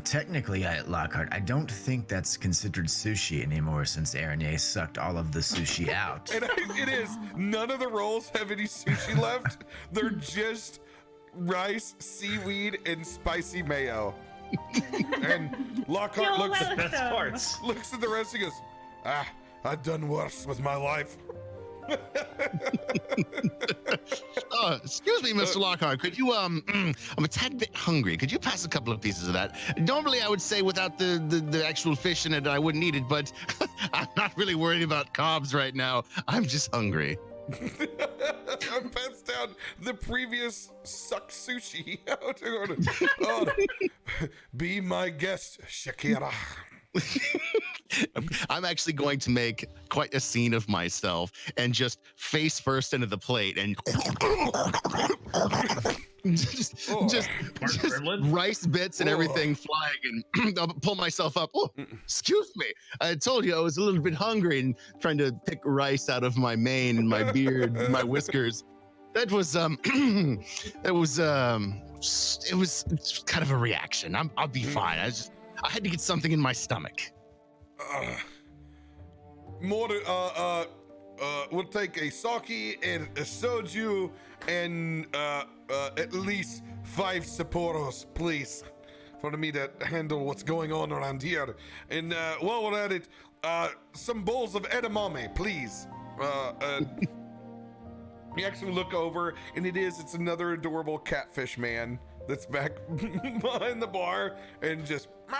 Technically, Lockhart, I don't think that's considered sushi anymore since Aranye sucked all of the sushi out. It is. None of the rolls have any sushi left. They're just rice, seaweed, and spicy mayo. And Lockhart looks at the rest and goes, I've done worse with my life. Excuse me, Mr. Lockhart. Could you, I'm a tad bit hungry. Could you pass a couple of pieces of that? Normally, I would say without the actual fish in it, I wouldn't eat it, but I'm not really worried about carbs right now. I'm just hungry. I passed down the previous suck sushi. Be my guest, Shakira. I'm actually going to make quite a scene of myself and just face first into the plate and just rice bits and everything flying, and I'll pull myself up. Oh, excuse me. I told you I was a little bit hungry and trying to pick rice out of my mane and my beard, and my whiskers. That was it was kind of a reaction. I'll be fine. I had to get something in my stomach. We'll take a sake and a soju and at least 5 Sapporos, please, for me to handle what's going on around here. And while we're at it, some bowls of edamame, please. You actually look over, and it's another adorable catfish man that's back behind the bar and just as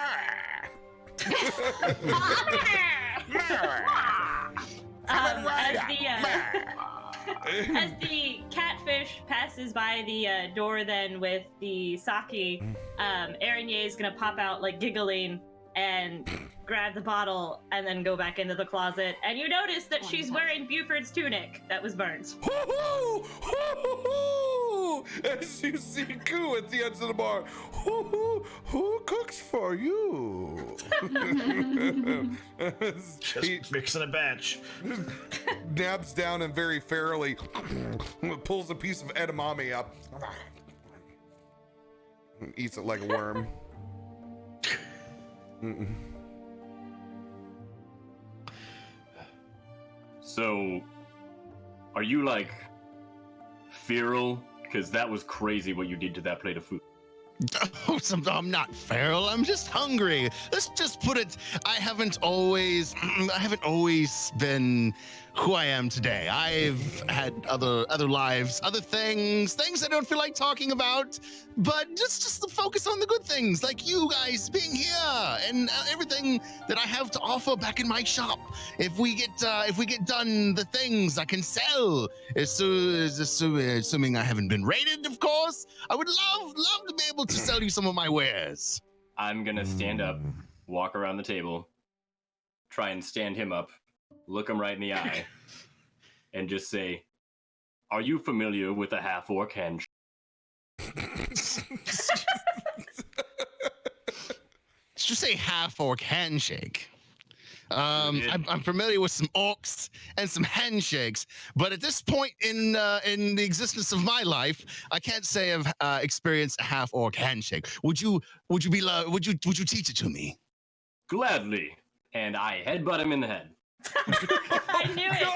the catfish passes by the door then with the sake, Aranye is gonna pop out like giggling and grab the bottle and then go back into the closet. And you notice that she's wearing Buford's tunic that was burnt. Hoo-hoo! Hoo-hoo-hoo! As you see Koo at the end of the bar. Who cooks for you? Just mixing a batch. Nabs down and very fairly pulls a piece of edamame up. And eats it like a worm. So, are you like feral? Because that was crazy what you did to that plate of food. Oh, I'm not feral. I'm just hungry. Let's just put it. I haven't always been who I am today. I've had other lives, other things I don't feel like talking about. But just to focus on the good things, like you guys being here and everything that I have to offer back in my shop. If we get done the things I can sell, assuming I haven't been raided, of course, I would love to be able to sell you some of my wares. I'm gonna stand up, walk around the table, try and stand him up, look him right in the eye, and just say, "Are you familiar with a half-orc handshake?" Did you say half-orc handshake? I'm familiar with some orcs and some handshakes, but at this point in the existence of my life, I can't say I've experienced a half-orc handshake. Would you teach it to me? Gladly. And I headbutt him in the head. I knew it.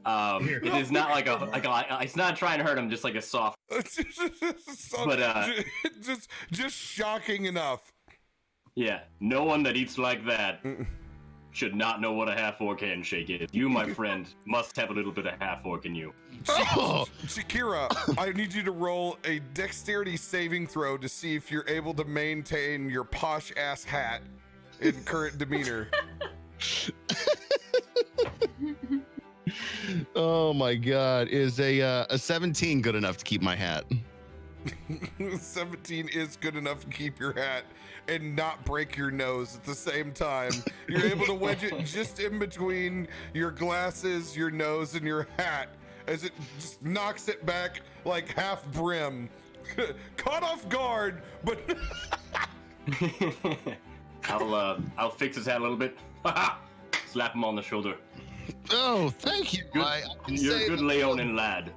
It is not like it's not trying to hurt him, just like a soft. But just shocking enough. Yeah, no one that eats like that should not know what a half-orc handshake is. You, my friend, must have a little bit of half-orc in you. Shakira, I need you to roll a dexterity saving throw to see if you're able to maintain your posh-ass hat in current demeanor. Oh my God, is a 17 good enough to keep my hat? 17 is good enough to keep your hat and not break your nose at the same time. You're able to wedge it just in between your glasses, your nose, and your hat as it just knocks it back like half brim. Caught off guard, but I'll fix his hat a little bit. Slap him on the shoulder. Oh, thank you. You're a good Leonin lad.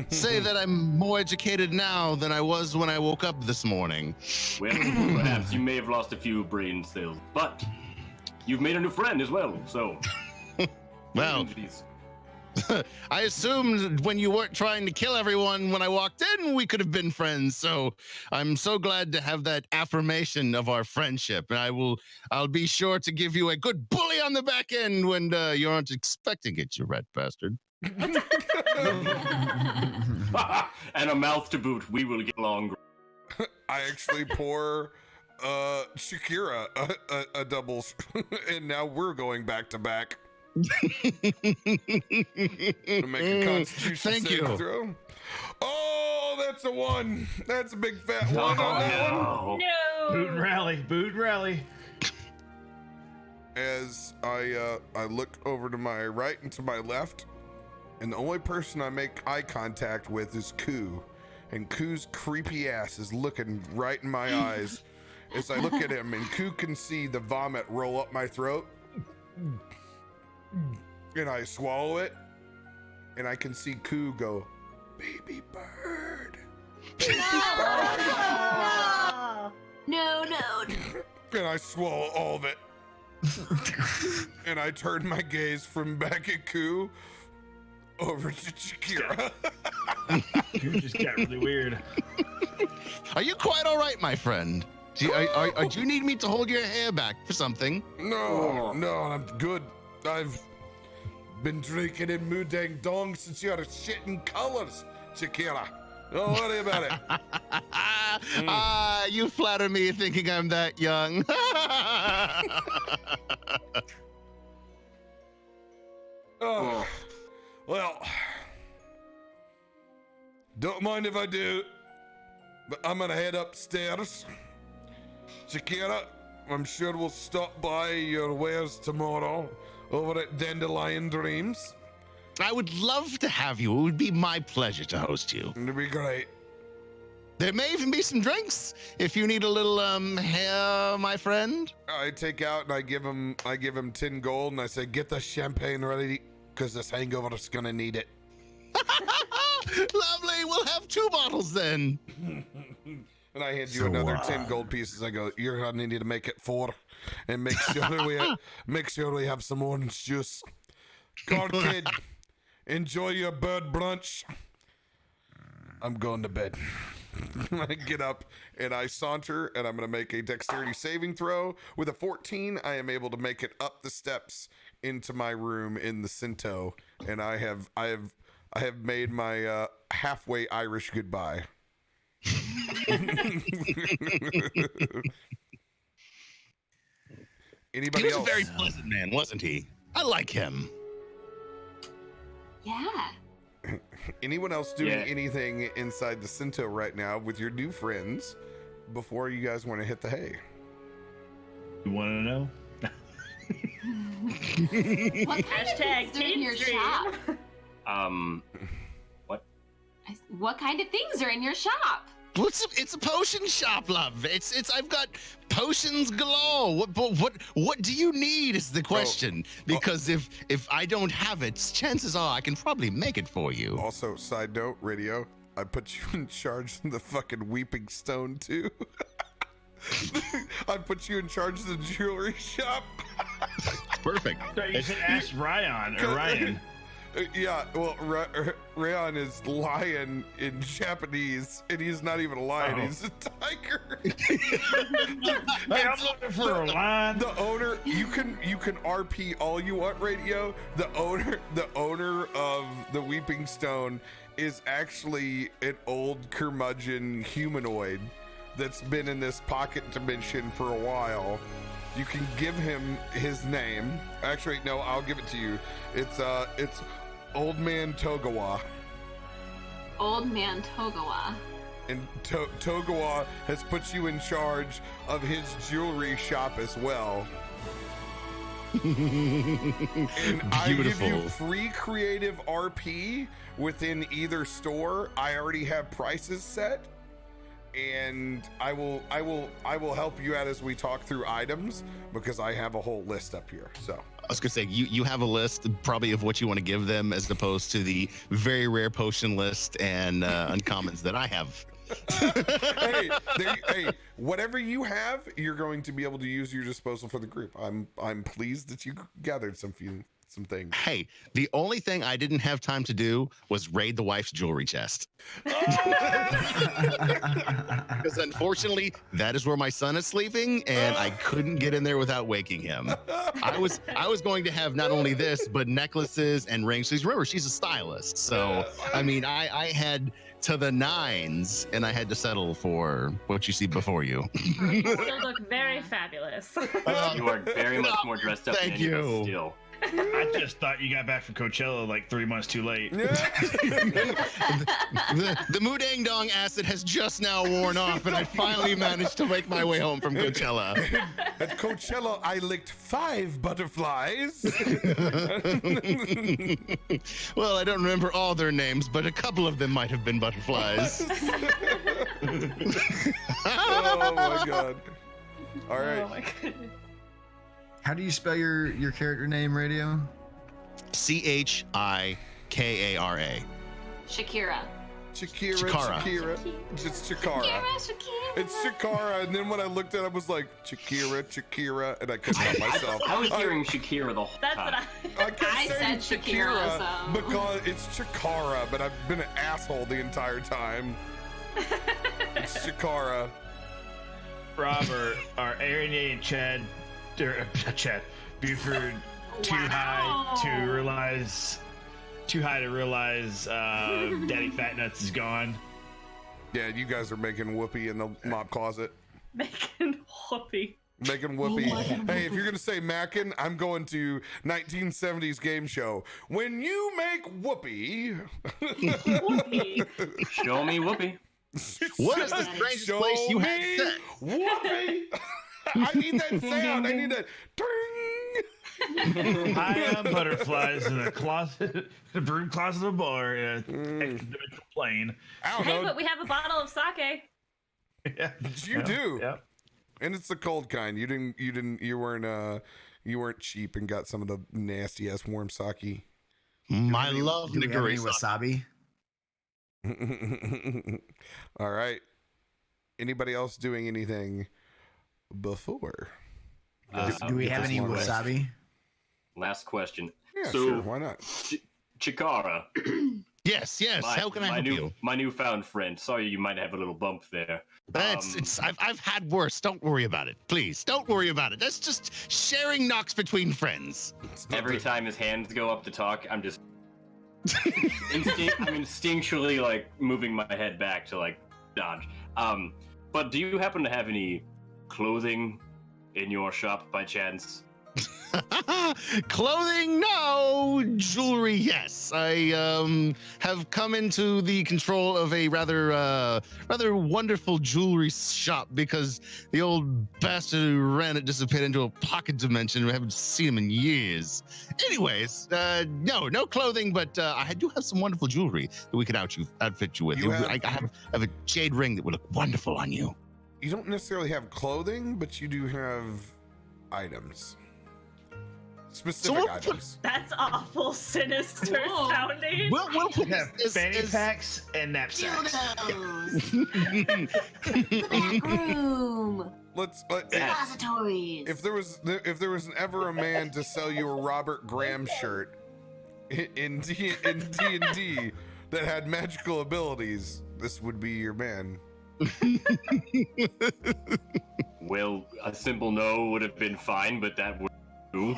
Say that I'm more educated now than I was when I woke up this morning. Well, perhaps you may have lost a few brain cells, but you've made a new friend as well, so. Well, I assumed when you weren't trying to kill everyone when I walked in, we could have been friends. So I'm so glad to have that affirmation of our friendship. And I'll be sure to give you a good bully on the back end when you aren't expecting it, you rat bastard. And a mouth to boot. We will get along. I actually pour Shakira a double, and now we're going back to back. Make a Constitution saving throw. Oh, that's a 1. That's a big fat 1 on that one. No. Boot and rally. As I look over to my right and to my left, and the only person I make eye contact with is Koo, and Koo's creepy ass is looking right in my eyes as I look at him, and Koo can see the vomit roll up my throat. And I swallow it, and I can see Koo go, "Baby bird, baby bird." No. And I swallow all of it. And I turn my gaze from back at Koo over to Shakira. You just got really weird. Are you quite all right, my friend? Do you need me to hold your hair back for something? No, I'm good. I've been drinking in Mudang Dong since you had a shit in colors, Shakira. Don't worry about it. You flatter me thinking I'm that young. Oh, well, don't mind if I do, but I'm gonna head upstairs Shakira, I'm sure we'll stop by your wares tomorrow over at Dandelion Dreams. I would love to have you. It would be my pleasure to host you. It'd be great. There may even be some drinks if you need a little hair, my friend. I take out and I give him 10 gold and I say, get the champagne ready because this hangover's gonna need it. Lovely. We'll have 2 bottles then. And I hand you another 10 gold pieces. I go, you're gonna need to make it 4 and make sure we have some orange juice. Card kid, enjoy your bird brunch. I'm going to bed. I get up and I saunter and I'm going to make a dexterity saving throw. With a 14, I am able to make it up the steps into my room in the Cinto, and I have made my halfway Irish goodbye. Anybody He was else? a very pleasant man, wasn't he? I like him. Yeah. Anyone else doing anything inside the Cinto right now with your new friends before you guys want to hit the hay? You want to know? What kind of things are in your shop? What? What kind of things are in your shop? Well, it's a potion shop, love. It's I've got potions galore. What do you need is the question. Because if I don't have it, chances are I can probably make it for you. Also, side note, radio, I put you in charge of the fucking Weeping Stone too. I put you in charge of the jewelry shop. Perfect. You should ask Ryan or Ryan. Yeah, well, Rayon is lion in Japanese, and he's not even a lion; he's a tiger. I'm looking for a lion. The owner, you can RP all you want, radio. The owner of the Weeping Stone is actually an old curmudgeon humanoid that's been in this pocket dimension for a while. You can give him his name. Actually, no, I'll give it to you. It's Old Man Togawa. Old Man Togawa. And Togawa has put you in charge of his jewelry shop as well. And I give you free creative RP within either store. I already have prices set, and I will help you out as we talk through items because I have a whole list up here. So I was gonna say you have a list probably of what you want to give them as opposed to the very rare potion list and uncommons that I have. hey, whatever you have, you're going to be able to use your disposal for the group. I'm pleased that you gathered some things. Hey, the only thing I didn't have time to do was raid the wife's jewelry chest. Because unfortunately, that is where my son is sleeping, and I couldn't get in there without waking him. I was going to have not only this, but necklaces and rings. Because remember, she's a stylist. So, I mean, I had to the 9s, and I had to settle for what you see before you. You still look very fabulous. You are very much more dressed up than any of us still. I just thought you got back from Coachella like 3 months too late. The Mudang Dong acid has just now worn off, and I finally managed to make my way home from Coachella. At Coachella, I licked 5 butterflies. Well, I don't remember all their names, but a couple of them might have been butterflies. Oh my god. All right. Oh my goodness. How do you spell your character name, Radio? Chikara. Shakira. Chikara. It's Chikara. It's Chikara. And then when I looked at it, I was like, Chikira, and I couldn't help myself. I was hearing Shakira the whole That's time. what I kept saying said Shakira, so. because it's Chikara, but I've been an asshole the entire time. It's Chikara. Robert, our alienated Chad Buford, too high to realize Daddy Fat Nuts is gone. Yeah, you guys are making whoopee in the mop closet. Making whoopee. Making whoopee. Hey, if you're gonna say mackin', I'm going to 1970s game show. When you make whoopee, Whoopee. Show me Whoopi. What is the strangest Show place you had me sex? Whoopi. I need that sound. I need that. Ding. I am butterflies in a closet, a broom closet of a bar in a extra-dimensional plane. I don't Hey, know. but we have a bottle of sake. Yeah. You do. Yep. And it's the cold kind. You weren't cheap and got some of the nasty ass warm sake. My love, Do we have any Nigiri. wasabi? All right. Anybody else doing anything before? Do we have any wasabi? Last question. Yeah, So, sure. Why not? Chikara, Yes. How can I help you? my newfound friend. Sorry, you might have a little bump there. I've had worse. Don't worry about it, please. Don't worry about it. That's just sharing knocks between friends. Every time his hands go up to talk, I'm just instinctually like moving my head back to like dodge. But do you happen to have any clothing in your shop by chance? Clothing, no. Jewelry, yes. I have come into the control of a rather wonderful jewelry shop because the old bastard who ran it disappeared into a pocket dimension. We haven't seen him in years. Anyways, no clothing, but I do have some wonderful jewelry that we could outfit you with. I have a jade ring that would look wonderful on you. You don't necessarily have clothing, but you do have items. Specific items. That's awful sinister Whoa. sounding. We'll put Fanny packs and knapsacks. Dildos. Back room. Depositories. If there was ever a man to sell you a Robert Graham shirt in D&D that had magical abilities, this would be your man. Well, a simple no would have been fine, but that would do.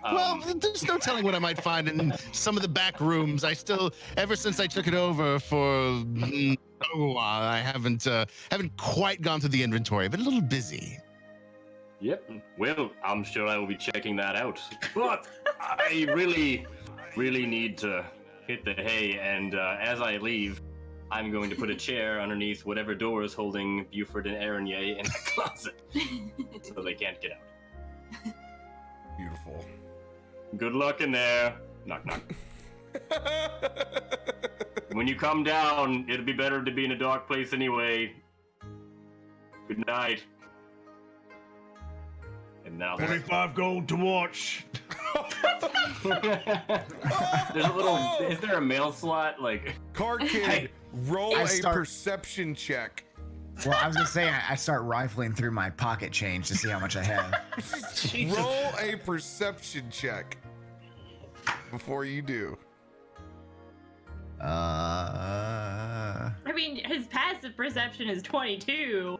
Well, there's no telling what I might find in some of the back rooms. Ever since I took it over for I haven't quite gone through the inventory. I've been a little busy. Yep. Well, I'm sure I will be checking that out. But I really need to hit the hay, and as I leave, I'm going to put a chair underneath whatever door is holding Buford and Aronier in the closet, so they can't get out. Beautiful. Good luck in there. Knock, knock. When you come down, it'll be better to be in a dark place anyway. Good night. And now 25 gold to watch. there's a little. Is there a mail slot? Like, Card Kid, roll I a start- perception check. Well, I was gonna say I start rifling through my pocket change to see how much I have. Roll a perception check before you do. I mean, his passive perception is 22.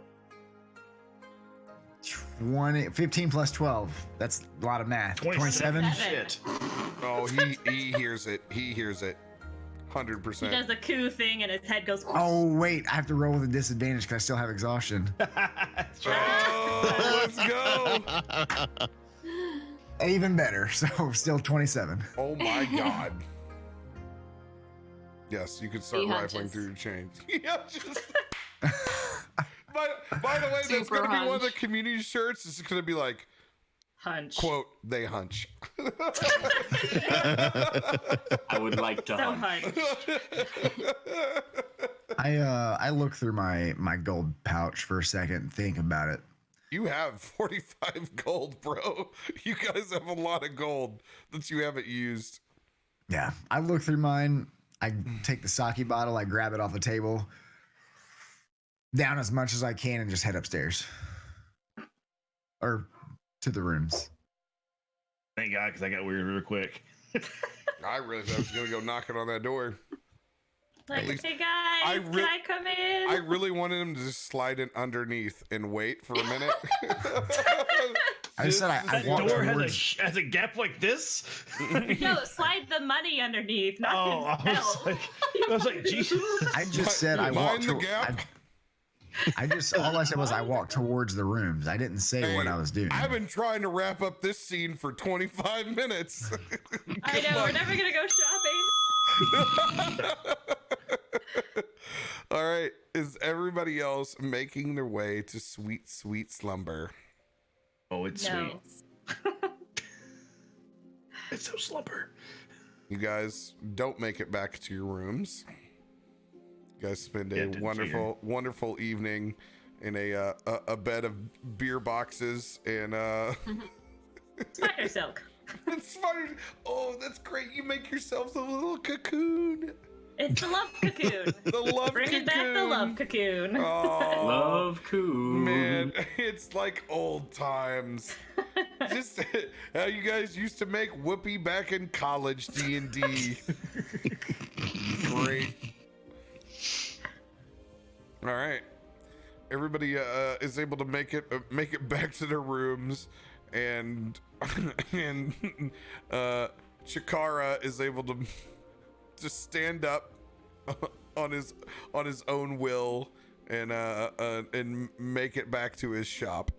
15 plus 12. That's a lot of math. 27. Shit. Oh, he hears it. He hears it. 100%. He does a coup thing and his head goes. Oh wait, I have to roll with a disadvantage because I still have exhaustion. Oh, let's go. Even better. So still 27. Oh my god. Yes, you could start He rifling hunches. through your chains. Yeah, just... by the way, that's Super going to be one of the hunch. community shirts. It's going to be like, Hunch. quote, they hunch. I would like to So hunt. hunch. I look through my gold pouch for a second and think about it. You have 45 gold, bro. You guys have a lot of gold that you haven't used. Yeah, I look through mine. I take the sake bottle. I grab it off the table, down as much as I can, and just head upstairs or to the rooms. Thank God, because I got weird real quick. I really thought I was going to go knocking on that door. Like, least- hey guys, can I come in? I really wanted him to just slide in underneath and wait for a minute. I just said I That walked door towards. has a gap like this? No, slide the money underneath, not Oh, his belt. I was like, Jesus. I just said I Mind walked. the gap? All I said was I walked towards the rooms. I didn't say what Hey, I was doing. I've been trying to wrap up this scene for 25 minutes. I know, we're never gonna go shopping. All right. Is everybody else making their way to sweet, sweet slumber? Oh, it's No. sweet. It's so slumber. You guys don't make it back to your rooms. You guys spend a wonderful, wonderful evening in a bed of beer boxes and Spider silk. spider. Oh, that's great! You make yourselves a little cocoon. It's the love cocoon. The love Bring cocoon. it back, the love cocoon. Oh, Love coon. man, it's like old times. Just how you guys used to make whoopee back in college D&D. Great. All right, everybody is able to make it back to their rooms, and Chikara is able to stand up on his own will and make it back to his shop.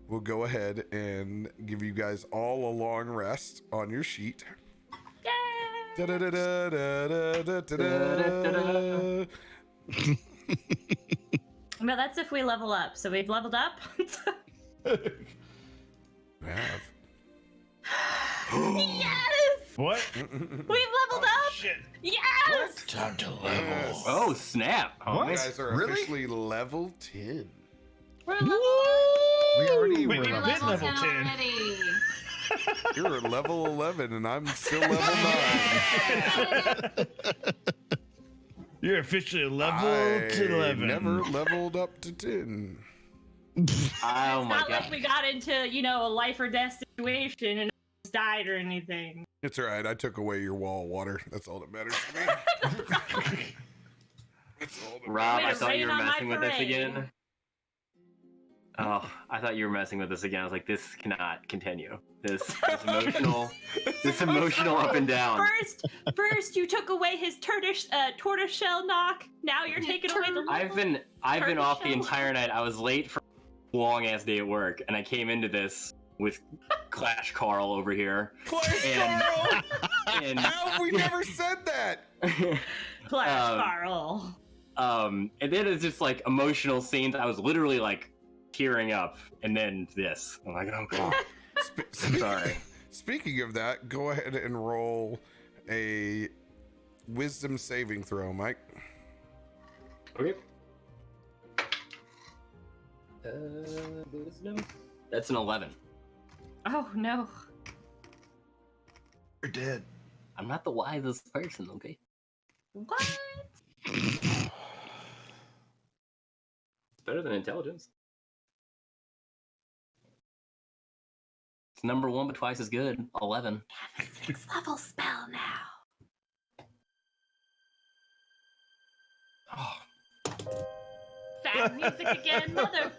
We'll go ahead and give you guys all a long rest on your sheet. Yay! Da-da-da-da-da-da-da-da-da. No, that's if we level up. So we've leveled up. Have. Yes! What? We've leveled up! Shit. Yes! Time to level. Yes. Oh, snap. You Homies. guys are Really? officially level 10. We're level We already Wait, were we've level been level 10. already. You're at level 11 and I'm still level 9. You're officially level I to 11. never leveled up to 10. Oh It's my not god. like we got into, a life or death situation and almost died or anything. It's all right. I took away your wall of water. That's all that matters to me. That's all that Rob, Way I to thought you rain were on my messing with us parade. again. Oh, I thought you were messing with us again. I was like, this cannot continue. This emotional up and down. First you took away his tortoise shell knock. Now you're taking away the I've been off the entire night. I was late for a long ass day at work, and I came into this with Clashgar over here. Clashgar! And How have we never said that? Clash Carl. and then it's just like emotional scenes. I was literally like tearing up, and then this. I'm like, oh god. Sorry. Speaking of that, go ahead and roll a wisdom saving throw, Mike. Okay. Wisdom. That's an 11. Oh no. You're dead. I'm not the wisest person, okay? What? It's better than intelligence. It's number 1, but twice as good. 11. I have a 6th level spell now. Oh. Sad music again, mother.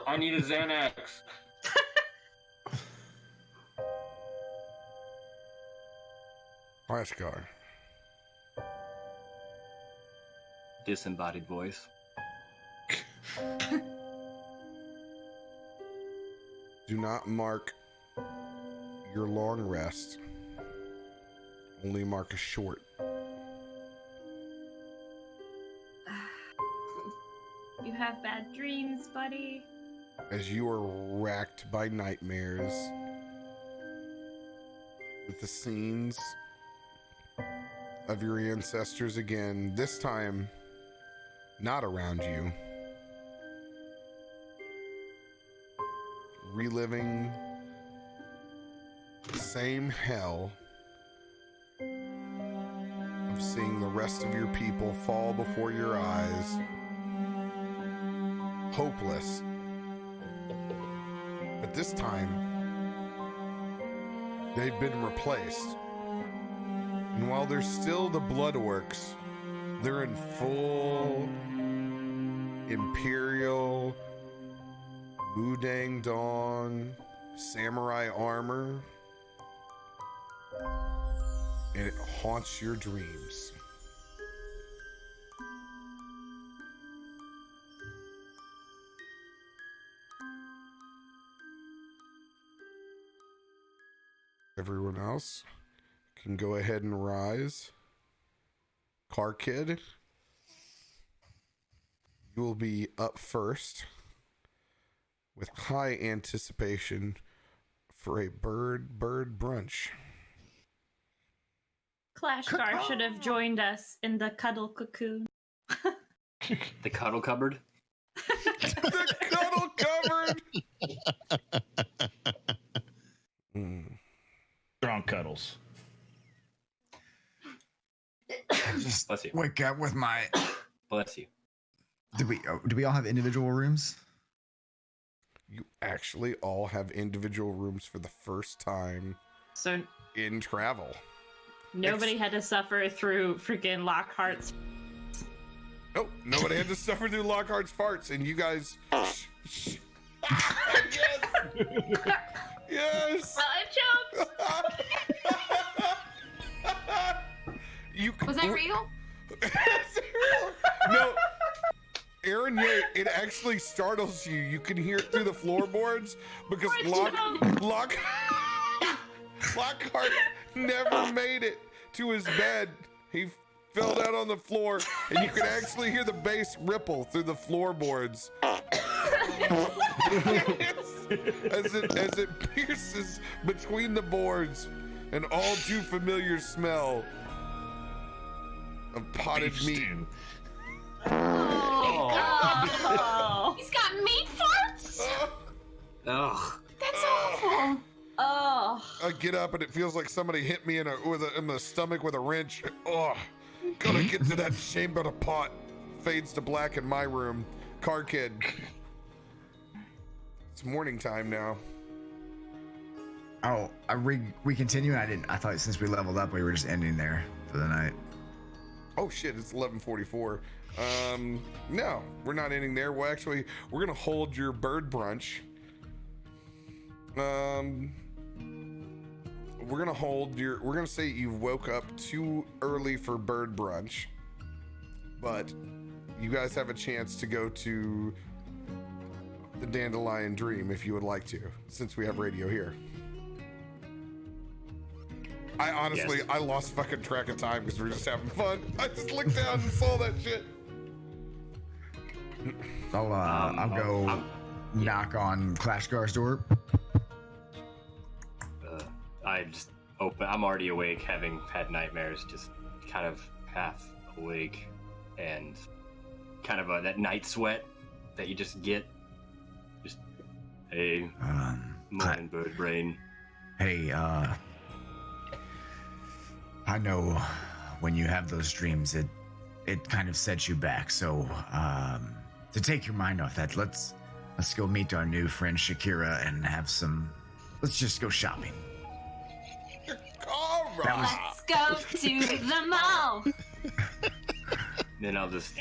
I need a Xanax. Clashgar. Disembodied voice. Do not mark your long rest. Only mark a short. You have bad dreams, buddy. As you are racked by nightmares with the scenes of your ancestors again, this time not around you, reliving the same hell of seeing the rest of your people fall before your eyes, hopeless. But this time, they've been replaced. And while there's still the bloodworks, they're in full Imperial Wudang Dong samurai armor. And it haunts your dreams. Everyone else can go ahead and rise. Car Kid, you will be up first with high anticipation for a bird brunch. Clashgar should have joined us in the cuddle cocoon. The cuddle cupboard. The cuddle cupboard. Strong cuddles. Just Bless you. wake up with my. Bless you. Do we all have individual rooms? You actually all have individual rooms for the first time So in travel. nobody had to suffer through freaking Lockhart's. Nope, nobody had to suffer through Lockhart's farts, and you guys. Yes. Yes. Jokes. Was that real? No, Aaron, it actually startles you. You can hear it through the floorboards because Lockhart never made it to his bed. He fell down on the floor, and you can actually hear the bass ripple through the floorboards as it pierces between the boards. An all too familiar smell of potted meat. Oh. He's got meat farts? Ugh. That's awful. Oh. I get up and it feels like somebody hit me in the stomach with a wrench. Oh, gotta get to that chamber of pot. Fades to black in my room. Car Kid. It's morning time now. Oh, we continue. I thought since we leveled up, we were just ending there for the night. Oh shit, it's 11:44. No, we're not ending there. Well, actually, we're gonna hold your bird brunch. We're gonna say you woke up too early for bird brunch, but you guys have a chance to go to the Dandelion Dream if you would like to, since we have radio here. I honestly, Yes. I lost fucking track of time because we're just having fun. I just looked down and saw that shit. I'll go knock on Clashgar's door. I just open. I'm already awake, having had nightmares, just kind of half awake, and kind of that night sweat that you just get. Just, hey, morning, bird brain. Hey, I know when you have those dreams, it kind of sets you back. So, to take your mind off that, let's go meet our new friend Shakira and have some. Let's just go shopping. All right. Let's go to the mall. Then I'll just.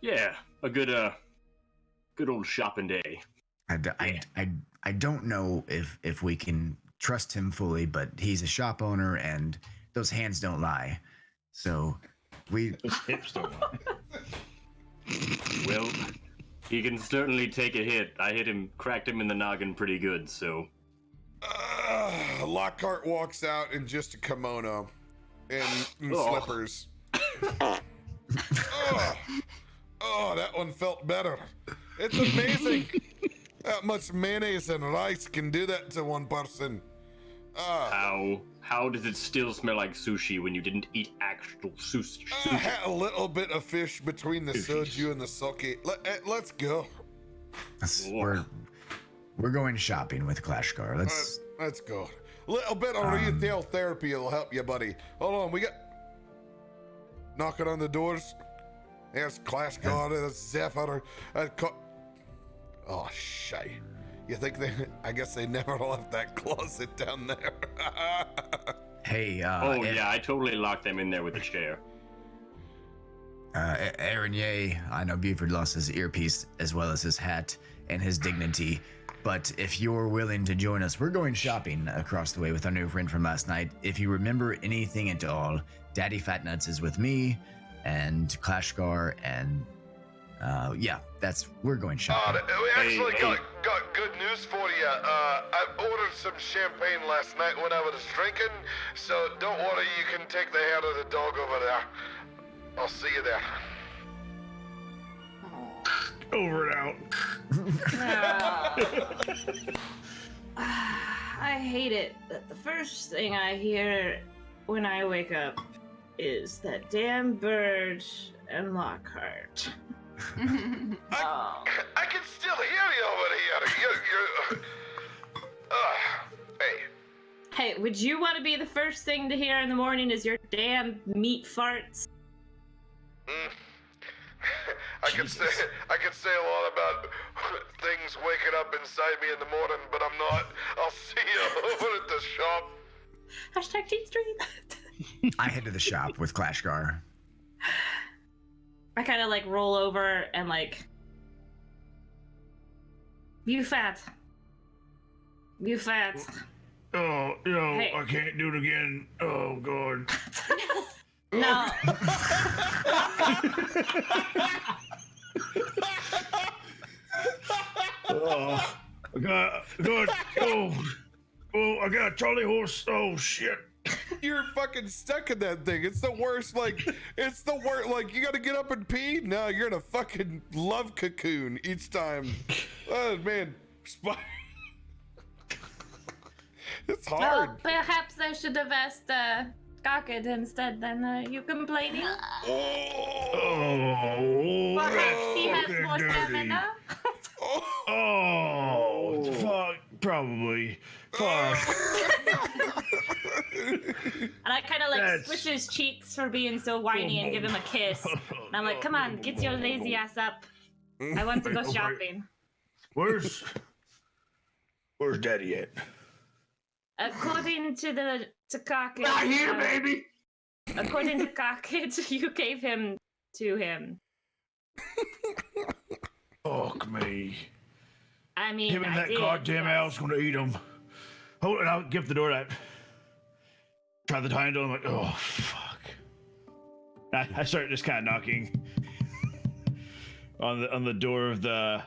Yeah, a good old shopping day. I don't know if we can trust him fully, but he's a shop owner and those hands don't lie. So Those hips don't lie. Well, he can certainly take a hit. I cracked him in the noggin pretty good, so. Lockhart walks out in just a kimono and slippers. Oh, that one felt better. It's amazing how much mayonnaise and rice can do that to one person. How does it still smell like sushi when you didn't eat actual sushi? I had a little bit of fish between the soju and the sake. Let's go. We're going shopping with Clashgar. Let's go. Little bit of retail therapy will help you, buddy. Hold on, we got knocking on the doors. There's Clashgar, there's Zephyr. Oh shit. You think I guess they never left that closet down there. Hey, yeah, I totally locked them in there with a chair. Aaron Ye, I know Buford lost his earpiece as well as his hat and his dignity, but if you're willing to join us, we're going shopping across the way with our new friend from last night. If you remember anything at all, Daddy Fatnuts is with me and Clashgar, and we're going shopping. We actually got good news for you. I ordered some champagne last night when I was drinking, so don't worry, you can take the hair of the dog over there. I'll see you there. Over and out. I hate it that the first thing I hear when I wake up is that damn bird and Lockhart. I can still hear you over here. Hey. Hey, would you want to be the first thing to hear in the morning is your damn meat farts? I could say a lot about things waking up inside me in the morning, but I'm not. I'll see you over at the shop. Hashtag Teen Stream. I head to the shop with Clashgar. I kind of like roll over and like, you fat. Oh, no, Hey. I can't do it again. Oh, God. No. Oh, I got, I got a Charlie horse. Oh, shit. You're fucking stuck in that thing. It's the worst. Like, it's the worst. Like, you got to get up and pee. No, you're in a fucking love cocoon each time. Oh man, it's hard. Well, perhaps I should have asked Cockett instead than you complaining. Oh, Perhaps he has more dirty. stamina. Oh, fuck, probably. Fuck. And I kind of like switch his cheeks for being so whiny and give him a kiss. And I'm like, come on, get your lazy ass up. I want to go shopping. Where's Daddy at? According to Cockett. Not here, baby. According to Cockett, you gave him to him. Fuck me. I mean, Him and I that did, goddamn yes. owl's gonna eat him. Hold it, I'll give the door that. Try the handle, I'm like, oh, fuck. I start just kind of knocking on the door of the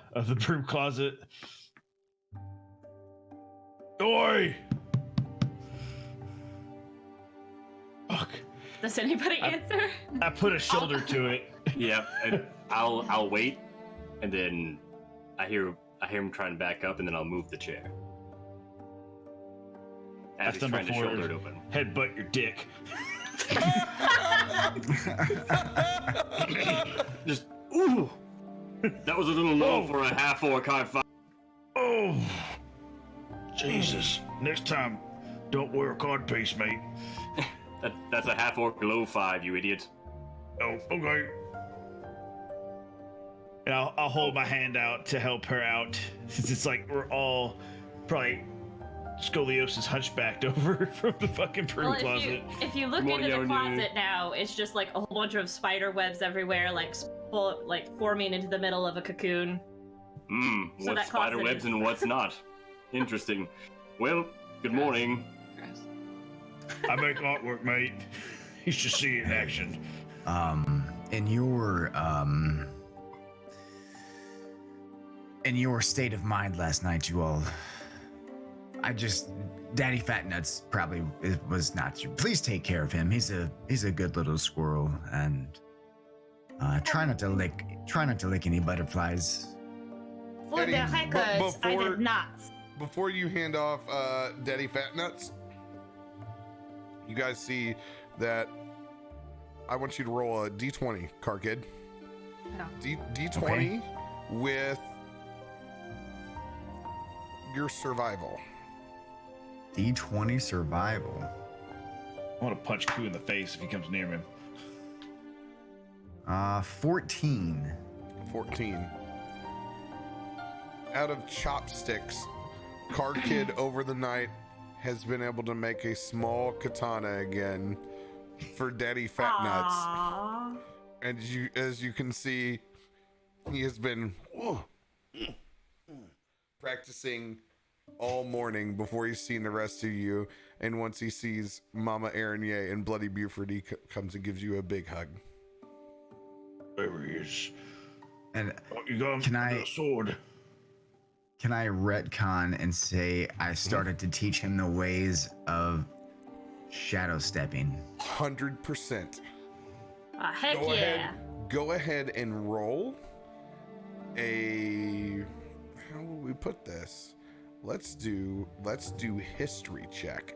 broom closet. Oi! Fuck. Does anybody answer? I put a shoulder to it. Yeah, and I'll wait, and then I hear him trying to back up, and then I'll move the chair. As I've he's done trying to before. shoulder it open. Headbutt your dick. Just ooh. That was a little low for a half orc high five. Oh, Jesus! Next time, don't wear a codpiece, mate. That's a half orc low five, you idiot. Oh, okay. And I'll hold my hand out to help her out, since it's like we're all probably scoliosis hunchbacked over from the fucking broom Well, closet. if you look into the closet now, it's just like a whole bunch of spider webs everywhere, like forming into the middle of a cocoon. So What's that spider closet webs is- and what's not? Interesting. Well, good morning. I make artwork, mate. You should see it in action. In your state of mind last night, you all, Daddy Fatnuts probably was not you. Please take care of him. He's a good little squirrel, and try not to lick any butterflies. For Eddie, the records, I did not. Before you hand off Daddy Fatnuts, you guys see that I want you to roll a d20, car kid. No. D20 Okay. with your survival. D20 survival. I want to punch Koo in the face if he comes near me. 14. 14. Out of chopsticks, Car Kid over the night has been able to make a small katana again for Daddy Fatnuts. Aww. And as you can see, he has been practicing all morning before he's seen the rest of you. And once he sees Mama Araignée and Bloody Buford, he comes and gives you a big hug. There he is. And Oh, you got him Can with I- a sword. Can I retcon and say I started to teach him the ways of shadow stepping? 100%. Heck yeah. Go ahead and roll a. How will we put this? Let's do history check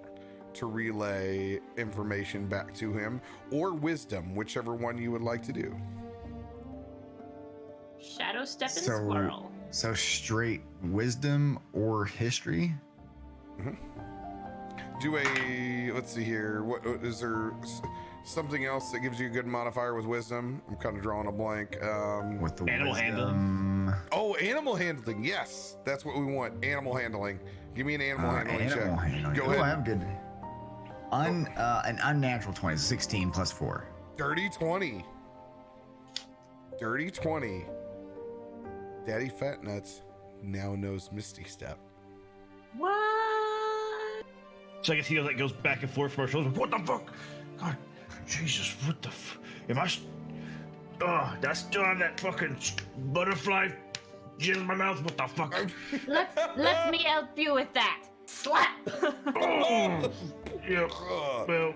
to relay information back to him, or wisdom, whichever one you would like to do. Shadow stepping squirrel. So straight wisdom or history? Do a, let's see here. What is there? Something else that gives you a good modifier with wisdom? I'm kind of drawing a blank. With the Animal wisdom. handling. Oh, animal handling. Yes, that's what we want. Animal handling. Give me an animal handling Animal check. handling. Go Oh, I ahead. have good. An unnatural 20, 16 plus 4. Dirty 20. Dirty 20. Daddy Fat Nuts now knows Misty Step. What? So I guess he goes back and forth from our shoulders. What the fuck? God, Jesus, what the am I? Do I still have that fucking butterfly jizz in my mouth? What the fuck? Let me help you with that. Slap. Oh, yep. Well,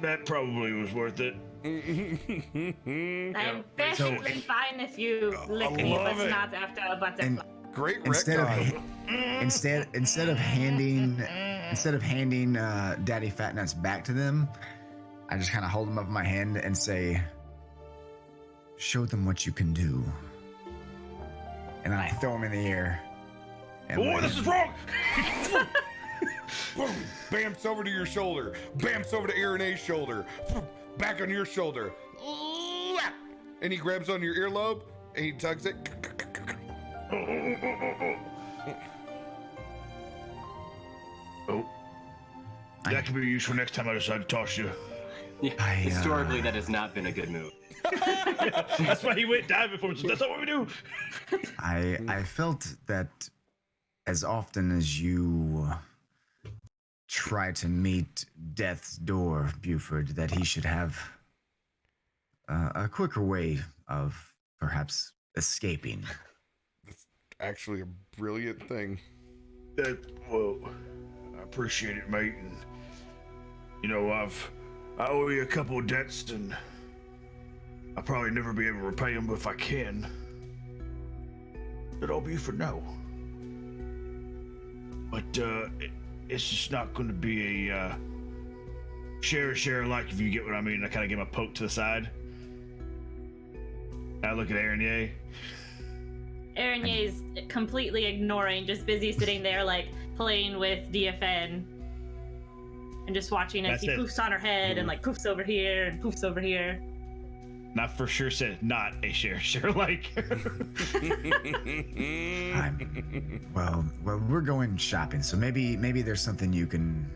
that probably was worth it. I'm perfectly fine if you lick me, but not after a butterfly. Great Instead of retcon. instead of handing Daddy Fat Nuts back to them, I just kind of hold them up in my hand and say, "Show them what you can do." And then I throw them in the air. And Oh, this is wrong! Boom! Bamps over to your shoulder. Bamps over to Aaron A's shoulder. Back on your shoulder. And he grabs on your earlobe and he tugs it. Oh, that could be useful next time I decide to toss you. Yeah, historically, that has not been a good move. That's why he went diving for us. That's not what we do. I felt that as often as you try to meet death's door, Buford, that he should have a quicker way of perhaps escaping. That's actually a brilliant thing. Well, I appreciate it, mate. And you know, I owe you a couple of debts, and I'll probably never be able to repay them, but if I can, it'll be for now. But it's just not going to be a share alike, if you get what I mean. I kind of give him a poke to the side. I look at Aaron Ye. Aaron Ye's completely ignoring, just busy sitting there like playing with DFN and just watching as he poofs on her head and like poofs over here and poofs over here. Not for sure said not a share like. Well, we're going shopping, so maybe there's something you can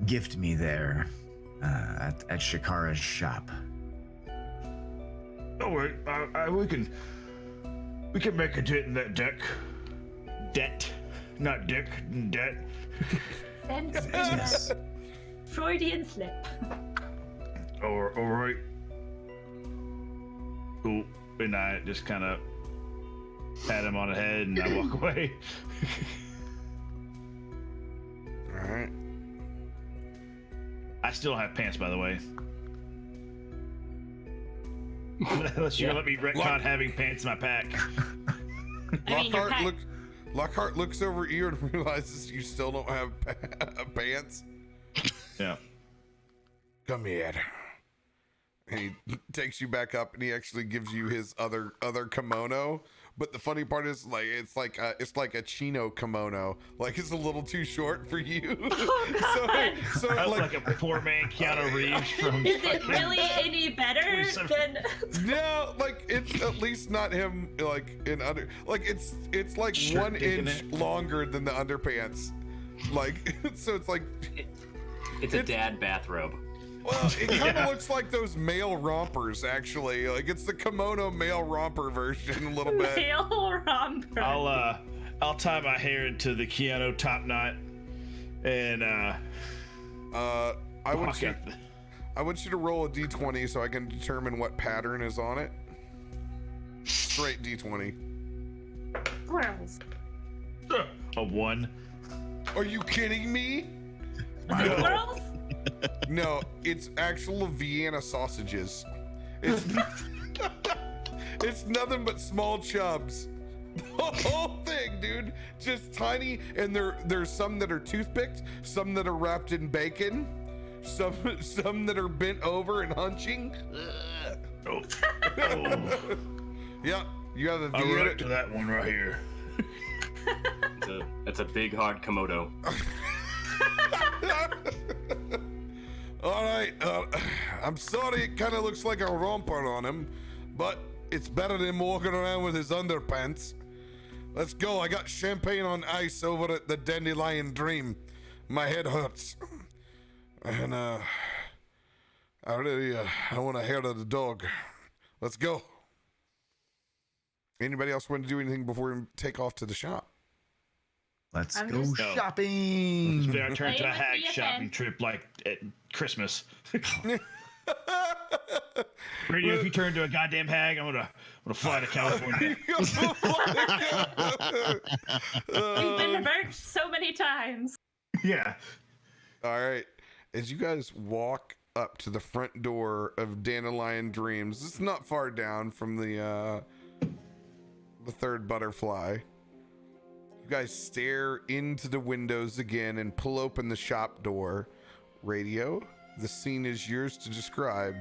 gift me there at Shikara's shop. Oh wait, we can make a dent in that deck. Debt, not dick, debt. Yes. Freudian slip. All right. Cool. And I just kind of pat him on the head and I walk away. All right. I still don't have pants, by the way. Unless you're gonna let me retcon having pants in my pack. Lockhart looks over at you and realizes you still don't have pants. Yeah. Come here. And he takes you back up and he actually gives you his other kimono. But the funny part is, like, it's like a chino kimono. Like, it's a little too short for you. Oh, so I look like a poor man Keanu Reeves from. Is it really any better than? No, like, it's at least not him. Like in under, like it's like Shirt 1 inch longer than the underpants. Like, so it's like it's a dad bathrobe. Well, it kind of looks like those male rompers, actually. Like, it's the kimono male romper version a little bit. Male romper. I'll tie my hair into the Keanu top knot, and I want you to roll a d20 so I can determine what pattern is on it. Straight d20. squirrels. A 1. Are you kidding me? Squirrels? No, it's actual Vienna sausages. It's, it's nothing but small chubs. The whole thing, dude. Just tiny, and there's some that are toothpicked, some that are wrapped in bacon, some that are bent over and hunching. Oh. Yeah, you have a I Vienna. relate to that one right here. That's a big hard Komodo. All right, I'm sorry it kind of looks like a romper on him, but it's better than walking around with his underpants. Let's go. I got champagne on ice over at the Dandelion Dream. My head hurts. And, I want a hair to the dog. Let's go. Anybody else want to do anything before we take off to the shop? Let's I'm go just- shopping. It's been turned to a Hey, hag BFF. shopping trip like at Christmas. Radio, if you turn to a goddamn hag, I'm gonna fly to California. We've been burnt so many times. Yeah. All right. As you guys walk up to the front door of Dandelion Dreams, it's not far down from the third butterfly. You guys stare into the windows again and pull open the shop door. Radio, the scene is yours to describe.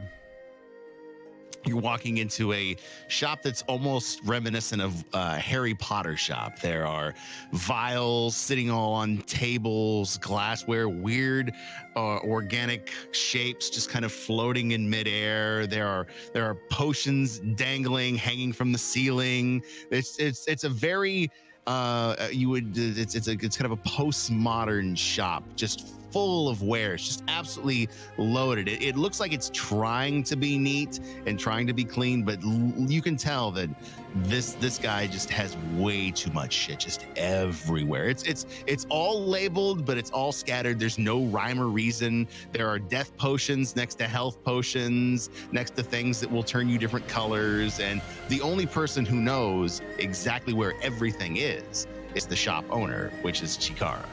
You're walking into a shop that's almost reminiscent of a Harry Potter shop. There are vials sitting all on tables, glassware, weird organic shapes just kind of floating in midair. There are potions dangling, hanging from the ceiling. It's a very it's kind of a postmodern shop, just full of wares, just absolutely loaded. It looks like it's trying to be neat and trying to be clean, but you can tell that this guy just has way too much shit just everywhere. It's all labeled, but it's all scattered. There's no rhyme or reason. There are death potions next to health potions, next to things that will turn you different colors, and the only person who knows exactly where everything is the shop owner, which is Chikara.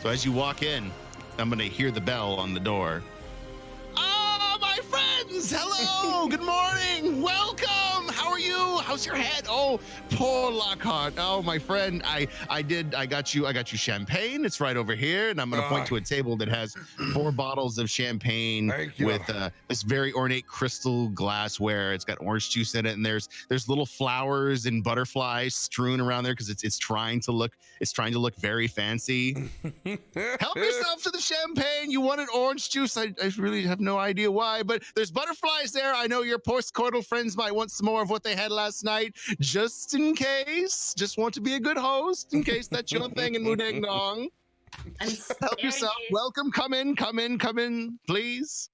So as you walk in, I'm gonna hear the bell on the door. Oh, my friends! Hello! Good morning! Welcome! How are you? How's your head? Oh, poor Lockhart. Oh, my friend, I got you champagne. It's right over here, and I'm gonna point to a table that has 4 bottles of champagne with this very ornate crystal glassware. It's got orange juice in it, and there's little flowers and butterflies strewn around there because it's trying to look very fancy. Help yourself to the champagne. You wanted orange juice. I really have no idea why, but there's butterflies there. I know your postcoital friends might want some more of what they had last night, just in case. Just want to be a good host in case that's your thing in Mudang Dong. Help yourself. Welcome. Come in, please.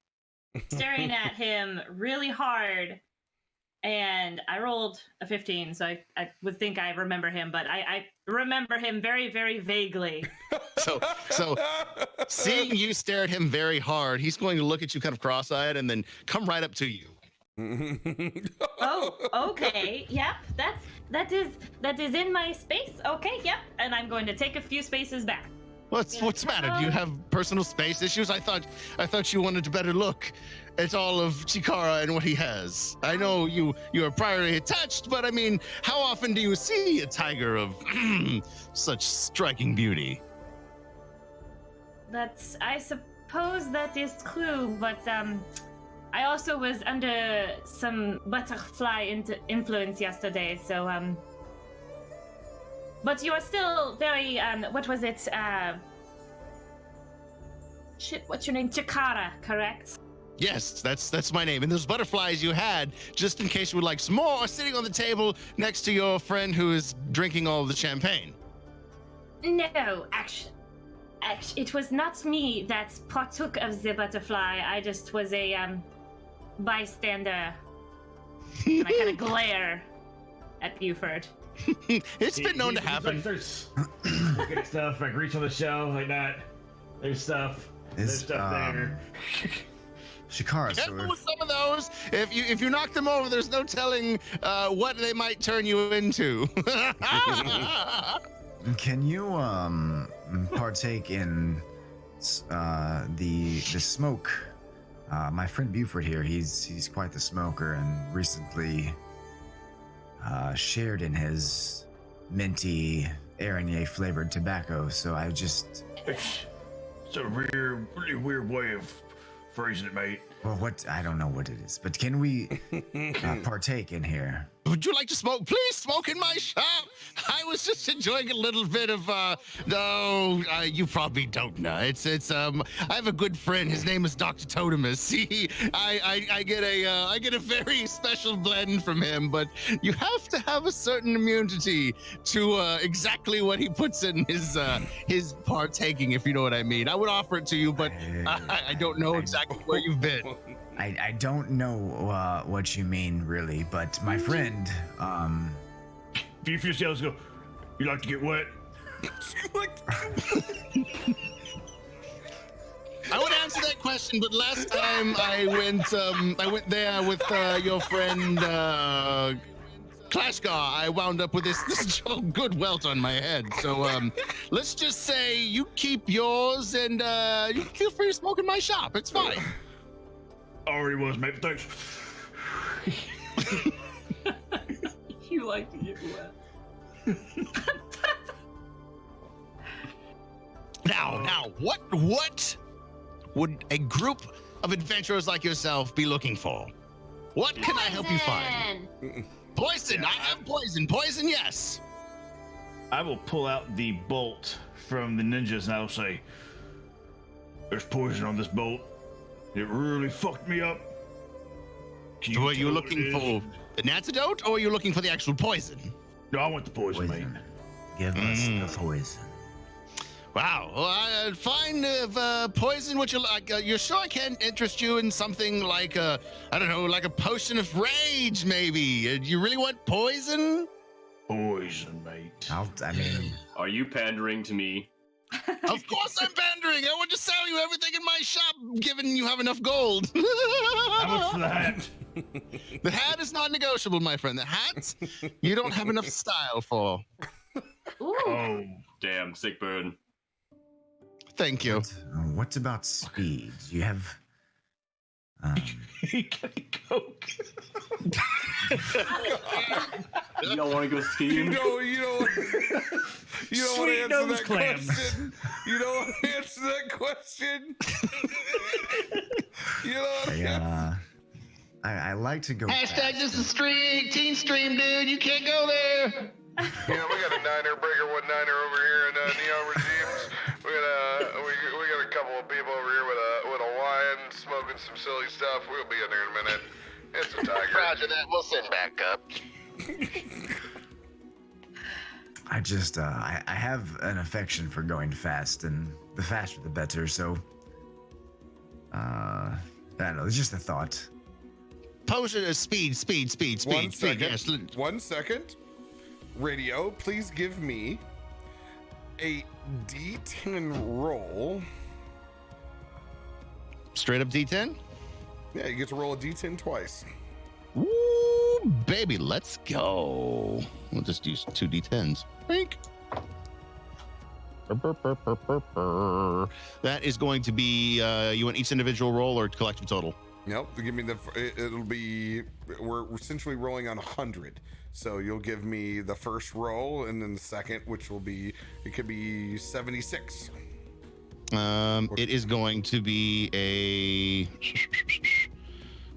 Staring at him really hard, and I rolled a 15, so I would think I remember him, but I remember him very, very vaguely. So seeing you stare at him very hard, he's going to look at you kind of cross-eyed and then come right up to you. Oh, okay. Yep, that is in my space. Okay, yep. And I'm going to take a few spaces back. What's the matter? Do you have personal space issues? I thought you wanted to better look at all of Chikara and what he has. I know you are priorly attached, but I mean, how often do you see a tiger of such striking beauty? I suppose that is true, but I also was under some butterfly influence yesterday, so but you are still very what was it? Shit, what's your name? Chikara, correct? Yes, that's my name. And those butterflies you had, just in case you would like some more, are sitting on the table next to your friend who is drinking all the champagne. No, actually, it was not me that partook of the butterfly. I just was a bystander. And I kind of glare at Buford. It's been known to happen. Like, there's looking at stuff, like reach on the shelf like that. There's stuff. There's stuff there. Shikara Careful sword. with some of those. If you knock them over, there's no telling what they might turn you into. Can you partake in the smoke? My friend Buford here, he's quite the smoker and recently shared in his minty Araignée flavored tobacco. So I just It's a really weird way of phrasing it, mate. well, I don't know what it is, but can we partake in here? Would you like to smoke? Please smoke in my shop. I was just enjoying a little bit of no, you probably don't know. It's I have a good friend. His name is Dr. Totemus. I get a very special blend from him, but you have to have a certain immunity to exactly what he puts in his partaking, if you know what I mean. I would offer it to you, but I don't know exactly where you've been. I don't know what you mean, really, but my friend, Buford yells, go, you like to get wet? I would answer that question, but last time I went there with your friend Clashgar. I wound up with this good welt on my head. So let's just say you keep yours and you can feel free to smoke in my shop. It's fine. Already was, mate. Thanks. You like to get wet. Now, what would a group of adventurers like yourself be looking for? What can I help you find? Poison. I have poison. Poison, yes. I will pull out the bolt from the ninjas and I'll say, there's poison on this bolt. It really fucked me up. So are you looking for an antidote, or are you looking for the actual poison? No, I want the poison, mate. Give us the poison. Wow. Well, fine. If poison, would you like? You're sure I can't interest you in something like I don't know, like a potion of rage, maybe? Do you really want poison? Poison, mate. I mean, Are you pandering to me? Of course I'm pandering. I want to sell you everything in my shop, given you have enough gold. How much for the hat? The hat is not negotiable, my friend. The hat, you don't have enough style for. Ooh. Oh, Damn, sick burn. Thank you. what about speed? You have. he got a coke. You don't want to go skiing? You don't want Sweet to answer nose that clams. question. You don't want to answer that question. You know. I like to go. Hashtag fast. just a stream, teen stream, dude. You can't go there. Yeah, we got a niner breaker, 1 niner over here in Neon Regimes. We got a couple of people over here with a wine, smoking some silly stuff. We'll be in there in a minute. It's a tiger. Roger that. We'll send back up. I just I have an affection for going fast, and the faster the better. So I don't know. It's just a thought. Potion is speed. 1 second. Yes. 1 second. Radio, please give me a D10 roll. Straight up D10. Yeah, you get to roll a D10 twice. Ooh, baby, let's go. We'll just use 2 D10s. Wink. That is going to be, you want each individual roll or collective total? Nope. Give me it'll be, we're essentially rolling on 100. So you'll give me the first roll and then the second, which will be, it could be 76. It is going to be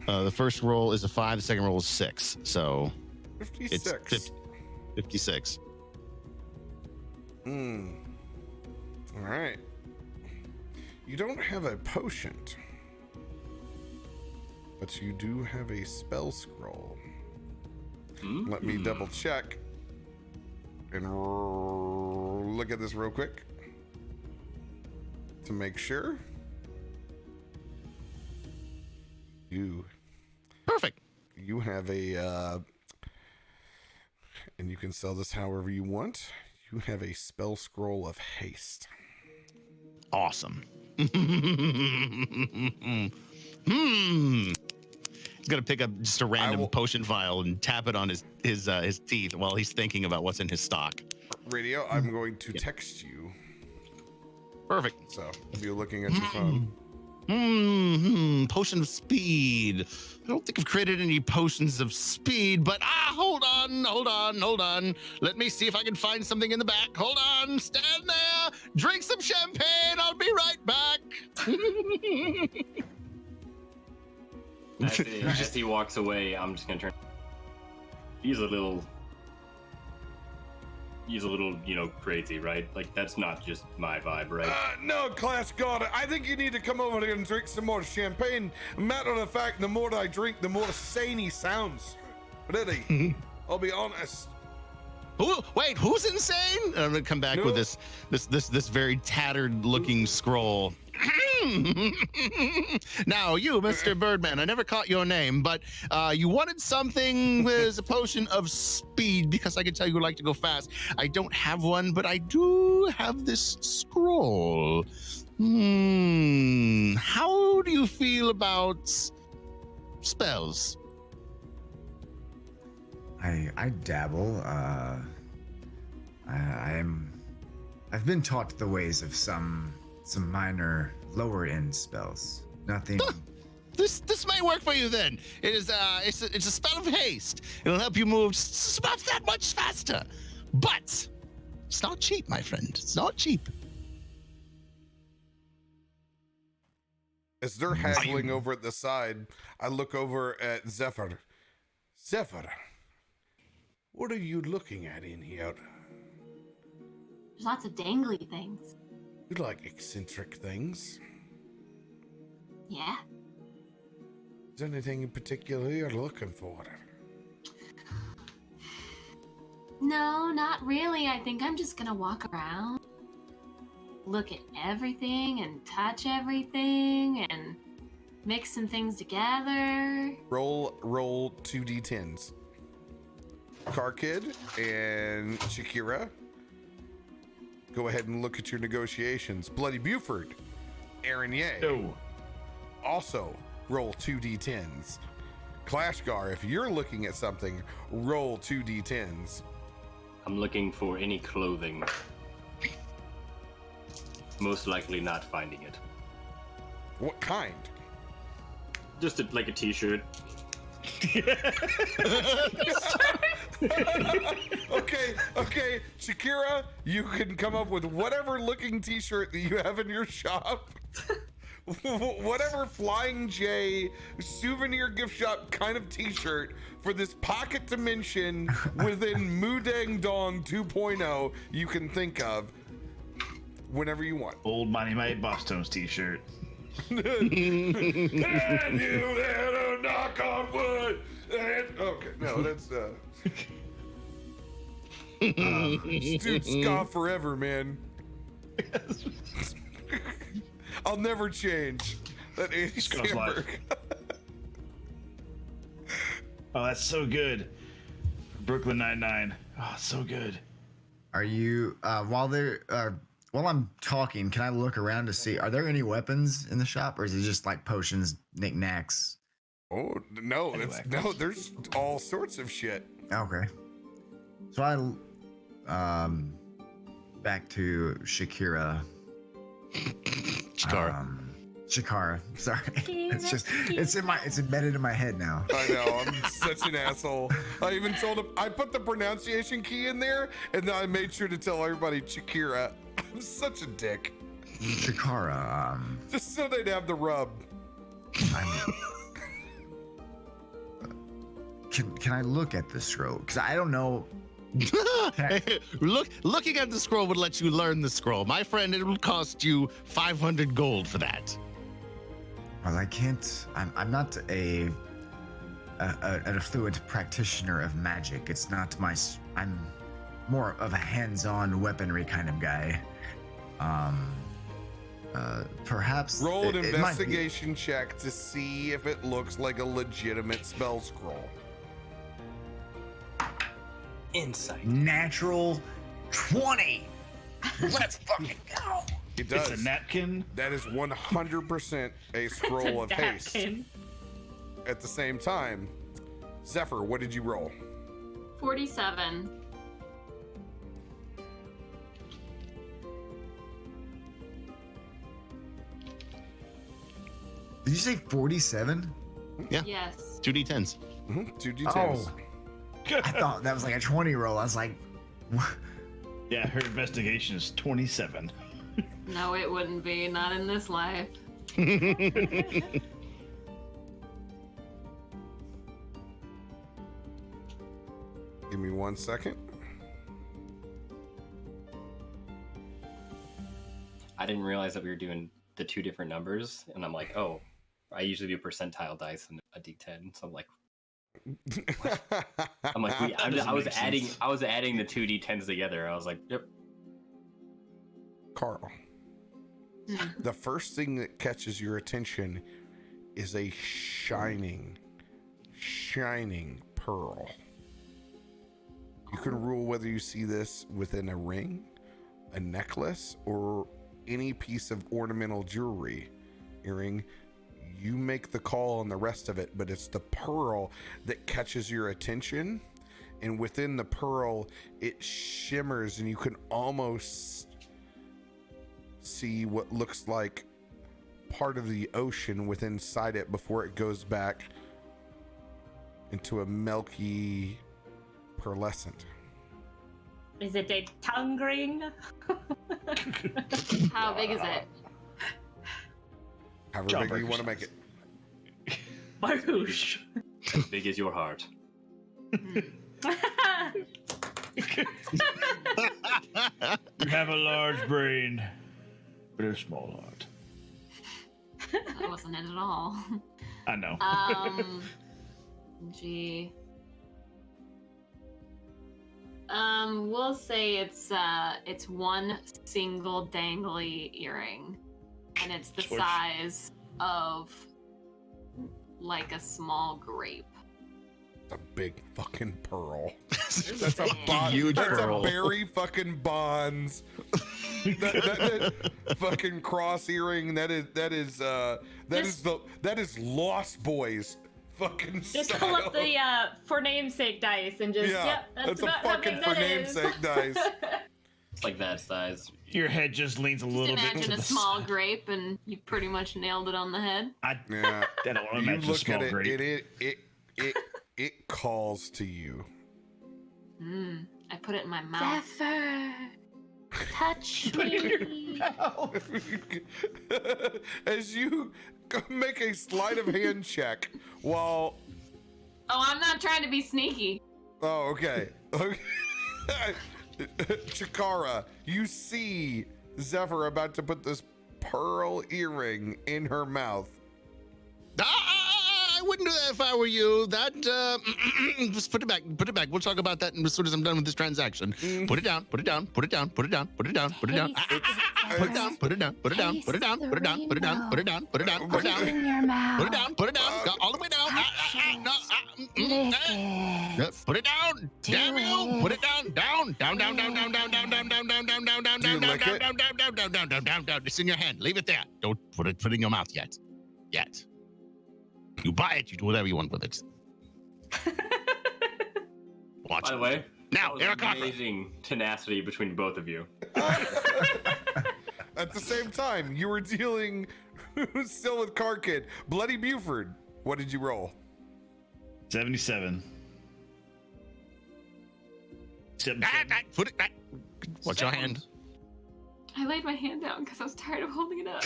the first roll is a 5, the second roll is 6. So 56. it's 56. All right. You don't have a potion, but you do have a spell scroll. Let me double check and look at this real quick to make sure. Perfect. You have a, and you can sell this however you want. You have a spell scroll of haste. Awesome. He's gonna pick up just a random potion vial and tap it on his teeth while he's thinking about what's in his stock. Radio, I'm going to text you. Perfect. So you're looking at your phone. Potion of speed. I don't think I've created any potions of speed, but hold on. Let me see if I can find something in the back. Hold on, stand there, drink some champagne. I'll be right back. As he walks away, I'm just gonna turn. He's a little, crazy, right? Like, that's not just my vibe, right? No, Clashgar, I think you need to come over here and drink some more champagne. Matter of fact, the more I drink, the more sane he sounds. Really, I'll be honest. Wait, who's insane? I'm gonna come back with this very tattered looking scroll. Now, you, Mr. Birdman, I never caught your name, but you wanted something with a potion of speed because I can tell you like to go fast. I don't have one, but I do have this scroll. How do you feel about spells? I dabble. I've been taught the ways of some minor lower end spells. Nothing. This may work for you then. It is it's a spell of haste. It'll help you move stuff that much faster. But it's not cheap, my friend. It's not cheap. As they're haggling over at the side, I look over at Zephyr. Zephyr, what are you looking at in here? There's lots of dangly things. You like eccentric things? Yeah. Is there anything in particular you're looking for? No, not really. I think I'm just gonna walk around, look at everything and touch everything and mix some things together. Roll 2d10s. Car Kid and Shakira, go ahead and look at your negotiations. Bloody Buford, Aaron Ye. No. Also roll 2d10s. Clashgar, if you're looking at something, roll 2d10s. I'm looking for any clothing. Most likely not finding it. What kind? Just like a t-shirt. Okay, Shakira, you can come up with whatever looking t-shirt that you have in your shop. Whatever Flying J souvenir gift shop kind of t-shirt for this pocket dimension within Mudang Dong 2.0 you can think of whenever you want. Old Money Mate Boss Tones t-shirt. And you had a knock on wood. Okay, no, that's dude, ska forever, man. I'll never change that Andy Ska's life. Samberg. Oh, that's so good. Brooklyn Nine-Nine. Oh, so good. Are you while I'm talking, can I look around to see, are there any weapons in the shop, or is it just like potions, knickknacks? Oh no, there's all sorts of shit. Okay. So I back to Shakira. Shakara. Sorry. It's embedded in my head now. I know, I'm such an asshole. I even told him, I put the pronunciation key in there, and then I made sure to tell everybody Shakira. I'm such a dick. Shakara. Just so they'd have the rub. Can I look at the scroll? Because I don't know. Looking at the scroll would let you learn the scroll. My friend, it would cost you 500 gold for that. Well, I can't. I'm not a fluent practitioner of magic. It's not my. I'm more of a hands-on weaponry kind of guy. Perhaps roll an investigation check to see if it looks like a legitimate spell scroll. Insight. Natural 20. Let's fucking go. It does. It's a napkin. That is 100% a scroll of haste. At the same time, Zephyr, what did you roll? 47. Did you say 47? Yeah. Yes. 2d10s. 2d10s. Oh. I thought that was like a 20 roll. I was like, what? Yeah, her investigation is 27. No, it wouldn't be. Not in this life. Give me 1 second. I didn't realize that we were doing the 2 different numbers, and I'm like, oh, I usually do percentile dice and a d10, so I'm like, I was adding the 2 d10s together. I was like, yep. Carl, the first thing that catches your attention is a shining pearl. You can rule whether you see this within a ring, a necklace, or any piece of ornamental jewelry, earring. You make the call on the rest of it, but it's the pearl that catches your attention. And within the pearl, it shimmers, and you can almost see what looks like part of the ocean within inside it before it goes back into a milky pearlescent. Is it a tongue ring? How big is it? However big you want to make it. Baruch. As big as your heart. You have a large brain, but a small heart. That wasn't it at all. I know. Gee. We'll say it's one single dangly earring, and it's the size of like a small grape. A big fucking pearl. That's a huge pearl. A Barry fucking Bonds. that fucking cross earring. That is Lost Boys. Fucking Just style. pull up the for namesake dice and just that's about a how fucking big for that is. namesake dice. It's like that size. Your head just leans a Just little bit to imagine a the small side. grape, and you pretty much nailed it on the head. Yeah. That'll You imagine a look small at it. grape. It calls to you. I put it in my mouth. Zephyr, touch me. As you make a sleight of hand check while. Oh, I'm not trying to be sneaky. Oh, okay. Chikara, you see Zephyr about to put this pearl earring in her mouth. I wouldn't do that if I were you. That just put it back. Put it back. We'll talk about that as soon as I'm done with this transaction. Put it down. Put it down. Put it down. Put it down. Put it down. Put it down. Put it down. Put it down. Put it down. Put it down. Put it down. Put it down. Put it down. Put it down. Put it down. In your mouth. Put it down. Put it down. All the way down. Put it down. Damn you. Put it down. Down. Down. Down. Down. Down. Down. Down. Down. Down. Down. Down. Down. Down. Do you Down. lick Down. it? Down. Down. Down. Down. Down. Down. Down. Down. It's in your hand. Leave it there. Don't put it in your mouth yet. Yet. You buy it. You do whatever you want with it. Watch By the it. way, Now, that was Eric Cochran. amazing tenacity between both of you. At the same time, you were dealing still with Car Kid. Bloody Buford, what did you roll? 77. Put it back. Watch your hand. I laid my hand down because I was tired of holding it up.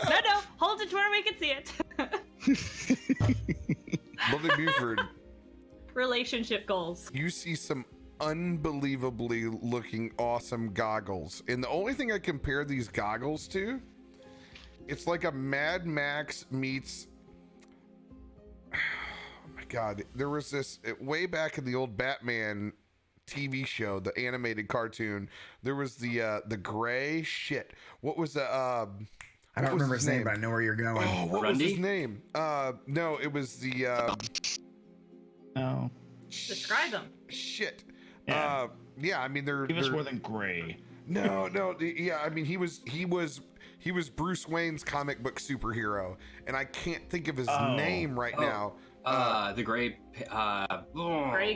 No, hold it to where we can see it. Bloody Buford, Relationship goals. you see some unbelievably looking awesome goggles. And the only thing I compare these goggles to, it's like a Mad Max meets... Oh my God. There was this, way back in the old Batman TV show, the animated cartoon, there was the gray shit. What was the... I don't remember his name, but I know where you're going. Oh, what was his name? No, it was the... No. Describe them. Shit. Yeah. Yeah, I mean, they're... Give us more than gray. No. Yeah, I mean, he was Bruce Wayne's comic book superhero, and I can't think of his name right now. The Gray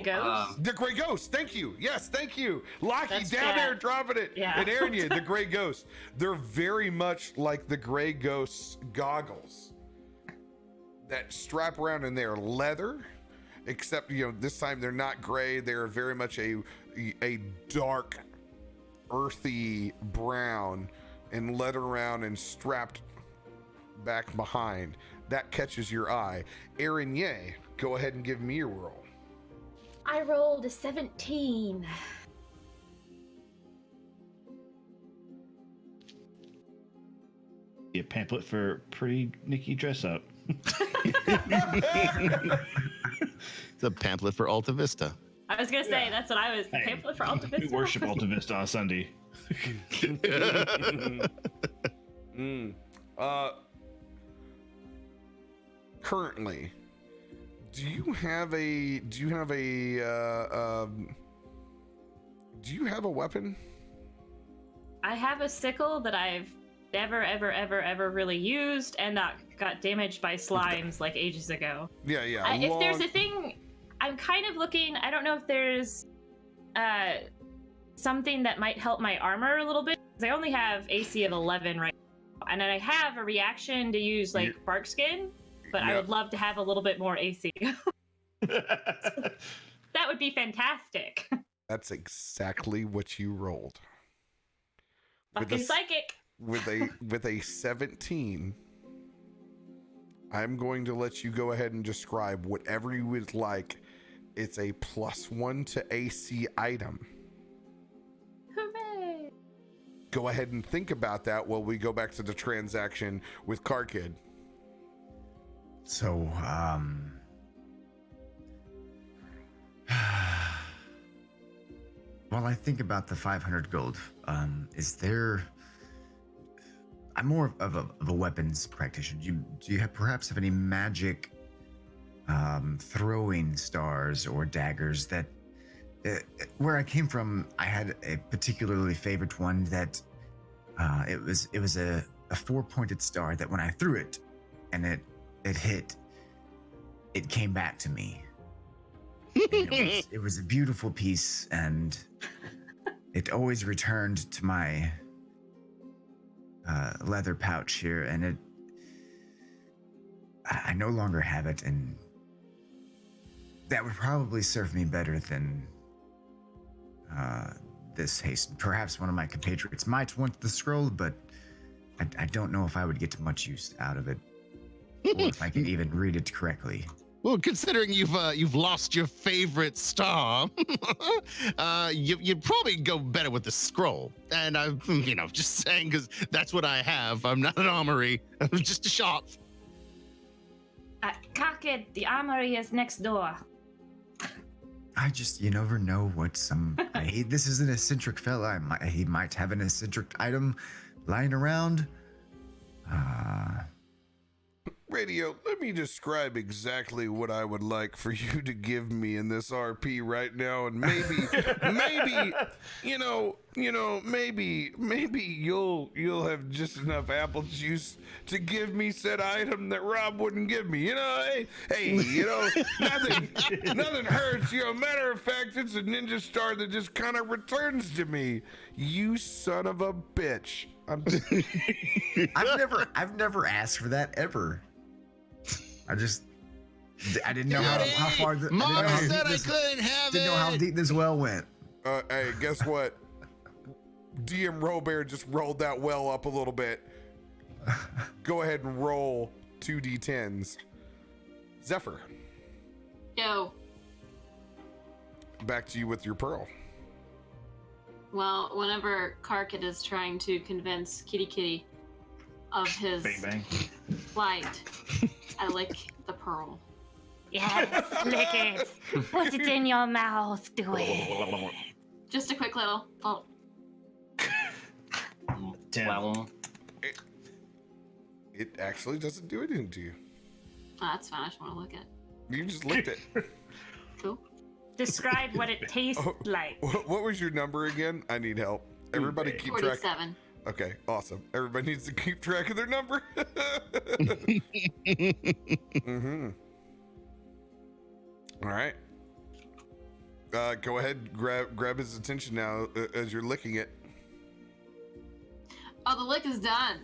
Ghost? The Gray Ghost. Thank you. Yes, thank you. Lockie That's down bad. there dropping it. Yeah. And Aaron, the Gray Ghost. They're very much like the Gray Ghost's goggles that strap around, and they're leather, except, this time they're not gray. They're very much a dark, earthy brown, and led around and strapped back behind. That catches your eye. Aaron Ye, go ahead and give me your roll. I rolled a 17. Be a pamphlet for pretty Nikki dress up. It's a pamphlet for Alta Vista. I was gonna say that's what I was. Hey, Pamphlet for Alta We Vista. worship Alta Vista on Sunday. Currently, do you have a weapon? I have a sickle that I've never, ever really used, and that got damaged by slimes like ages ago. Yeah. If there's a thing, I'm kind of looking. I don't know if there's something that might help my armor a little bit. 'Cause I only have AC of 11 right now, and then I have a reaction to use like bark skin, but I would love to have a little bit more AC. That would be fantastic. That's exactly what you rolled. Fucking psychic. With a 17, I'm going to let you go ahead and describe whatever you would like. It's a +1 to AC item. Hooray! Go ahead and think about that while we go back to the transaction with Car Kid. So, while I think about the 500 gold, is there... I'm more of a weapons practitioner. Do you perhaps have any magic throwing stars or daggers that... where I came from, I had a particularly favorite one that it was a 4-pointed star that when I threw it and it hit, it came back to me. It was a beautiful piece, and it always returned to my leather pouch here, and I no longer have it, and that would probably serve me better than this haste. Perhaps one of my compatriots might want the scroll, but I don't know if I would get much use out of it, or if I could even read it correctly. Well, considering you've lost your favorite star, you'd probably go better with the scroll. And I'm, just saying, because that's what I have. I'm not an armory. I'm just a shop. Cocked, the armory is next door. You never know what this is an eccentric fella. He might have an eccentric item lying around. Radio, let me describe exactly what I would like for you to give me in this RP right now, and maybe you'll have just enough apple juice to give me said item that Rob wouldn't give me. Hey, nothing hurts. Matter of fact, it's a ninja star that just kind of returns to me. You son of a bitch. I've never asked for that ever. I didn't know how far. Mom said I couldn't have it. Didn't know how deep this well went. Hey, guess what? DM RoBear just rolled that well up a little bit. Go ahead and roll 2d10s. Zephyr. Yo. Back to you with your pearl. Well, whenever Karkid is trying to convince Kitty of his Bang bang. flight, I lick the pearl. Yes, lick it. Put it in your mouth. Do it. Just a quick little. Oh, 10. Well, It actually doesn't do anything to you. that's fine. I just want to lick it. You just licked it. Cool. Describe what it tastes like. What was your number again? I need help. Everybody keep track. 47. Okay, awesome. Everybody needs to keep track of their number. Mm-hmm. All right. Go ahead, grab his attention now as you're licking it. Oh, the lick is done.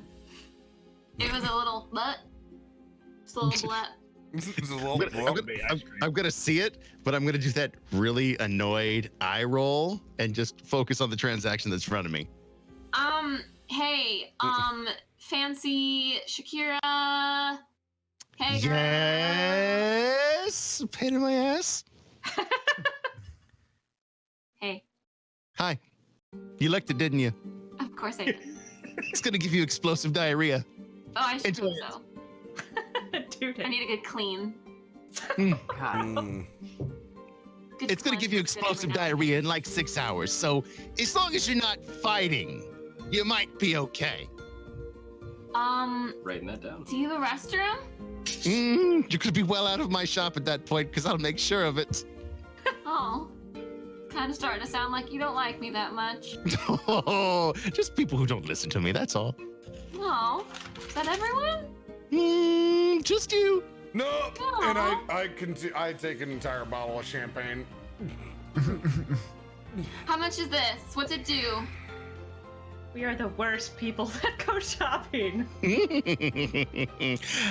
It was a little butt. Just a little butt. It's a little I'm gonna see it, but I'm gonna do that really annoyed eye roll and just focus on the transaction that's in front of me. Hey, fancy Shakira. Hey, girl. Yes, pain in my ass. Hey. Hi. You licked it, didn't you? Of course I did. It's gonna give you explosive diarrhea. Oh, I should Enjoy think so. Dude, I need a good clean. God. Good It's gonna cleanse give you is good every explosive now and diarrhea in like 6 hours. So as long as you're not fighting, you might be okay. then. Writing that down. Do you have a restroom? You could be well out of my shop at that point because I'll make sure of it. Oh. Kind of starting to sound like you don't like me that much. Oh, just people who don't listen to me, that's all. Oh. Is that everyone? Just you. No, Aw. and I take an entire bottle of champagne. How much is this? What's it do? we are the worst people that go shopping.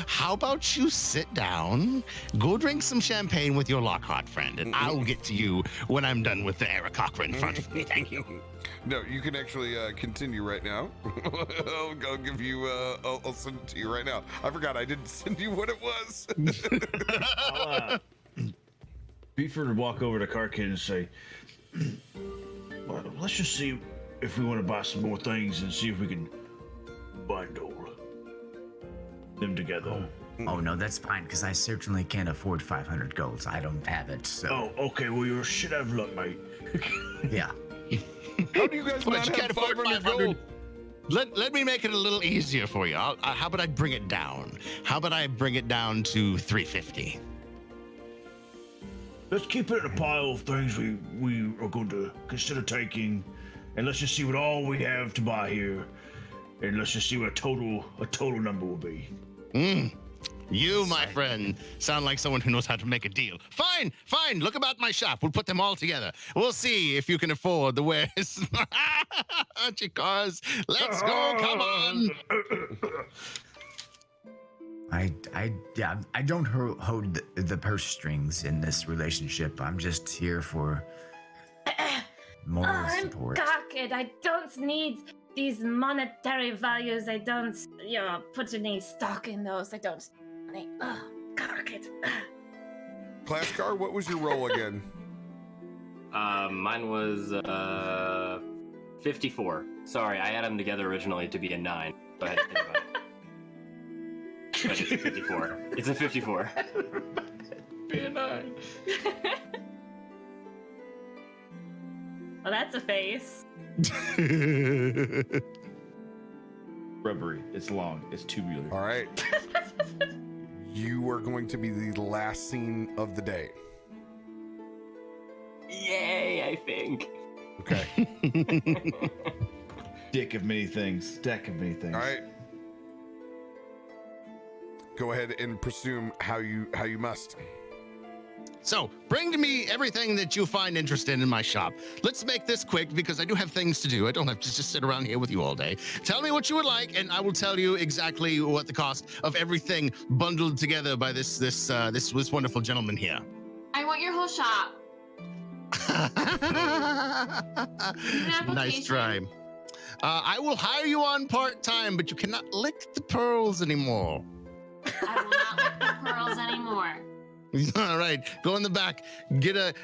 How about you sit down, go drink some champagne with your Lockhart friend, and I'll get to you when I'm done with the Eric Cochran in front of me. Thank you. No, you can actually continue right now. I'll give you. I'll send it to you right now. I forgot I didn't send you what it was. I'll be sure to walk over to Karkin and say, well, let's just see if we want to buy some more things and see if we can bundle them together. Oh no, that's fine because I certainly can't afford 500 golds. I don't have it. So Oh, okay. Well, you're shit out of luck, mate. yeah. How do you guys But not you have can't afford 500 500. gold? Let me make it a little easier for you. How about I bring it down? How about I bring it down to 350? Let's keep it in a pile of things we are going to consider taking, and let's just see what all we have to buy here, and let's just see what a total number will be. You, my friend, sound like someone who knows how to make a deal. Fine. Look about my shop. We'll put them all together. We'll see if you can afford the wares. Chicars, let's go. Come on. I don't hold the purse strings in this relationship. I'm just here for moral I'm support. cocked. I don't need these monetary values. I don't, put any stock in those. I don't. Cocked. Clashgar, what was your roll again? Mine was 54. Sorry, I had them together originally to be a 9. So I had to think about it. But it's a 54. It's a 54. Be a 9. Well, that's a face. Rubbery. It's long. It's tubular. All right. You are going to be the last scene of the day. Yay, I think. Okay. Dick of many things. Deck of many things. All right. Go ahead and presume how you must. So, bring to me everything that you find interesting in my shop. Let's make this quick because I do have things to do. I don't have to just sit around here with you all day. Tell me what you would like, and I will tell you exactly what the cost of everything bundled together by this wonderful gentleman here. I want your whole shop. Nice try. I will hire you on part-time, but you cannot lick the pearls anymore. I will not lick the pearls anymore. All right, go in the back. Get an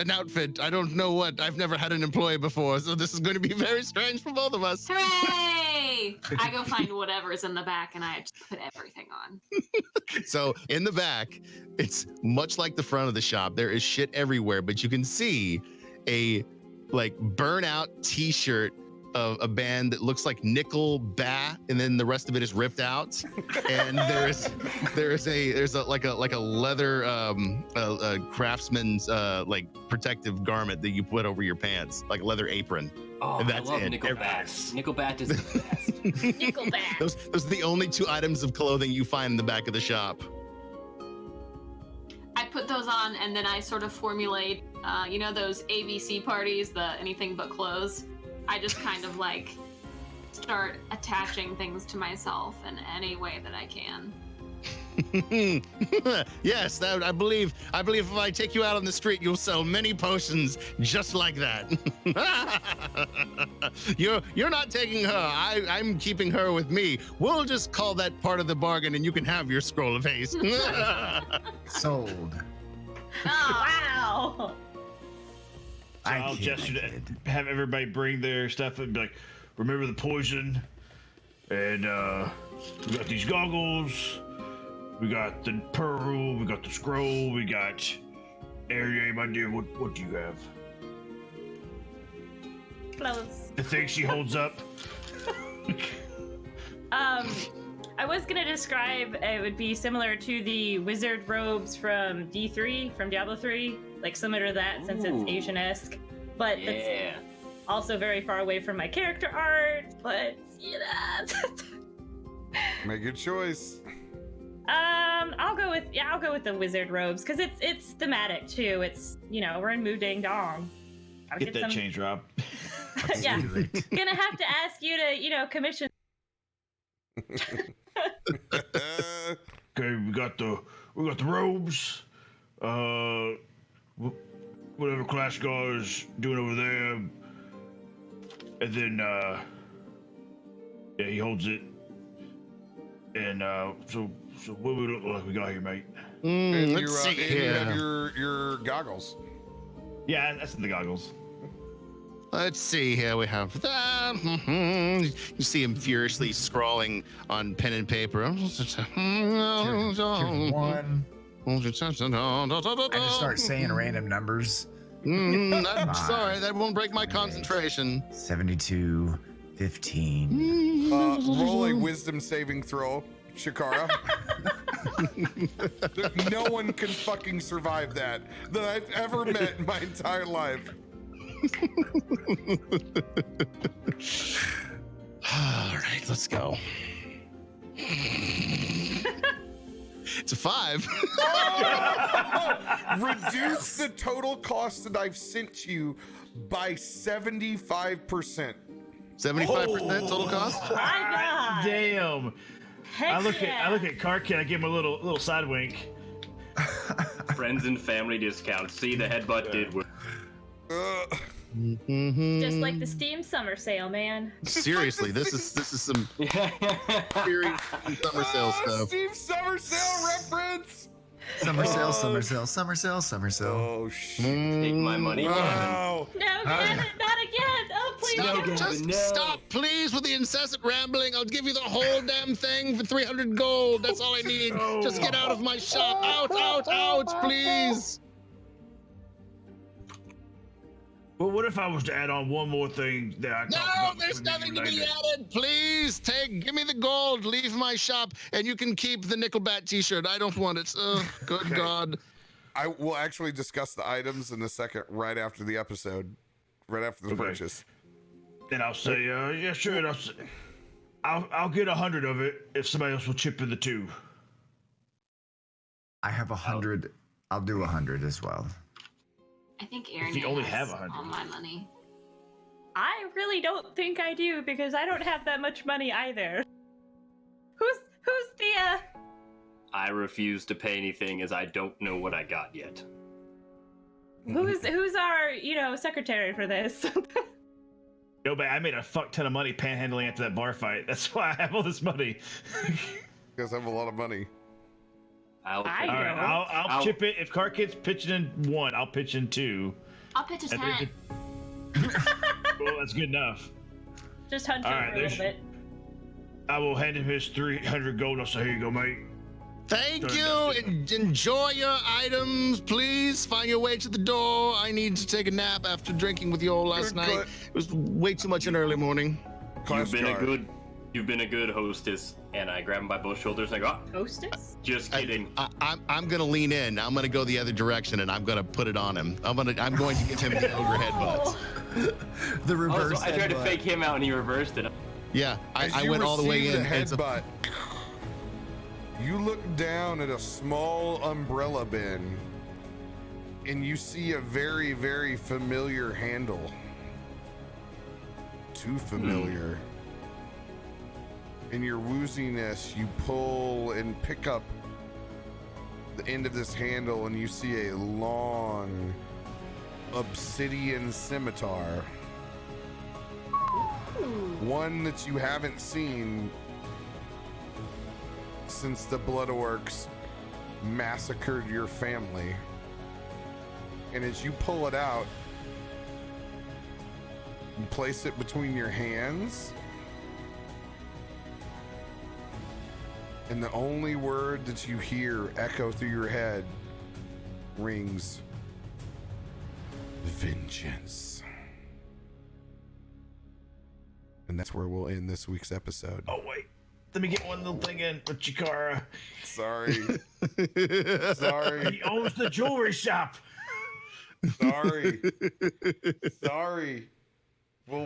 outfit. I don't know what. I've never had an employee before, so this is going to be very strange for both of us. Hooray! I go find whatever's in the back and I just put everything on. So in the back, it's much like the front of the shop. There is shit everywhere, but you can see a burnout T-shirt a band that looks like nickel bat, and then the rest of it is ripped out. And there's a leather a craftsman's like protective garment that you put over your pants, like a leather apron. Oh, And that's I love it. Nickelback. Nickelback is the best. Nickelback. Those are the only 2 items of clothing you find in the back of the shop. I put those on, and then I sort of formulate, you know, those ABC parties, the anything but clothes. I just kind of like start attaching things to myself in any way that I can. Yes, that I believe if I take you out on the street, you'll sell many potions just like that. You're not taking her. I'm keeping her with me. We'll just call that part of the bargain, and you can have your scroll of haste. Sold. Oh, wow. So I'll gesture to have everybody bring their stuff and be like, remember the poison, and we got these goggles, we got the pearl, we got the scroll, we got Ariel, my dear, what do you have? Close. The thing she holds up. I was gonna describe it would be similar to the wizard robes from D3, from Diablo 3, like similar to that since it's Ooh. Asian-esque, but it's also very far away from my character art, but you know. Make your choice. I'll go with the wizard robes because it's thematic too. It's, you know, we're in Moo Ding Dong. Gotta Get that change, Rob. Yeah, gonna have to ask you to, you know, commission. Okay, we got the robes. Whatever Clashgar is doing over there, and then he holds it. And so what we look like we got here, mate? And Let's see and you here. have your goggles. Yeah, that's in the goggles. Let's see here. We have that. You see him furiously scrawling on pen and paper. Here's one. I just start saying random numbers. I'm sorry, that won't break my concentration. 72, 15. Roll a wisdom saving throw, Shakara. No one can fucking survive that I've ever met in my entire life. All right, let's go. It's a 5. Reduce the total cost that I've sent you by 75%. 75% total cost? My God. Damn. Heck I look yeah. at Karkin, I give him a little side wink. Friends and family discount. See, the headbutt did work. Just like the Steam Summer Sale, man. Seriously, this is some serious summer sale stuff. Steve Summer Sale reference. Summer sale, summer sale, summer sale, summer sale. Oh shit! Take my money. Wow. No, Gavin, not again. Oh, please. Stop, no. just stop, please, with the incessant rambling. I'll give you the whole damn thing for 300 gold. That's all I need. Just get out of my shop. Out, please. Well, what if I was to add on one more thing that I No, there's nothing to be added. Please give me the gold, leave my shop, and you can keep the Nickelback t-shirt. I don't want it. Good Okay. God. I will actually discuss the items in a second, right after the episode, right after the purchase. Then I'll say, yeah, sure. And I'll get 100 of it if somebody else will chip in the 2. I have 100. I'll do 100 as well. I think Aaron If you only has have 100. all my money. I really don't think I do because I don't have that much money either. Who's the I refuse to pay anything as I don't know what I got yet. who's our secretary for this? Yo, man, I made a fuck ton of money panhandling after that bar fight. That's why I have all this money. You guys have a lot of money. I'll I pay. All right, I'll chip it. If Karkit's pitching in 1, I'll pitch in 2. I'll pitch a And 10. Well, that's good enough. Just hunch All over right, a little bit. I will hand him his 300 gold. I'll say, here you go, mate. Thank you. Enjoy your items. Please find your way to the door. I need to take a nap after drinking with you all last night. It was way too much in early morning. You've been a good hostess. And I grab him by both shoulders and I go, Hostess? Just kidding. I'm gonna lean in. I'm gonna go the other direction and I'm gonna put it on him. I'm going to give him the ogre headbutt. The reverse. So I tried to fake him out and he reversed it. Yeah, I went all the way in. Headbutt. You look down at a small umbrella bin, and you see a very, very familiar handle. Too familiar. In your wooziness, you pull and pick up the end of this handle, and you see a long obsidian scimitar. One that you haven't seen since the Blood Orcs massacred your family. And as you pull it out, you place it between your hands. And the only word that you hear echo through your head rings vengeance. And that's where we'll end this week's episode. Oh, wait. Let me get one little thing in with Chikara. Sorry. Sorry. He owns the jewelry shop. Sorry.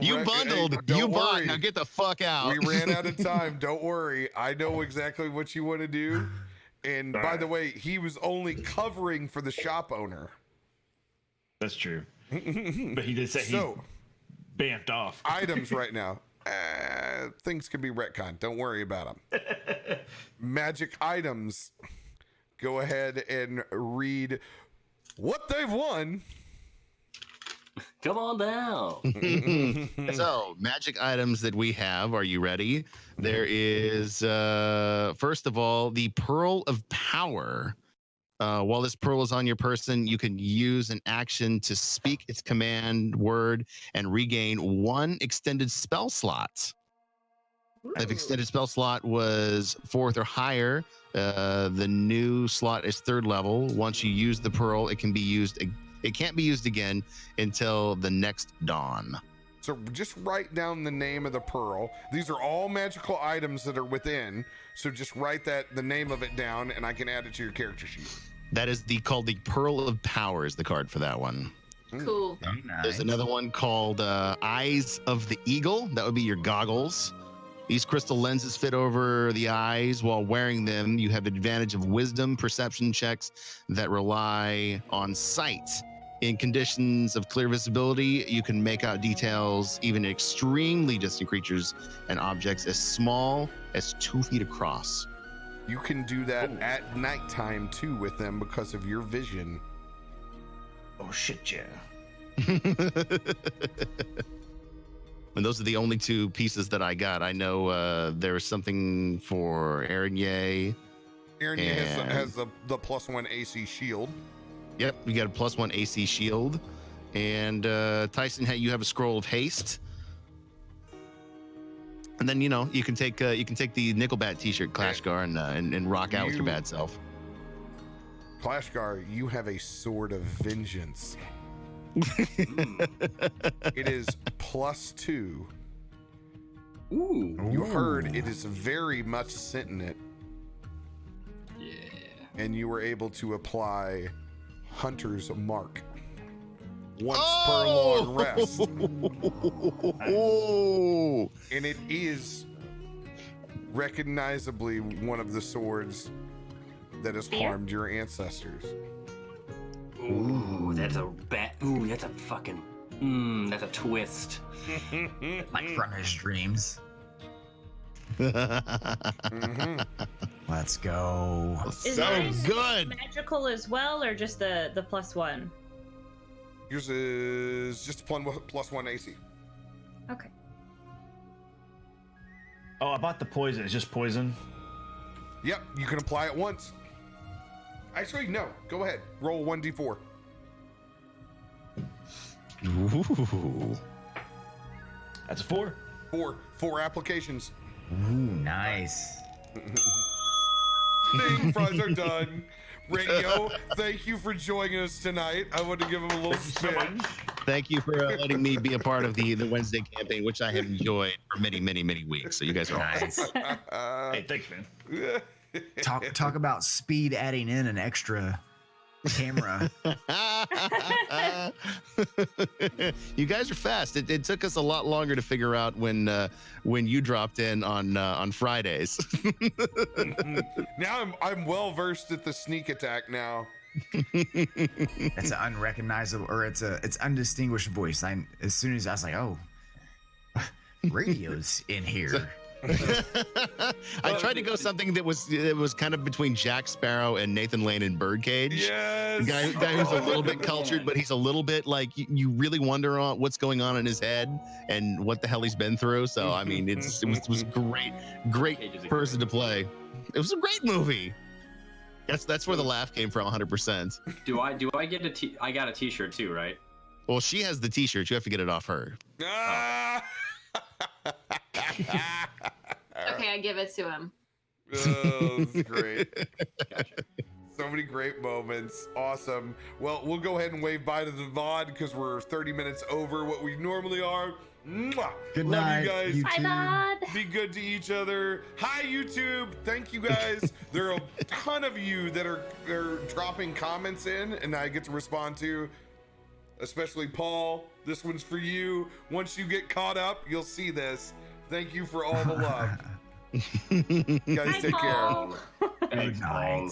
You bundled. You bought. Now get the fuck out. We ran out of time. Don't worry. I know exactly what you want to do. And by the way, he was only covering for the shop owner. That's true. But he did say he bamfed off. Items right now. Things can be retconned. Don't worry about them. Magic items. Go ahead and read what they've won. Come on down. So, magic items that we have. Are you ready? There is, first of all, the Pearl of Power. While this pearl is on your person, you can use an action to speak its command word and regain 1 extended spell slot. If extended spell slot was 4th or higher, the new slot is 3rd level. Once you use the pearl, it can be used. It can't be used again until the next dawn. So just write down the name of the pearl. These are all magical items that are within. So just write the name of it down, and I can add it to your character sheet. That is called the Pearl of Power is the card for that one. Cool. Nice. There's another one called Eyes of the Eagle. That would be your goggles. These crystal lenses fit over the eyes. While wearing them, you have advantage of wisdom perception checks that rely on sight. In conditions of clear visibility, you can make out details, even extremely distant creatures and objects as small as 2 feet across. You can do that at nighttime too with them because of your vision. Oh, shit, yeah. And those are the only 2 pieces that I got. I know there's something for Aaron-Ye. Aaron-Ye has the +1 AC shield. Yep, you got a +1 AC shield. And Tyson, you have a scroll of haste. And then you can take the Nickelbat T-shirt, Clashgar, and rock out with your bad self. Clashgar, you have a sword of vengeance. It is +2. Ooh. You heard it is very much sentient. Yeah. And you were able to apply Hunter's Mark. Once per long rest. And it is recognizably one of the swords that has harmed your ancestors. Ooh, that's a fucking. That's a twist. Like from his dreams. Let's go. Is So yours good. magical as well, or just the +1? Yours is just +1 AC. Okay. Oh, I bought the poison. It's just poison. Yep, you can apply it once. Actually, no. Go ahead. Roll 1d4. Ooh. That's a 4. 4 applications. Ooh, nice. Ding, fries are done. Radio, thank you for joining us tonight. I want to give him a little spin. Thank you for letting me be a part of the Wednesday campaign, which I have enjoyed for many, many, many weeks. So you guys are awesome. Nice. Hey, thanks, man. Talk about speed adding in an extra camera. You guys are fast. It took us a lot longer to figure out when you dropped in on Fridays. Now I'm well versed at the sneak attack now. It's an unrecognizable, or it's undistinguished voice. As soon as I was like, oh, radio's in here. I tried to go something that was kind of between Jack Sparrow and Nathan Lane in Birdcage. Yes. Guy who's a little bit cultured, but he's a little bit like you really wonder on what's going on in his head and what the hell he's been through. So I mean, it was great person to play. It was a great movie. That's where the laugh came from, 100%. Do I get I got a T-shirt too, right? Well, she has the T-shirt. You have to get it off her. Ah! Okay, I give it to him. Oh, that's great. Gotcha. So many great moments. Awesome. Well, we'll go ahead and wave bye to the VOD because we're 30 minutes over what we normally are. Mwah! Good Love night, you guys. YouTube. Hi, Bod. Be good to each other. Hi, YouTube. Thank you guys. There are a ton of you that are dropping comments in, and I get to respond to. Especially Paul. This one's for you. Once you get caught up, you'll see this. Thank you for all the love. Guys, Hi, take care. Paul. Thanks, Good night. Paul.